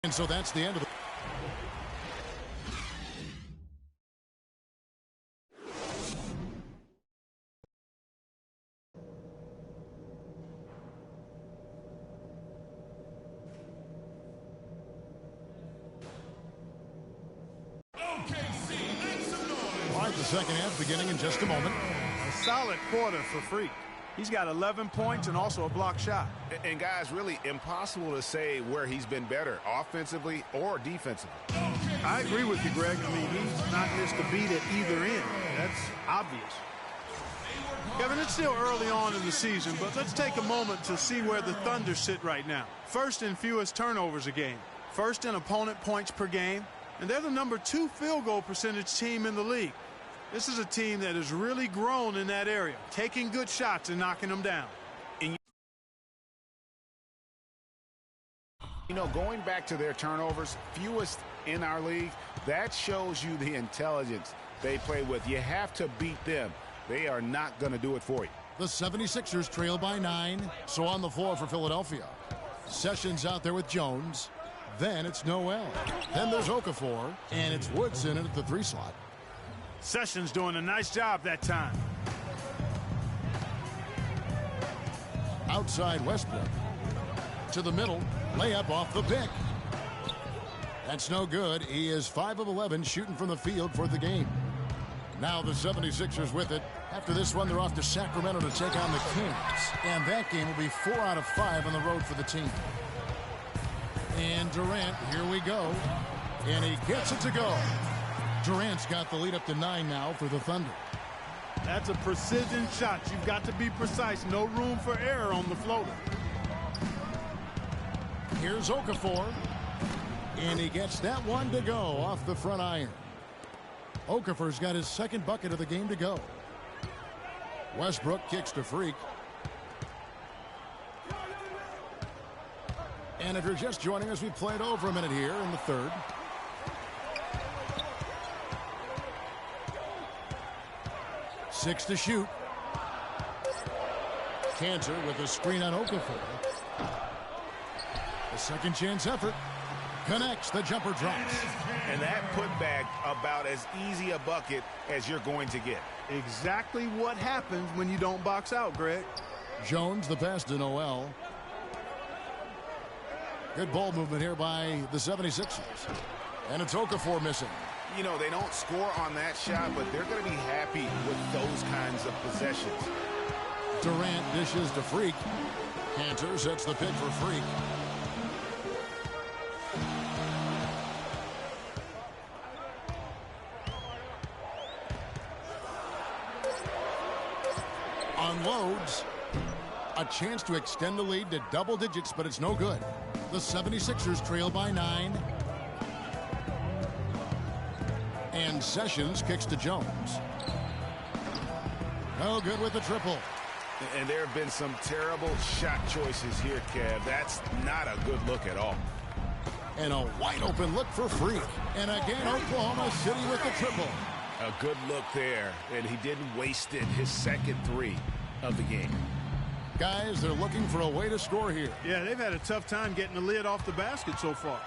And so that's the end of it. The second half beginning in just a moment. A solid quarter for Freak. He's got 11 points and also a block shot. And guys, really impossible to say where he's been better, offensively or defensively. I agree with you, Greg. I mean, he's not missed a beat at either end. That's obvious. Kevin, it's still early on in the season, but let's take a moment to see where the Thunder sit right now. First in fewest turnovers a game. First in opponent points per game. And they're the number 2 field goal percentage team in the league. This is a team that has really grown in that area, taking good shots and knocking them down. And you know, going back to their turnovers, fewest in our league, that shows you the intelligence they play with. You have to beat them. They are not going to do it for you. The 76ers trail by 9. So on the floor for Philadelphia. Sessions out there with Jones. Then it's Noel. Then there's Okafor. And it's Woodson in at the 3 slot. Sessions doing a nice job that time. Outside Westbrook. To the middle. Layup off the pick. That's no good. He is 5 of 11 shooting from the field for the game. Now the 76ers with it. After this one, they're off to Sacramento to take on the Kings. And that game will be 4 out of 5 on the road for the team. And Durant, here we go. And he gets it to go. Durant's got the lead up to 9 now for the Thunder. That's a precision shot. You've got to be precise. No room for error on the floater. Here's Okafor. And he gets that one to go off the front iron. Okafor's got his 2nd bucket of the game to go. Westbrook kicks to Freak. And if you're just joining us, we played over a minute here in the 3rd. Six to shoot. Cantor with a screen on Okafor. The second chance effort. Connects. The jumper drops. And that putback about as easy a bucket as you're going to get. Exactly what happens when you don't box out, Greg. Jones, the pass to Noel. Good ball movement here by the 76ers. And it's Okafor missing. You know, they don't score on that shot, but they're going to be happy with those kinds of possessions. Durant dishes to Freak. Cantor sets the pick for Freak. Unloads. A chance to extend the lead to double digits, but it's no good. The 76ers trail by 9. And Sessions kicks to Jones. No good with the triple. And there have been some terrible shot choices here, Kev. That's not a good look at all. And a wide open look for Freak. And again, Oklahoma City with the triple. A good look there, and he didn't waste it. His second 3 of the game. Guys, they're looking for a way to score here. Yeah, they've had a tough time getting the lid off the basket so far.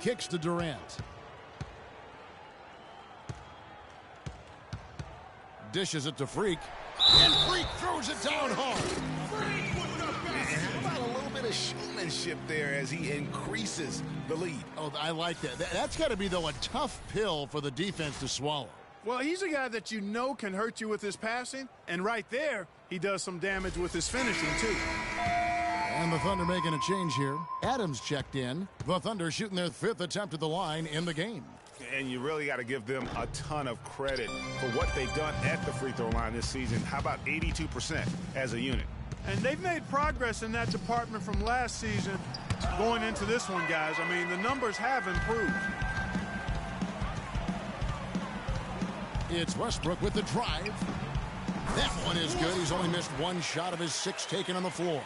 Kicks to Durant. Dishes it to Freak. And Freak throws it down hard. And how about a little bit of showmanship there as he increases the lead? Oh, I like that. That's got to be, though, a tough pill for the defense to swallow. Well, he's a guy that you know can hurt you with his passing. And right there, he does some damage with his finishing, too. And the Thunder making a change here. Adams checked in. The Thunder shooting their 5th attempt at the line in the game. And you really got to give them a ton of credit for what they've done at the free throw line this season. How about 82% as a unit? And they've made progress in that department from last season going into this one, guys. I mean, the numbers have improved. It's Westbrook with the drive. That one is good. He's only missed 1 shot of his 6 taken on the floor.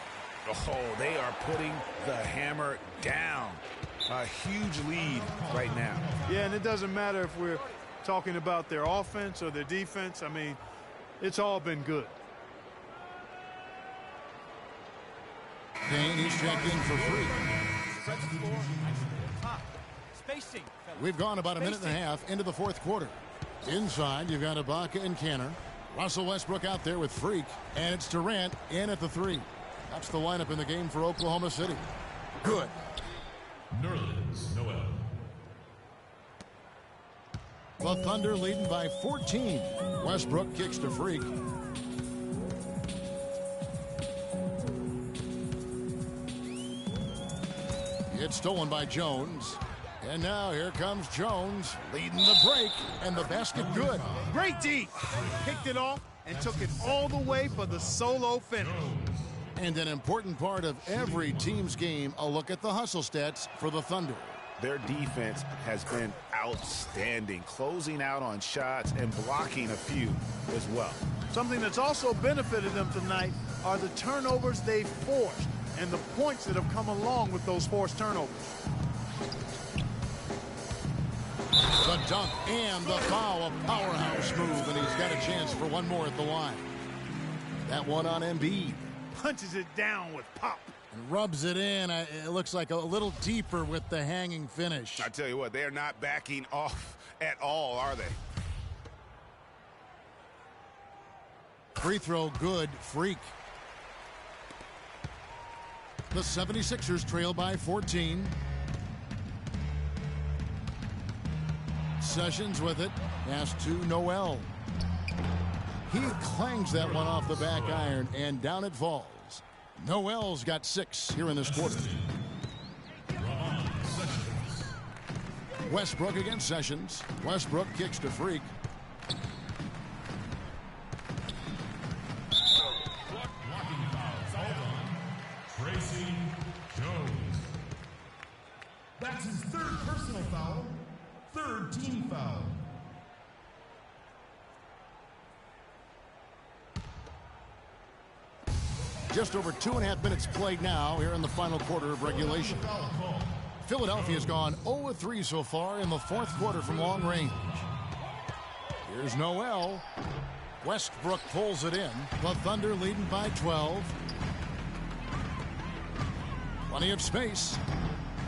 Oh, they are putting the hammer down. A huge lead right now. Yeah, and it doesn't matter if we're talking about their offense or their defense. I mean, it's all been good. Kane, he's checked in for free. Spacing. We've gone about a minute and a half into the 4th quarter. Inside, you've got Ibaka and Cantor. Russell Westbrook out there with Freak. And it's Durant in at the 3. That's the lineup in the game for Oklahoma City. Good. Nerlens Noel. The Thunder leading by 14. Westbrook kicks to Freak. It's stolen by Jones. And now here comes Jones leading the break. And the basket good. Great D. Picked it off and took it all the way for the solo finish. And an important part of every team's game, a look at the hustle stats for the Thunder. Their defense has been outstanding, closing out on shots and blocking a few as well. Something that's also benefited them tonight are the turnovers they've forced and the points that have come along with those forced turnovers. The dunk and the foul, a powerhouse move, and he's got a chance for one more at the line. That one on Embiid. Punches it down with pop. And rubs it in. It looks like a little deeper with the hanging finish. I tell you what, they're not backing off at all, are they? Free throw good. Freak. The 76ers trail by 14. Sessions with it. Pass to Noel. He clangs that one off the back iron, and down it falls. Noel's got 6 here in this quarter. Westbrook against Sessions. Westbrook kicks to Freak. Blocking foul called on Tracy Jones. That's his 3rd personal foul, 3rd team foul. Just over 2.5 minutes played now here in the final quarter of regulation. Philadelphia's gone 0-3 so far in the 4th quarter from long range. Here's Noel. Westbrook pulls it in. The Thunder leading by 12. Plenty of space.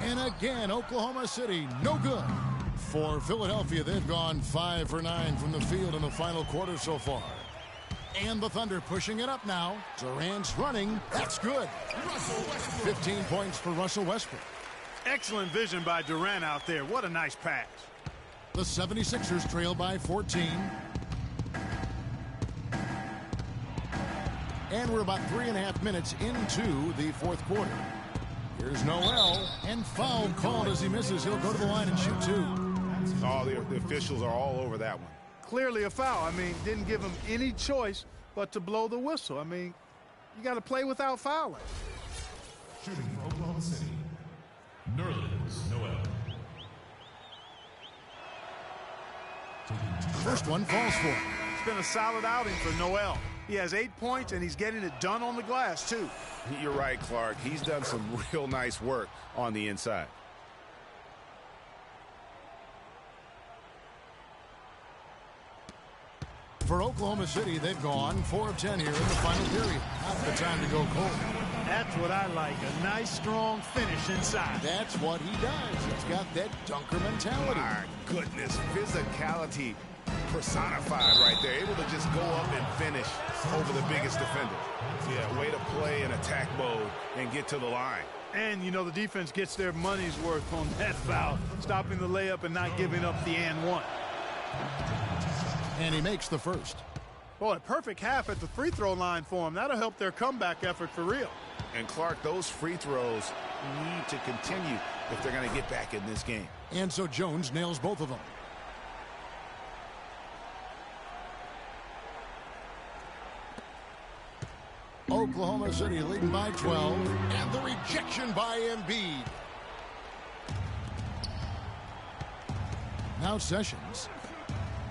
And again, Oklahoma City, no good. For Philadelphia, they've gone 5 for 9 from the field in the final quarter so far. And the Thunder pushing it up now. Durant's running. That's good. 15 points for Russell Westbrook. Excellent vision by Durant out there. What a nice pass. The 76ers trail by 14. And we're about 3.5 minutes into the fourth quarter. Here's Noel, and foul called as he misses. He'll go to the line and shoot 2. Oh, the officials are all over that one. Clearly a foul. I mean, didn't give him any choice but to blow the whistle. I mean, you got to play without fouling. Shooting for Oklahoma City, Nerlens Noel. First one falls for him. It's been a solid outing for Noel. He has 8 points, and he's getting it done on the glass, too. You're right, Clark. He's done some real nice work on the inside. For Oklahoma City, they've gone 4 of 10 here in the final period. Not the time to go cold. That's what I like, a nice, strong finish inside. That's what he does. He's got that dunker mentality. My goodness, physicality personified right there. Able to just go up and finish over the biggest defender. Yeah, way to play in attack mode and get to the line. And, you know, the defense gets their money's worth on that foul, stopping the layup and not giving up the and one. And he makes the first. Boy, perfect half at the free throw line for him. That'll help their comeback effort for real. And, Clark, those free throws need to continue if they're going to get back in this game. And so Jones nails both of them. Oklahoma City leading by 12. And the rejection by Embiid. Now Sessions.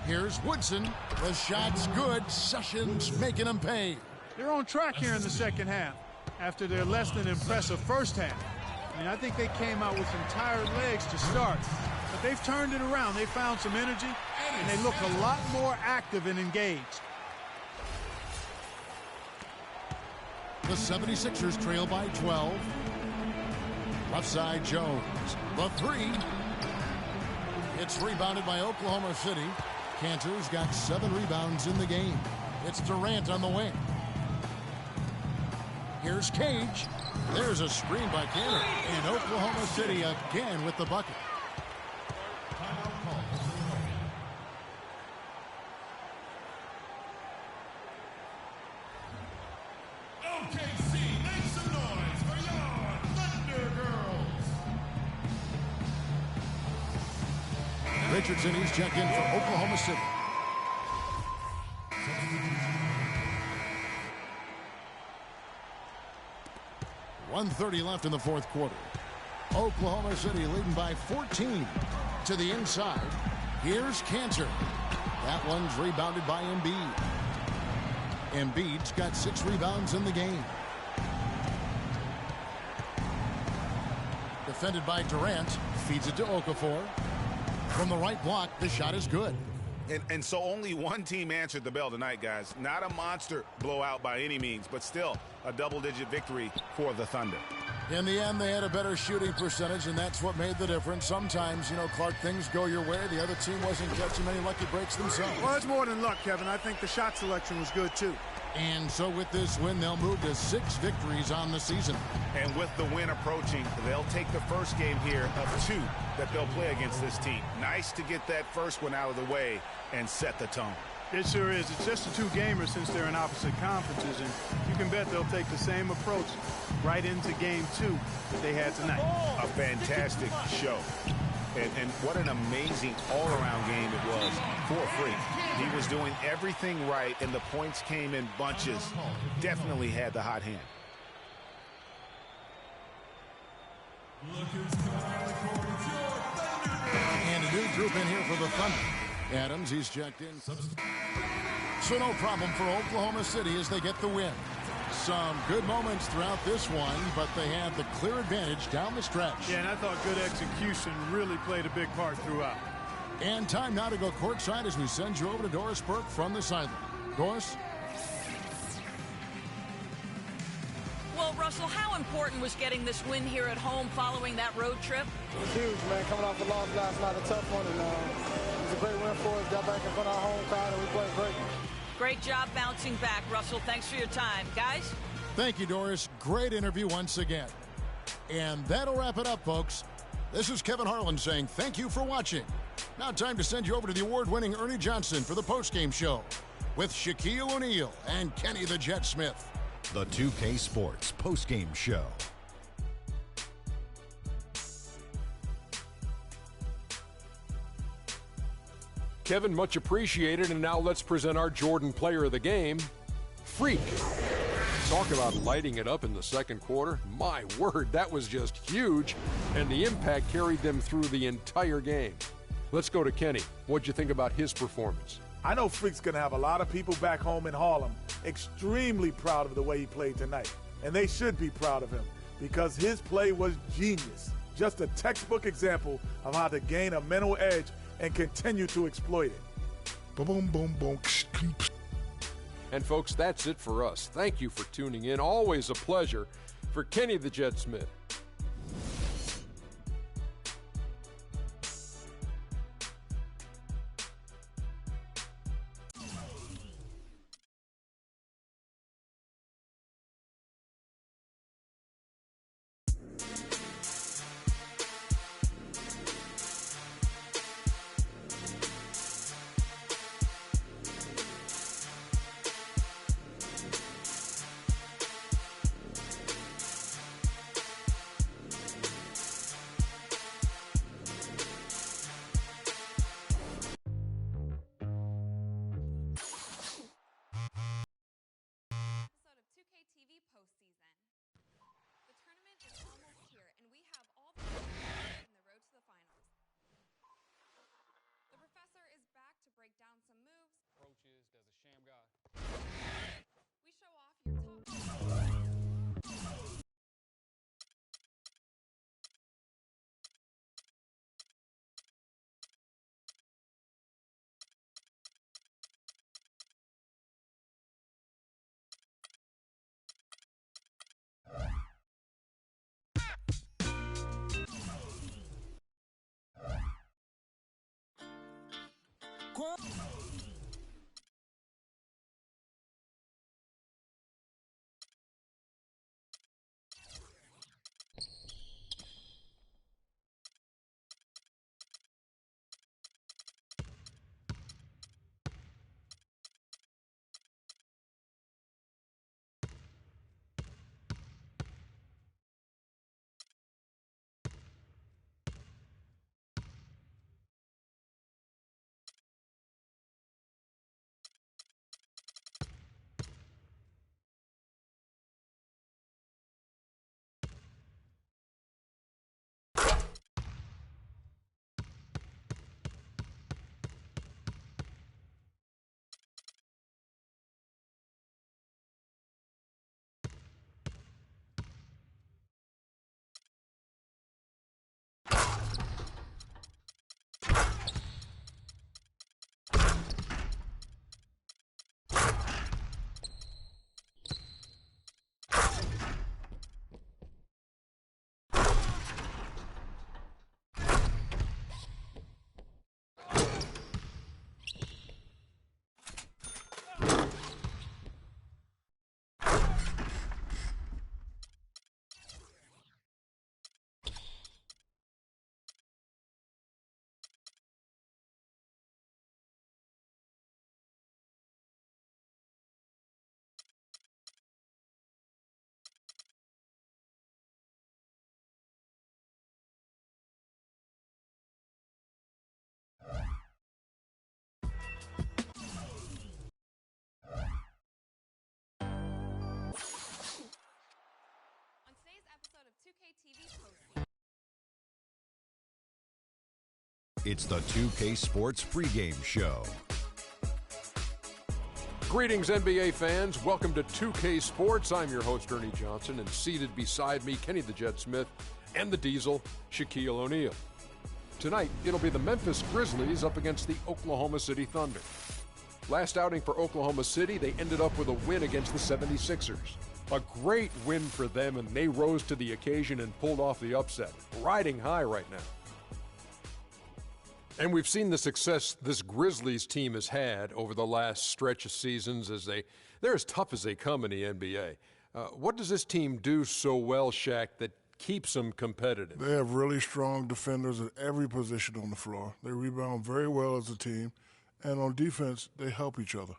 Here's Woodson. The shot's good. Sessions making them pay. They're on track here in the second half after their less than impressive first half. I mean, I think they came out with some tired legs to start, but they've turned it around. They found some energy, and they look a lot more active and engaged. The 76ers trail by 12. Left side Jones. The 3. It's rebounded by Oklahoma City. Cantor's got 7 rebounds in the game. It's Durant on the wing. Here's Cage. There's a screen by Cantor. And Oklahoma City again with the bucket. OKC, make some noise for your Thunder Girls. Richardson, he's checked in for Oklahoma City. .130 left in the fourth quarter. Oklahoma City leading by 14 to the inside. Here's Cantor. That one's rebounded by Embiid. Embiid's got 6 rebounds in the game. Defended by Durant. Feeds it to Okafor. From the right block, the shot is good. And so only one team answered the bell tonight, guys. Not a monster blowout by any means, but still a double-digit victory for the Thunder. In the end, they had a better shooting percentage, and that's what made the difference. Sometimes, you know, Clark, things go your way. The other team wasn't catching many lucky breaks themselves. Well, it's more than luck, Kevin. I think the shot selection was good, too. And so with this win, they'll move to 6 victories on the season. And with the win approaching, they'll take the first game here of 2 that they'll play against this team. Nice to get that first one out of the way and set the tone. It sure is. It's just a 2-gamer since they're in opposite conferences, and you can bet they'll take the same approach right into game 2 that they had tonight. A fantastic show. And what an amazing all-around game it was for Freak. He was doing everything right, and the points came in bunches. Definitely had the hot hand. And a new group in here for the Thunder. Adams, he's checked in. So no problem for Oklahoma City as they get the win. Some good moments throughout this one, but they have the clear advantage down the stretch. Yeah, and I thought good execution really played a big part throughout. And time now to go courtside as we send you over to Doris Burke from the sideline. Doris? Well, Russell, how important was getting this win here at home following that road trip? It was huge, man. Coming off the loss last night, a tough one, and it was a great win for us. Got back in front of our home crowd, and we played great. Great job bouncing back, Russell. Thanks for your time. Guys? Thank you, Doris. Great interview once again. And that'll wrap it up, folks. This is Kevin Harlan saying thank you for watching. Now time to send you over to the award-winning Ernie Johnson for the postgame show with Shaquille O'Neal and Kenny the Jet Smith. The 2K Sports postgame show. Kevin, much appreciated. And now let's present our Jordan player of the game, Freak. Talk about lighting it up in the second quarter. My word, that was just huge. And the impact carried them through the entire game. Let's go to Kenny. What'd you think about his performance? I know Freak's going to have a lot of people back home in Harlem extremely proud of the way he played tonight. And they should be proud of him because his play was genius. Just a textbook example of how to gain a mental edge and continue to exploit it. Boom, boom, boom. And folks, that's it for us. Thank you for tuning in. Always a pleasure. For Kenny the Jet Smith. It's the 2K Sports pregame show. Greetings, NBA fans. Welcome to 2K Sports. I'm your host, Ernie Johnson, and seated beside me, Kenny the Jet Smith, and the Diesel, Shaquille O'Neal. Tonight, it'll be the Memphis Grizzlies up against the Oklahoma City Thunder. Last outing for Oklahoma City, they ended up with a win against the 76ers. A great win for them, and they rose to the occasion and pulled off the upset. Riding high right now. And we've seen the success this Grizzlies team has had over the last stretch of seasons as they're as tough as they come in the NBA. What does this team do so well, Shaq, that keeps them competitive? They have really strong defenders at every position on the floor. They rebound very well as a team, and on defense, they help each other.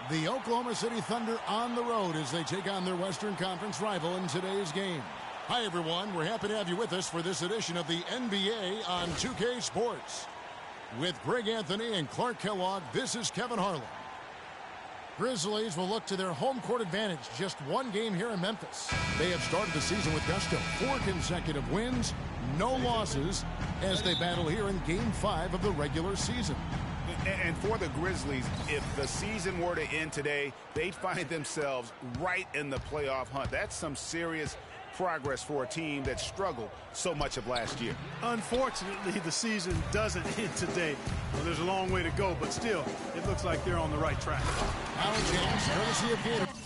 The Oklahoma City Thunder on the road as they take on their Western Conference rival in today's game. Hi, everyone. We're happy to have you with us for this edition of the NBA on 2K Sports. With Greg Anthony and Clark Kellogg, this is Kevin Harlan. Grizzlies will look to their home court advantage, just one game here in Memphis. They have started the season with gusto, 4 consecutive wins, no losses, as they battle here in Game 5 of the regular season. And for the Grizzlies, if the season were to end today, they'd find themselves right in the playoff hunt. That's some serious progress for a team that struggled so much of last year. Unfortunately, the season doesn't end today. Well, there's a long way to go, but still, it looks like they're on the right track. Now James, courtesy of Gator.